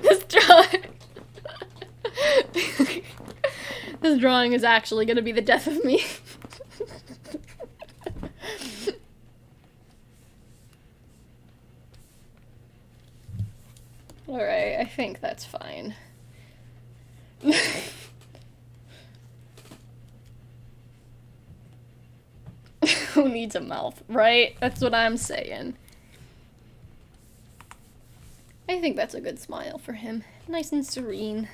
A: This drawing... This drawing is actually gonna be the death of me. Alright, I think that's fine. Who needs a mouth, right? That's what I'm saying. I think that's a good smile for him. Nice and serene.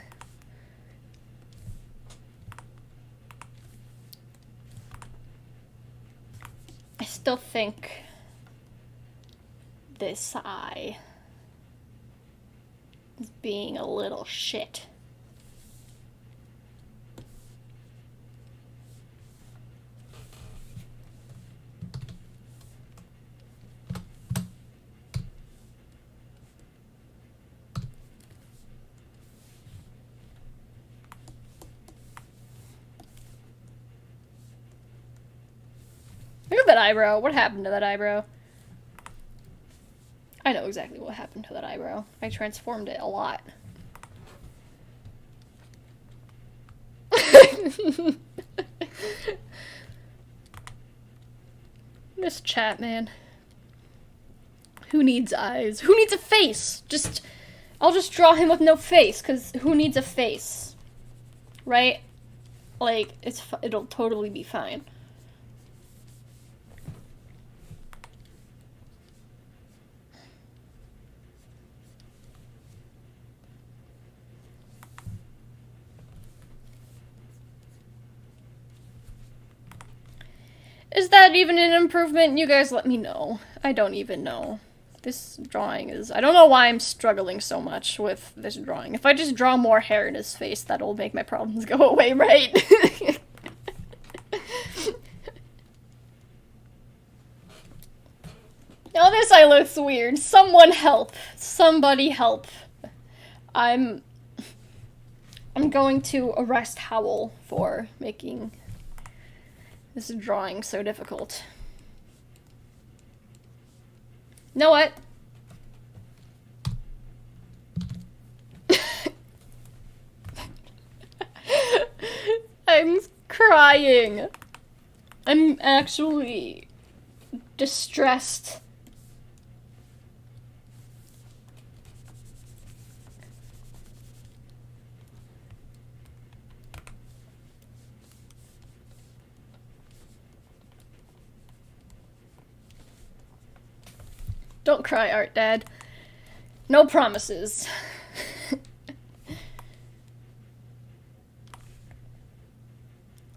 A: I still think this eye is being a little shit. Look at that eyebrow. What happened to that eyebrow? I know exactly what happened to that eyebrow. I transformed it a lot. This chat, man. Who needs eyes? Who needs a face? I'll just draw him with no face, because who needs a face? Right? Like, it'll totally be fine. Is that even an improvement? You guys let me know. I don't even know. This drawing is... I don't know why I'm struggling so much with this drawing. If I just draw more hair in his face, that'll make my problems go away, right? Now this eye looks weird. Someone help. Somebody help. I'm going to arrest Howl for making this drawing so difficult. Know what? I'm crying. I'm actually distressed. Don't cry, Art Dad. No promises.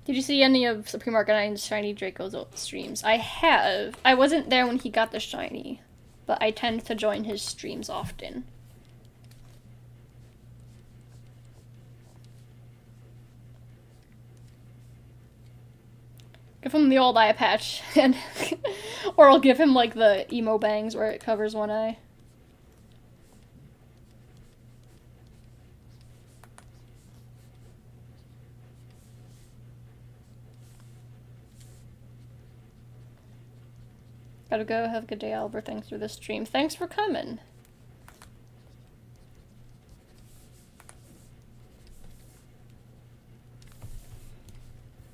A: Did you see any of Supreme Arcanine's Shiny Draco's streams? I have. I wasn't there when he got the shiny, but I tend to join his streams often. Give him the old eye patch, and or I'll give him like the emo bangs where it covers one eye. Gotta go. Have a good day, Albert. Thanks for the stream. Thanks for coming.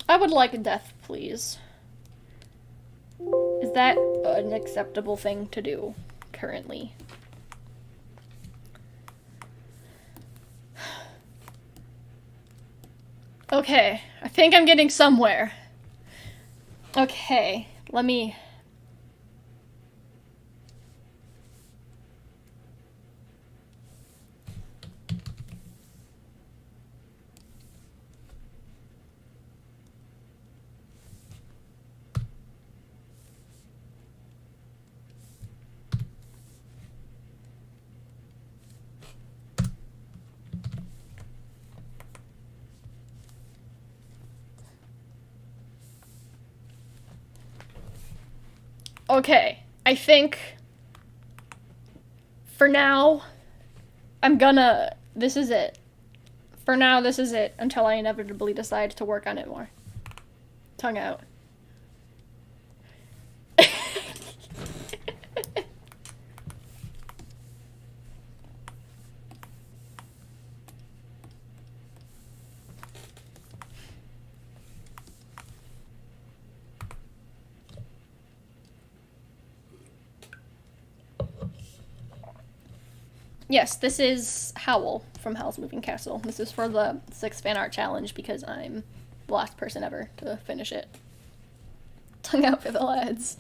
A: I would like a death, please. Is that an acceptable thing to do currently? Okay, I think I'm getting somewhere. Okay, let me... Okay, I think for now, this is it. For now, this is it until I inevitably decide to work on it more. Tongue out. Yes, this is Howl from Howl's Moving Castle. This is for the 6th fan art challenge because I'm the last person ever to finish it. Tongue out for the lads.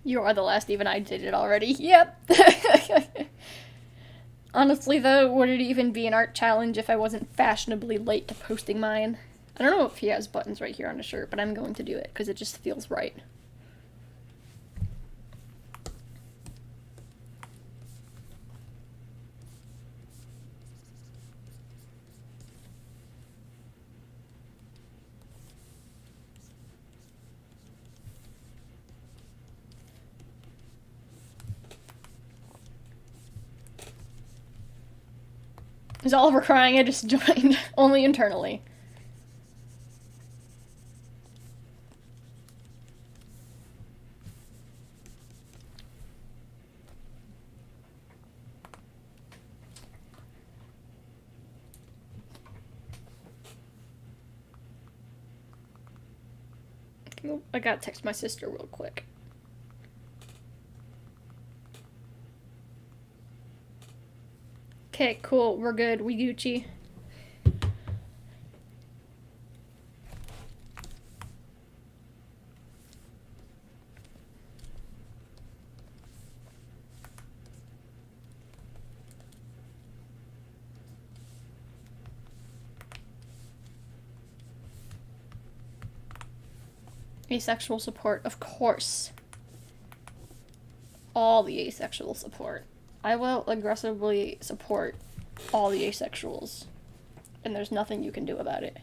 A: You are the last, even I did it already. Yep. Honestly, though, would it even be an art challenge if I wasn't fashionably late to posting mine? I don't know if he has buttons right here on his shirt, but I'm going to do it because it just feels right. Is Oliver crying? I just joined. Only internally. I gotta text my sister real quick. Okay, cool. We're good. We Gucci. Asexual support, of course. All the asexual support. I will aggressively support all the asexuals. And there's nothing you can do about it.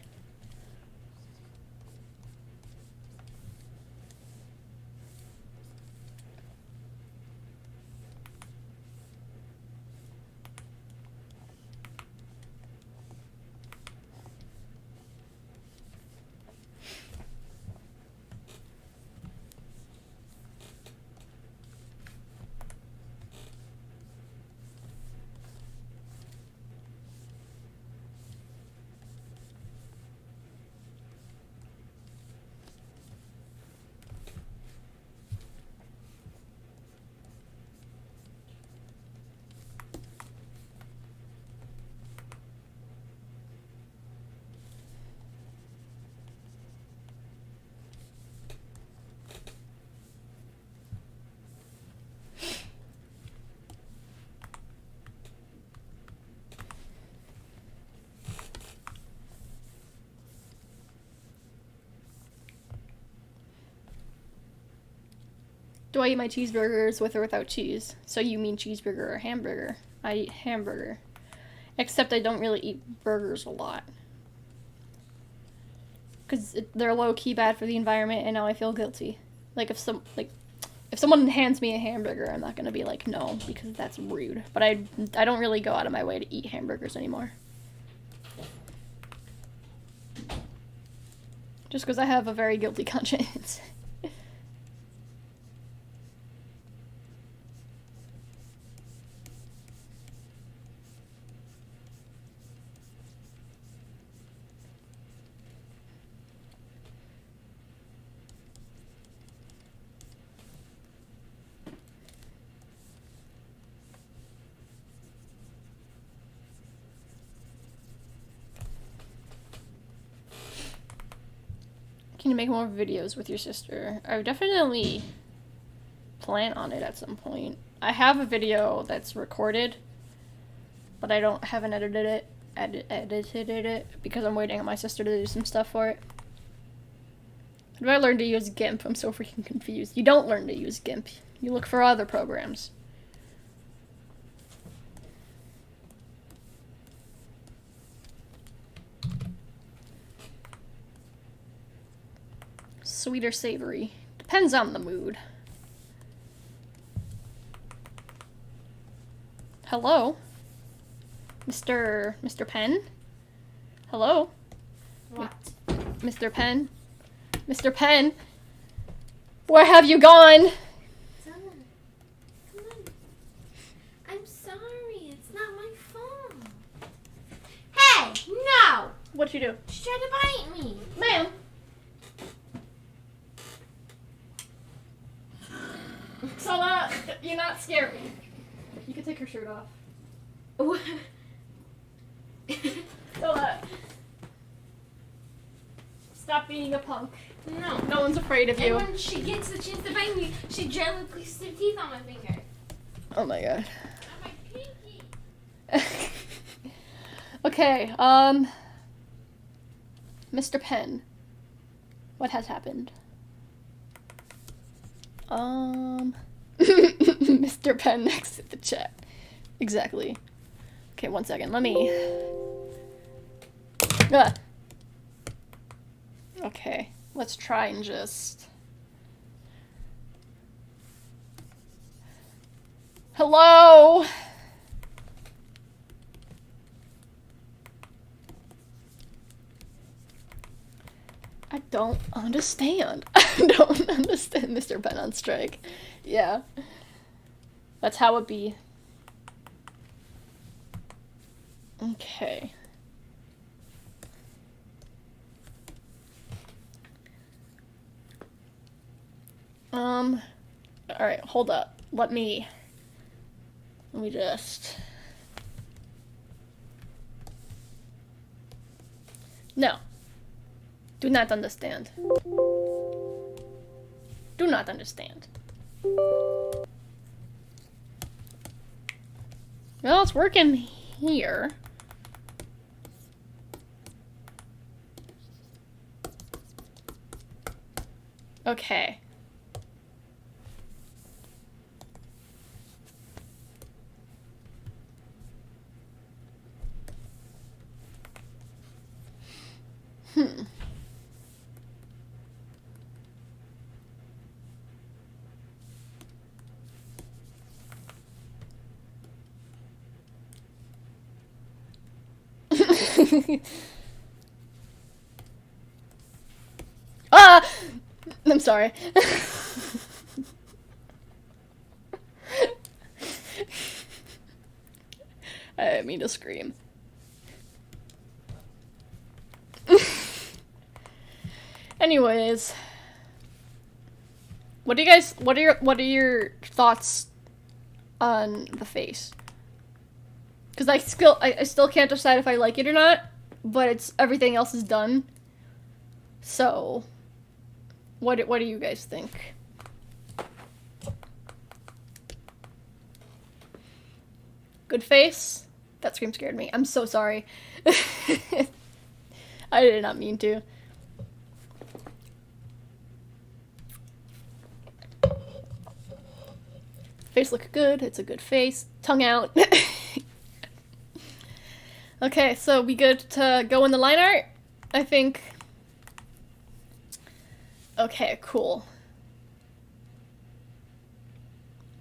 A: Do I eat my cheeseburgers with or without cheese? So you mean cheeseburger or hamburger? I eat hamburger. Except I don't really eat burgers a lot. Because they're low-key bad for the environment, and now I feel guilty. Like, if someone hands me a hamburger, I'm not gonna be like, no, because that's rude. But I don't really go out of my way to eat hamburgers anymore. Just because I have a very guilty conscience. Can you make more videos with your sister? I would definitely plan on it at some point. I have a video that's recorded, but I haven't edited it because I'm waiting on my sister to do some stuff for it. How do I learn to use GIMP? I'm so freaking confused. You don't learn to use GIMP. You look for other programs. Sweet or savory? Depends on the mood. Hello? Mr. Penn? Hello?
B: What?
A: Mr. Penn? Mr. Penn? Where have you gone?
B: Come on. I'm sorry. It's not my fault. Hey, no!
A: What'd you do?
B: She tried to bite me.
A: Ma'am! So you're not scary. You can take her shirt off.
B: What?
A: So stop being a punk.
B: No.
A: No one's afraid of you.
B: And when she gets the chance to bite me, she gently places her teeth on my finger.
A: Oh my god.
B: On my pinky.
A: Okay, Mr. Penn. What has happened? Mr. Penn next to the chat. Exactly. Okay, 1 second. Let me... Okay, let's try and just... Hello? I don't understand. I don't understand Mr. Penn on strike. Yeah. That's how it be. Okay. Alright, hold up. Let me just... No. Do not understand. Do not understand. Well, it's working here. Okay. Ah! I'm sorry. I didn't mean to scream. Anyways, what are your thoughts on the face? Because I still can't decide if I like it or not, but everything else is done. So, what do you guys think? Good face? That scream scared me. I'm so sorry. I did not mean to. Face look good. It's a good face. Tongue out. Okay, so we good to go in the line art? I think. Okay, cool.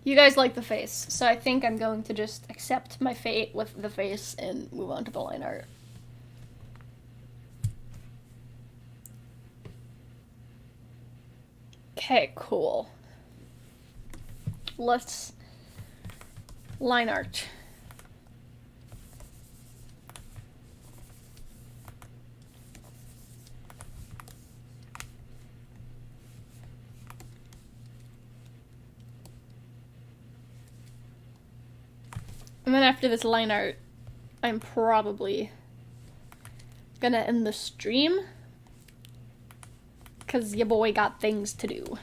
A: You guys like the face, so I think I'm going to just accept my fate with the face and move on to the line art. Okay, cool. Let's line art. And then after this line art, I'm probably gonna end the stream. 'cause your boy got things to do.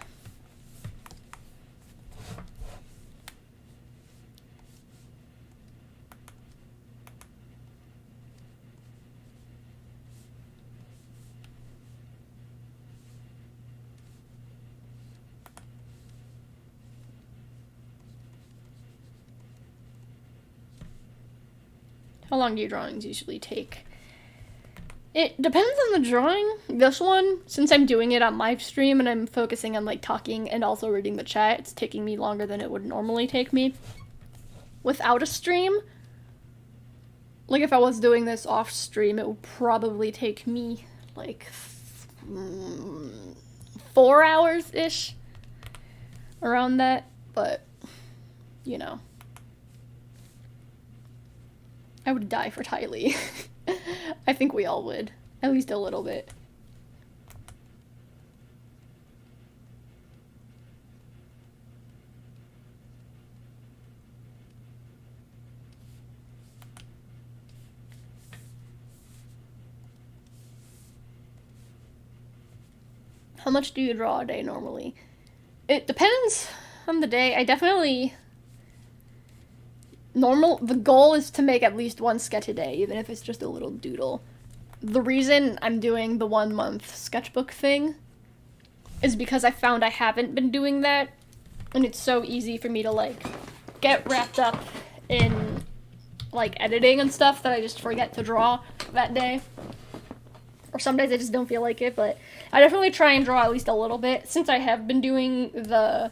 A: How long do your drawings usually take? It depends on the drawing. This one, since I'm doing it on live stream and I'm focusing on like talking and also reading the chat, it's taking me longer than it would normally take me. Without a stream, like if I was doing this off stream, it would probably take me like 4 hours-ish, around that, but you know. I would die for Tylee. I think we all would. At least a little bit. How much do you draw a day normally? It depends on the day. I definitely... the goal is to make at least one sketch a day, even if it's just a little doodle. The reason I'm doing the 1 month sketchbook thing is because I found I haven't been doing that, and it's so easy for me to, like, get wrapped up in, like, editing and stuff that I just forget to draw that day. Or some days I just don't feel like it, but I definitely try and draw at least a little bit, since I have been doing the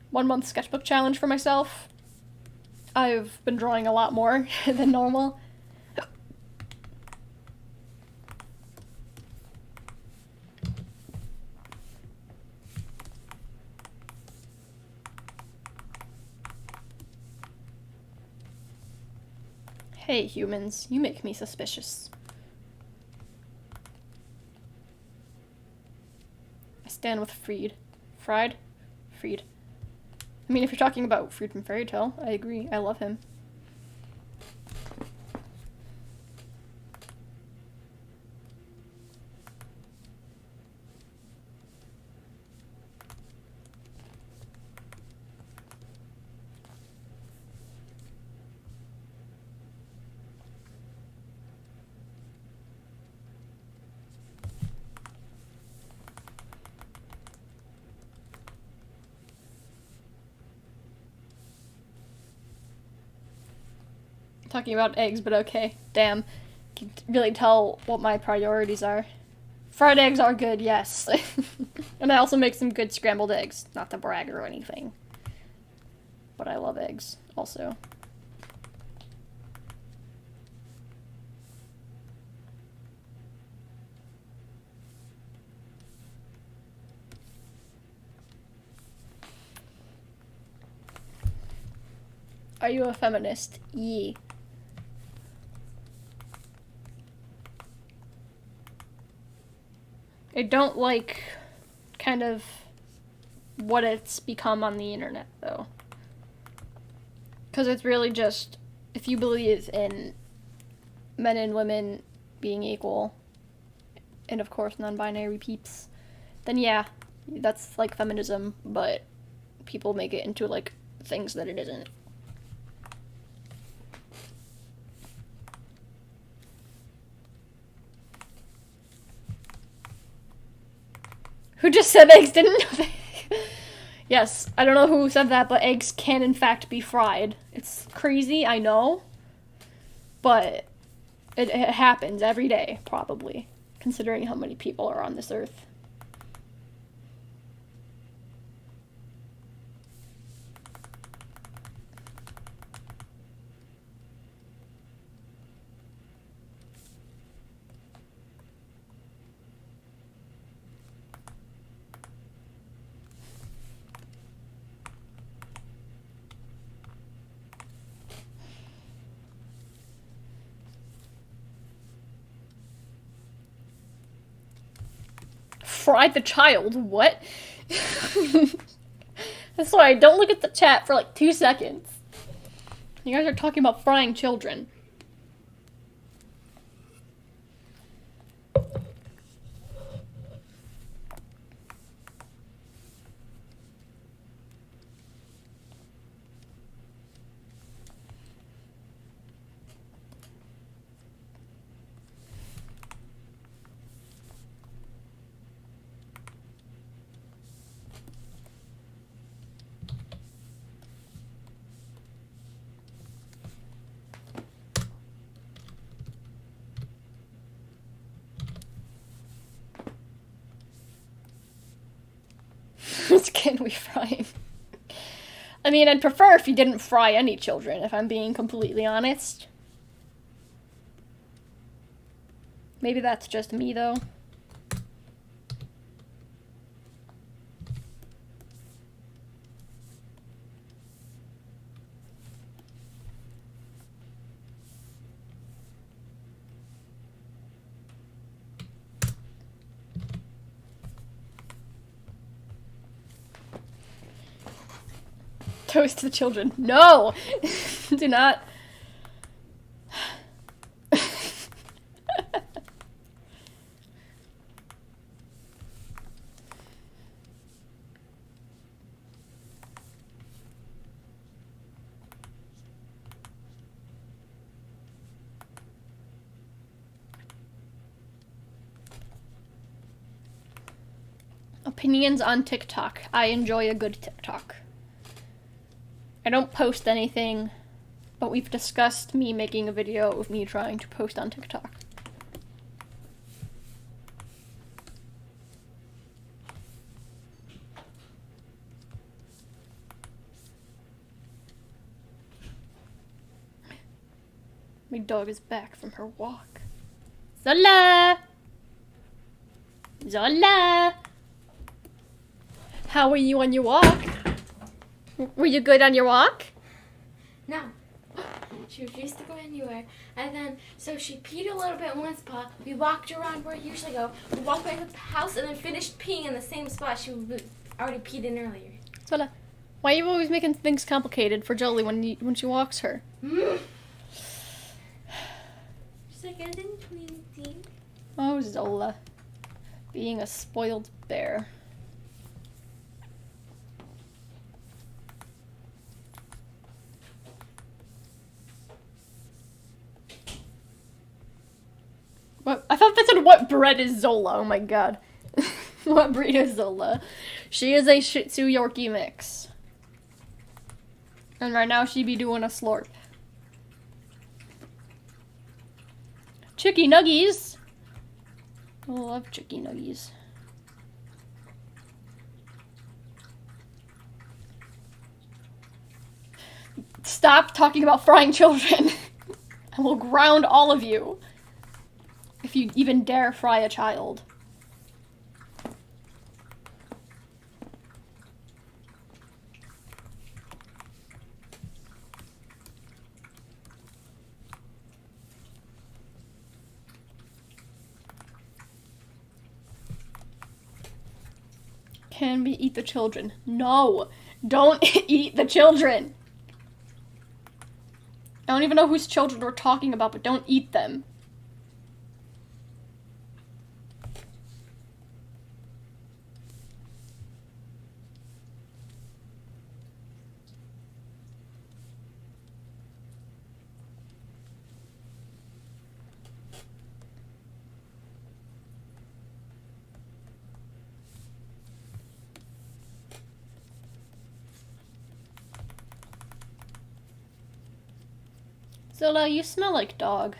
A: 1 month sketchbook challenge for myself. I've been drawing a lot more than normal. Hey humans, you make me suspicious. I stand with Freed. Fried? Freed. I mean, if you're talking about Freed from Fairy Tail, I agree. I love him. Talking about eggs, but okay. Damn. Can really tell what my priorities are. Fried eggs are good, yes. And I also make some good scrambled eggs. Not to brag or anything. But I love eggs, also. Are you a feminist? Yee. I don't like kind of what it's become on the internet, though. Because it's really just, if you believe in men and women being equal, and of course non-binary peeps, then yeah, that's like feminism, but people make it into like things that it isn't. Who just said eggs didn't know that? Yes, I don't know who said that, but eggs can in fact be fried. It's crazy, I know. But it happens every day, probably, considering how many people are on this earth. Fried the child? What? That's why I don't look at the chat for like 2 seconds. You guys are talking about frying children. children's can we frying? I mean, I'd prefer if you didn't fry any children, if I'm being completely honest. Maybe that's just me, though. Toast to the children. No! Do not. Opinions on TikTok. I enjoy a good TikTok. I don't post anything, but we've discussed me making a video of me trying to post on TikTok. My dog is back from her walk. Zola! Zola! How were you on your walk? Were you good on your walk?
B: No. She refused to go anywhere. And then, so she peed a little bit in one spot. We walked around where I usually go. We walked back to the house and then finished peeing in the same spot she already peed in earlier.
A: Zola, why are you always making things complicated for Jolie when she walks her?
B: She's like, I didn't do anything.
A: Oh, Zola. Being a spoiled bear. What? I thought that said what breed is Zola. Oh my god. What breed is Zola? She is a Shih Tzu Yorkie mix. And right now she be doing a slurp. Chicky nuggies. I love chicky nuggies. Stop talking about frying children. I will ground all of you. If you even dare fry a child. Can we eat the children? No! Don't eat the children! I don't even know whose children we're talking about, but don't eat them. Zola, you smell like dog.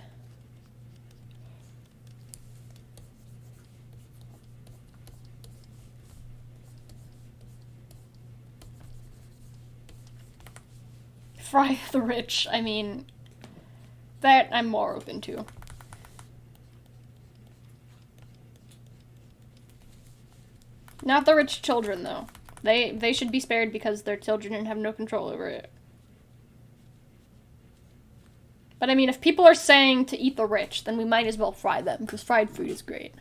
A: Fry the rich, I mean, that I'm more open to. Not the rich children, though. They should be spared because they're children and have no control over it. But I mean, if people are saying to eat the rich, then we might as well fry them, because fried food is great.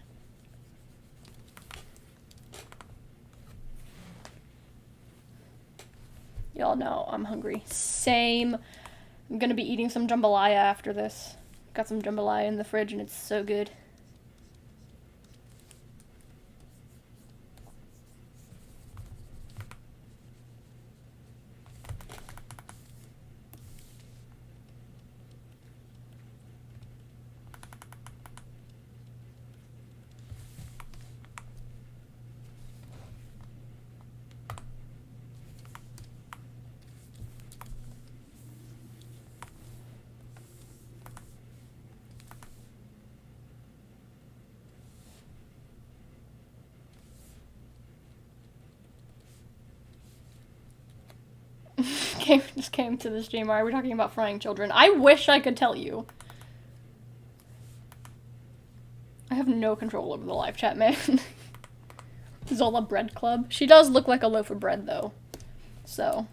A: Y'all know I'm hungry. Same. I'm gonna be eating some jambalaya after this. Got some jambalaya in the fridge and it's so good. just came to the stream. Why are we talking about frying children? I wish I could tell you. I have no control over the live chat, man. Zola Bread Club. She does look like a loaf of bread, though. So.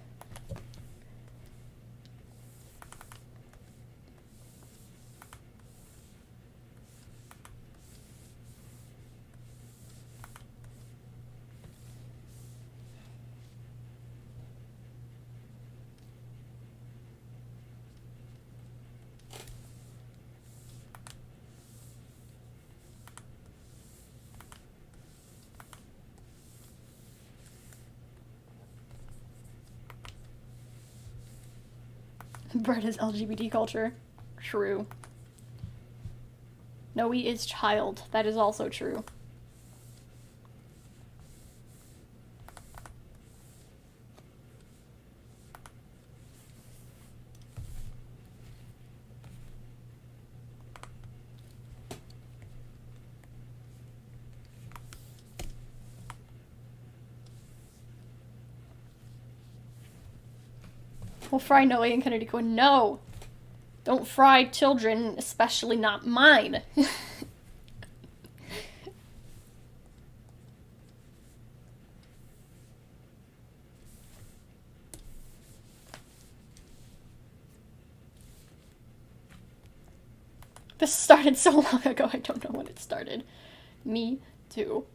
A: Bread is LGBT culture. True. Noe is child. That is also true. We'll fry Noe and Kennedy Quinn. No! Don't fry children, especially not mine. This started so long ago, I don't know when it started. Me too.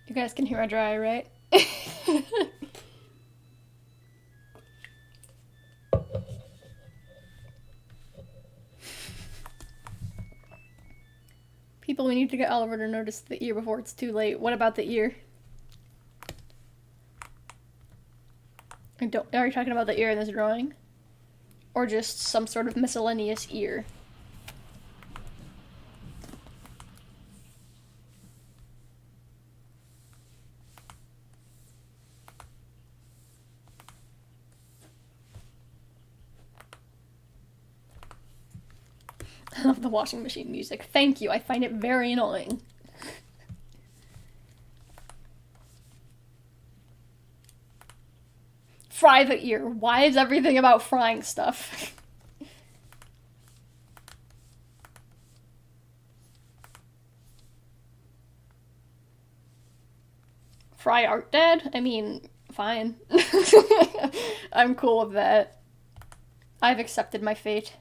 A: You guys can hear I dry, right? People, we need to get Oliver to notice the ear before it's too late. What about the ear? Are you talking about the ear in this drawing? Or just some sort of miscellaneous ear? I love the washing machine music. Thank you, I find it very annoying. Fry the ear. Why is everything about frying stuff? Fry art dead? I mean, fine. I'm cool with that. I've accepted my fate.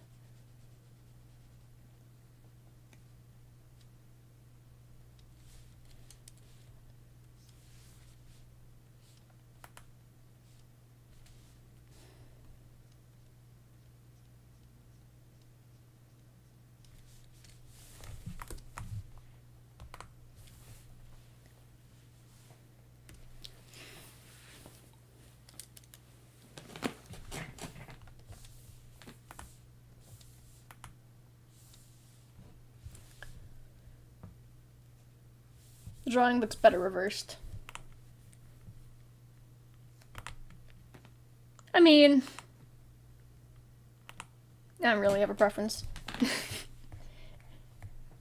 A: The drawing looks better reversed. I mean, I don't really have a preference. It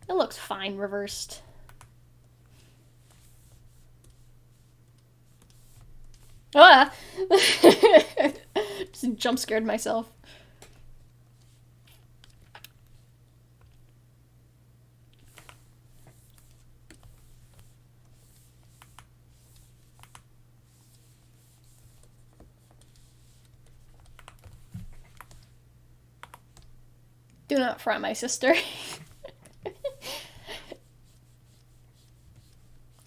A: looks fine reversed. Ah! Just jump scared myself. Do not fry my sister.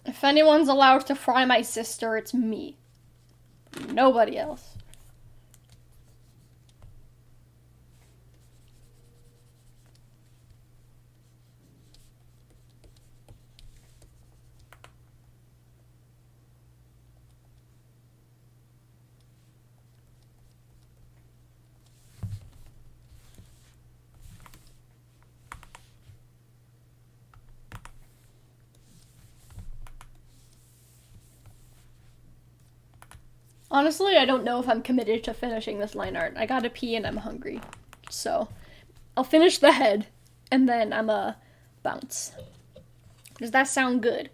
A: If anyone's allowed to fry my sister, it's me. Nobody else. Honestly, I don't know if I'm committed to finishing this line art. I gotta pee and I'm hungry. So, I'll finish the head, and then I'm bounce. Does that sound good?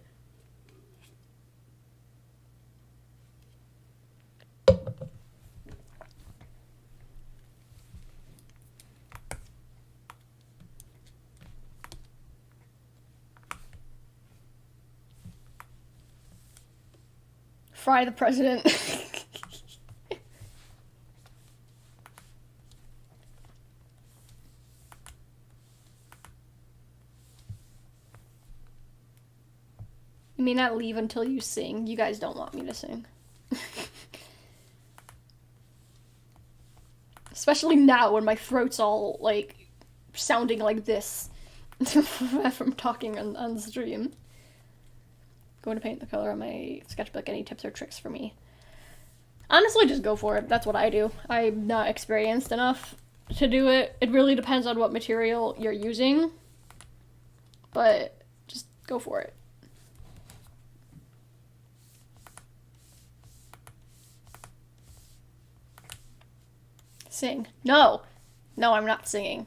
A: Fry the president. You may not leave until you sing. You guys don't want me to sing. Especially now when my throat's all, like, sounding like this from talking on the stream. Going to paint the color on my sketchbook. Any tips or tricks for me? Honestly, just go for it. That's what I do. I'm not experienced enough to do it. It really depends on what material you're using. But just go for it. Sing. No! No, I'm not singing.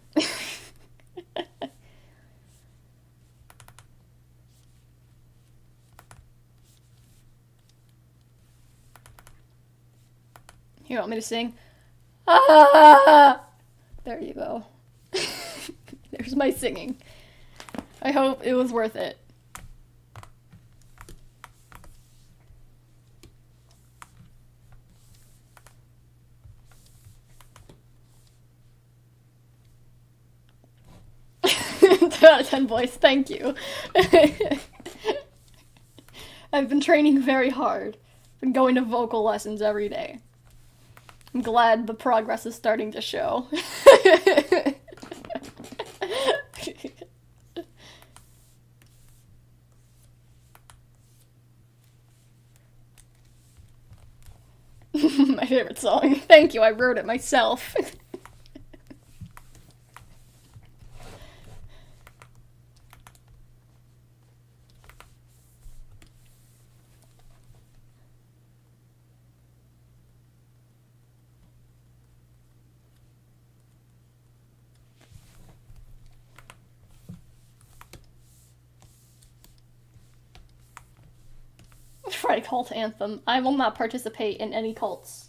A: You want me to sing? Ah! There you go. There's my singing. I hope it was worth it. Out of 10 voice, thank you. I've been training very hard. Been going to vocal lessons every day. I'm glad the progress is starting to show. My favorite song. Thank you, I wrote it myself. Try cult anthem. I will not participate in any cults.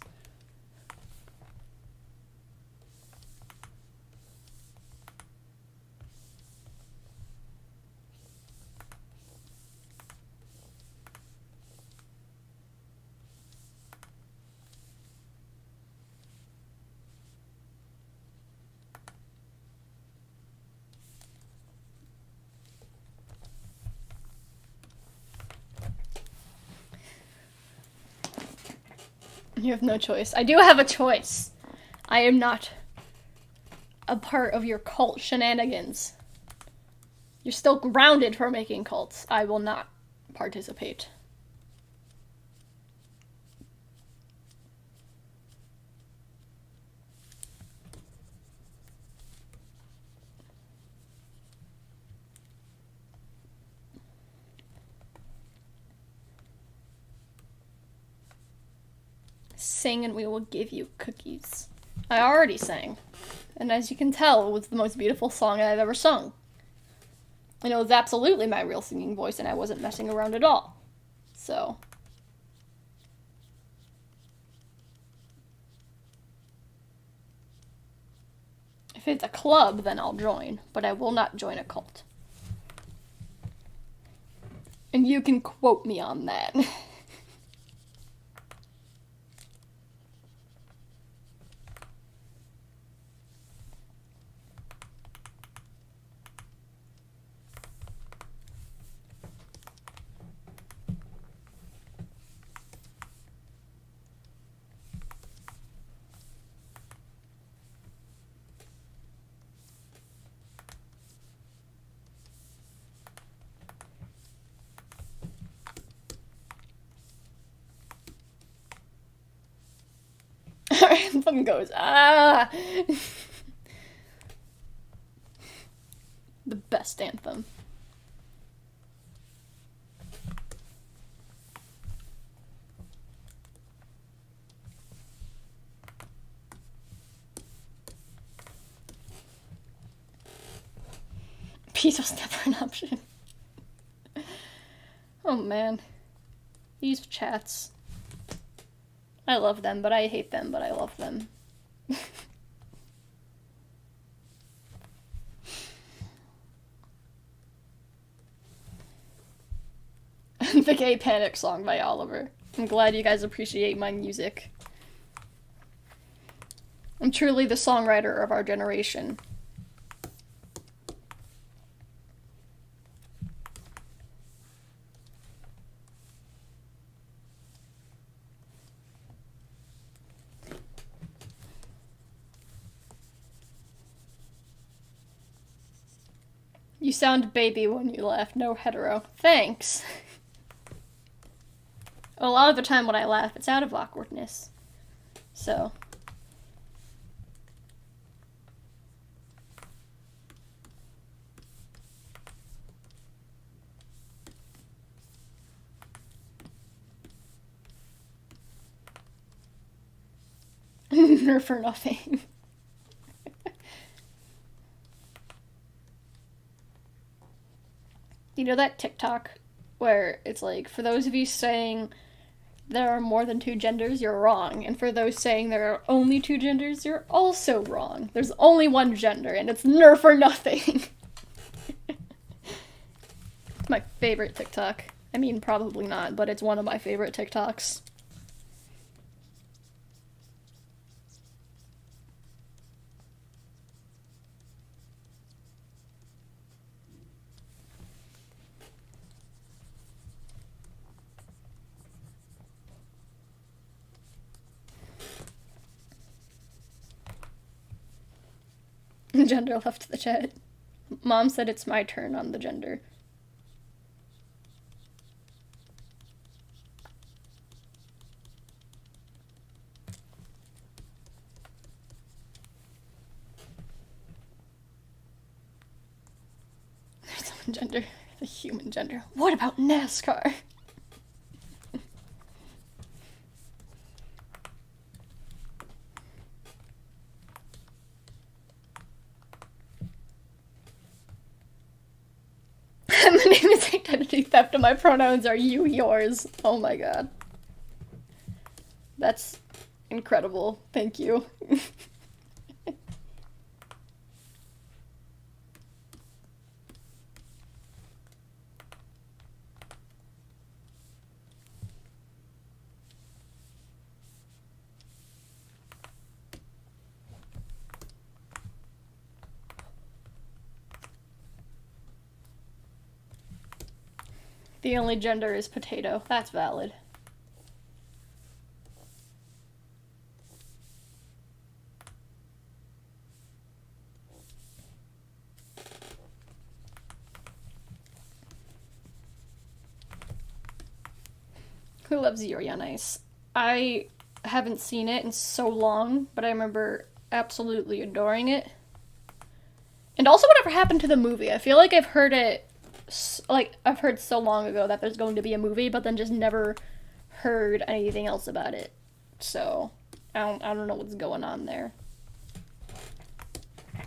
A: You have no choice. I do have a choice. I am not a part of your cult shenanigans. You're still grounded for making cults. I will not participate. Sing and we will give you cookies. I already sang. And as you can tell, it was the most beautiful song I've ever sung. And it was absolutely my real singing voice, and I wasn't messing around at all. So. If it's a club, then I'll join. But I will not join a cult. And you can quote me on that. Our anthem goes, ah! The best anthem. Peace was never an option. Oh man. These chats. I love them, but I hate them, but I love them. The Gay Panic song by Oliver. I'm glad you guys appreciate my music. I'm truly the songwriter of our generation. You sound baby when you laugh, no hetero. Thanks. A lot of the time when I laugh, it's out of awkwardness. So. Nerf for nothing. You know that TikTok where it's like, for those of you saying there are more than two genders, you're wrong. And for those saying there are only two genders, you're also wrong. There's only one gender, and it's Nerf or nothing. It's my favorite TikTok. I mean, probably not, but it's one of my favorite TikToks. Gender left the chat. Mom said it's my turn on the gender. There's one gender, the human gender. What about NASCAR? My name is Identity Theft and my pronouns are you, yours. Oh my god. That's incredible. Thank you. The only gender is potato. That's valid. Who loves Yuri on Ice? I haven't seen it in so long, but I remember absolutely adoring it. And also whatever happened to the movie. I feel like I've heard it, like, I've heard so long ago that there's going to be a movie, but then just never heard anything else about it. So, I don't know what's going on there.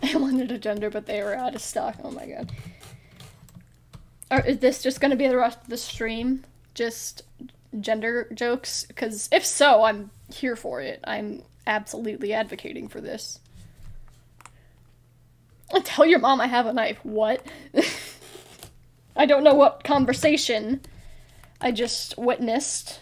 A: I wanted a gender, but they were out of stock. Oh my god. Or is this just gonna be the rest of the stream? Just gender jokes? Because if so, I'm here for it. I'm absolutely advocating for this. Tell your mom I have a knife. What? I don't know what conversation I just witnessed.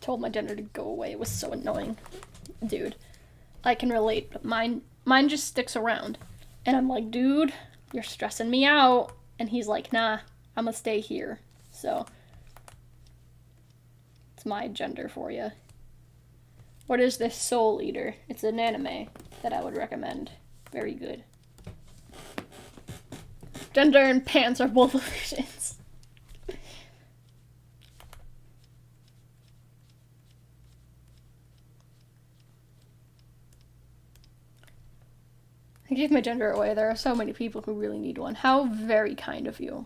A: Told my gender to go away. It was so annoying. Dude, I can relate, but mine just sticks around. And I'm like, dude, you're stressing me out. And he's like, nah, I'm gonna stay here. So, it's my gender for you. What is this Soul Eater? It's an anime that I would recommend. Very good. Gender and pants are both illusions. gave my gender away. There are so many people who really need one. How very kind of you.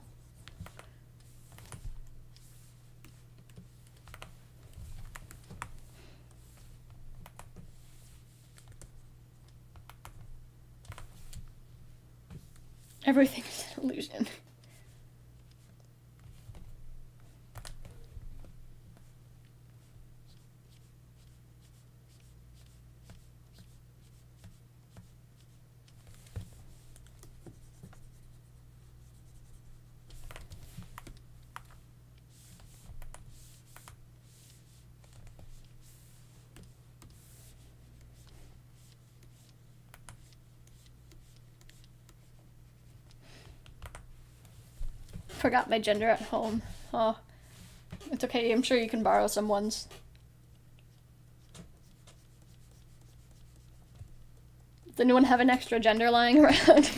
A: Everything's an illusion. Forgot my gender at home. Oh, it's okay. I'm sure you can borrow someone's. Does anyone have an extra gender lying around?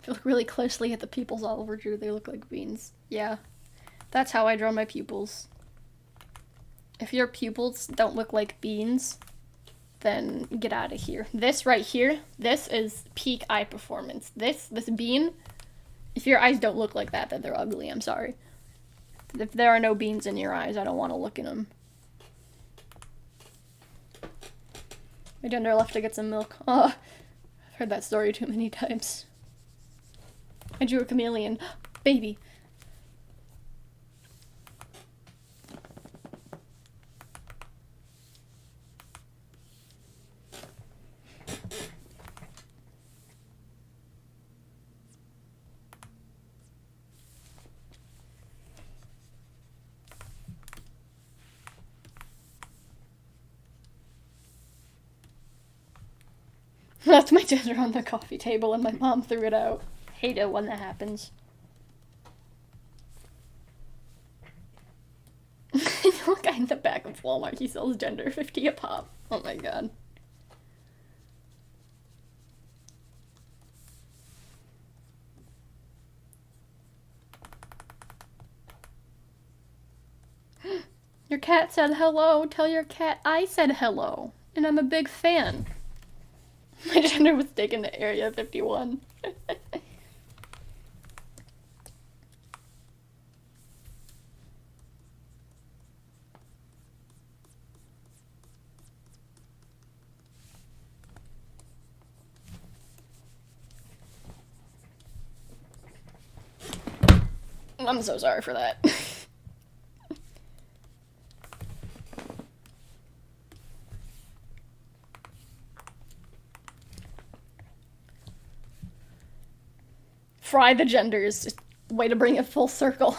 A: If you look really closely at the pupils Oliver drew, they look like beans. Yeah, that's how I draw my pupils. If your pupils don't look like beans, then get out of here. This right here, this is peak eye performance. This bean, if your eyes don't look like that, then they're ugly, I'm sorry. If there are no beans in your eyes, I don't want to look in them. My gender left to get some milk. Oh, I've heard that story too many times. I drew a chameleon. Baby. That's my gender on the coffee table and my mom threw it out. Hate it when that happens. Look, guy in the back of Walmart, he sells gender 50 a pop. Oh my god. Your cat said hello. Tell your cat I said hello. And I'm a big fan. My gender was taken to Area 51. I'm so sorry for that. Fry the genders. Just way to bring it full circle.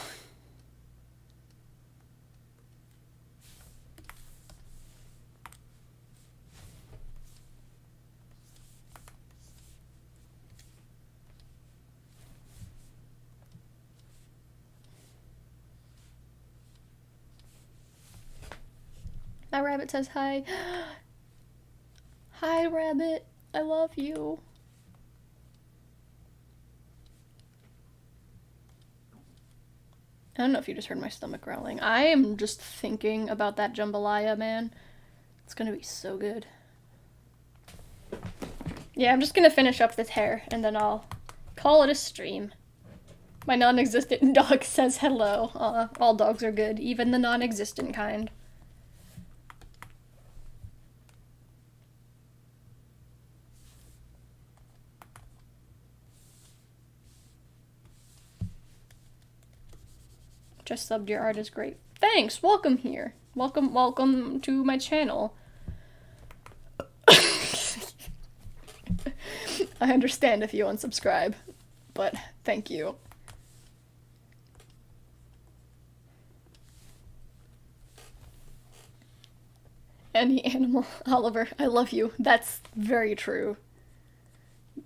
A: My rabbit says hi. Hi, rabbit. I love you. I don't know if you just heard my stomach growling. I am just thinking about that jambalaya, man. It's gonna be so good. Yeah, I'm just gonna finish up this hair, and then I'll call it a stream. My non-existent dog says hello. All dogs are good, even the non-existent kind. Just subbed, your art is great. Thanks, welcome here. Welcome to my channel. I understand if you unsubscribe, but thank you. Any animal. Oliver, I love you. That's very true.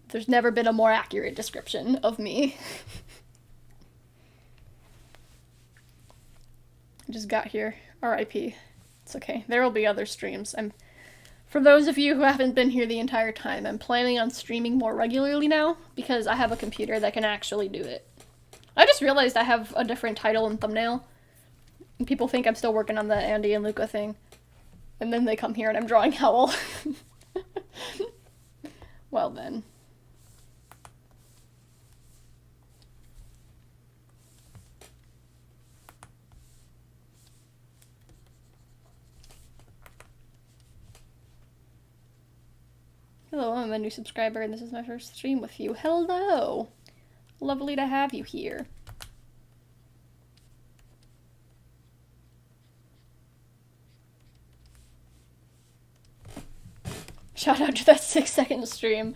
A: There's never been a more accurate description of me. I just got here. R.I.P. It's okay. There will be other streams. I'm For those of you who haven't been here the entire time, I'm planning on streaming more regularly now because I have a computer that can actually do it. I just realized I have a different title and thumbnail. And people think I'm still working on the Andy and Lucca thing. And then they come here and I'm drawing Howl. Well then. Hello, I'm a new subscriber and this is my first stream with you. Hello! Lovely to have you here. Shout out to that 6-second stream.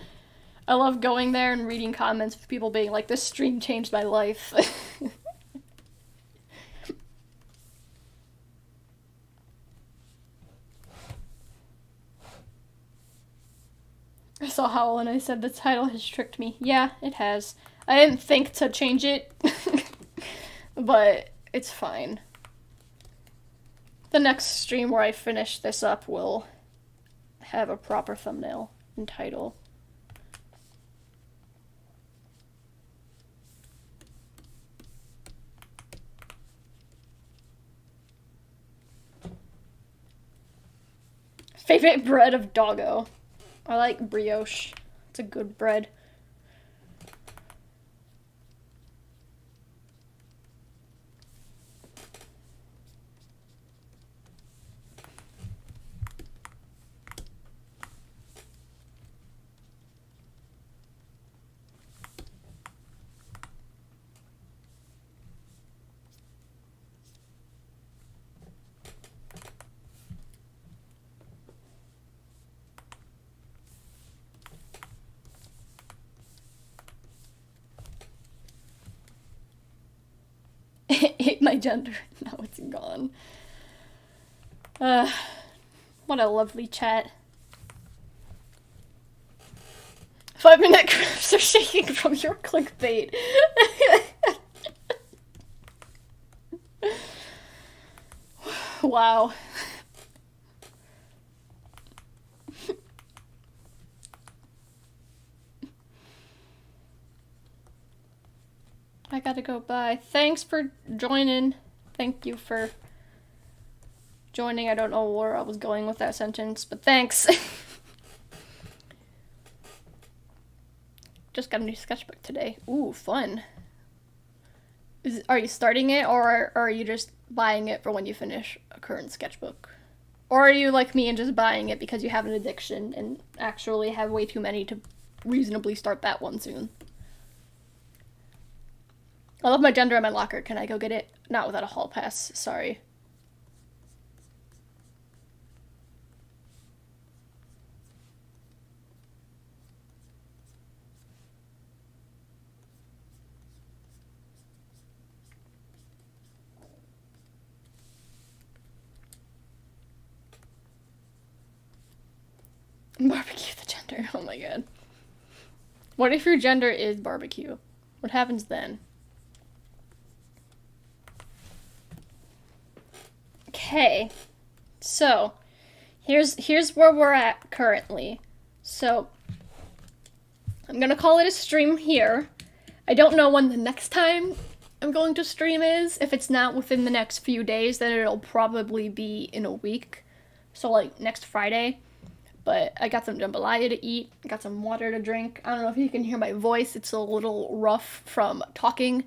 A: I love going there and reading comments of people being like, this stream changed my life. I saw Howl and I said the title has tricked me. Yeah, it has. I didn't think to change it, but it's fine. The next stream where I finish this up will have a proper thumbnail and title. Favorite bread of doggo. I like brioche. It's a good bread. Ate my gender. Now it's gone. What a lovely chat. 5-minute clips are shaking from your clickbait. Wow. I gotta go, bye. Thanks for joining. Thank you for joining. I don't know where I was going with that sentence, but thanks. Just got a new sketchbook today. Ooh, fun. Are you starting it, or are you just buying it for when you finish a current sketchbook? Or are you like me and just buying it because you have an addiction and actually have way too many to reasonably start that one soon? I love my gender in my locker. Can I go get it? Not without a hall pass. Sorry. Barbecue the gender. Oh my god. What if your gender is barbecue? What happens then? Okay, so here's where we're at currently. So I'm gonna call it a stream here. I don't know when the next time I'm going to stream is. If it's not within the next few days, then it'll probably be in a week. So like next Friday. But I got some jambalaya to eat, I got some water to drink. I don't know if you can hear my voice, it's a little rough from talking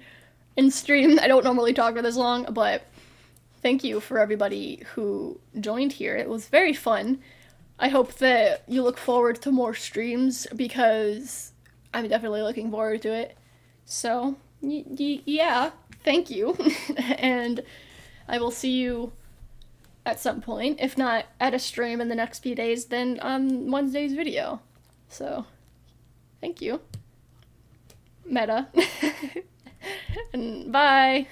A: in stream. I don't normally talk for this long, but thank you for everybody who joined here. It was very fun. I hope that you look forward to more streams because I'm definitely looking forward to it. So, yeah, thank you. And I will see you at some point. If not at a stream in the next few days, then on Wednesday's video. So, thank you. Meta. And bye.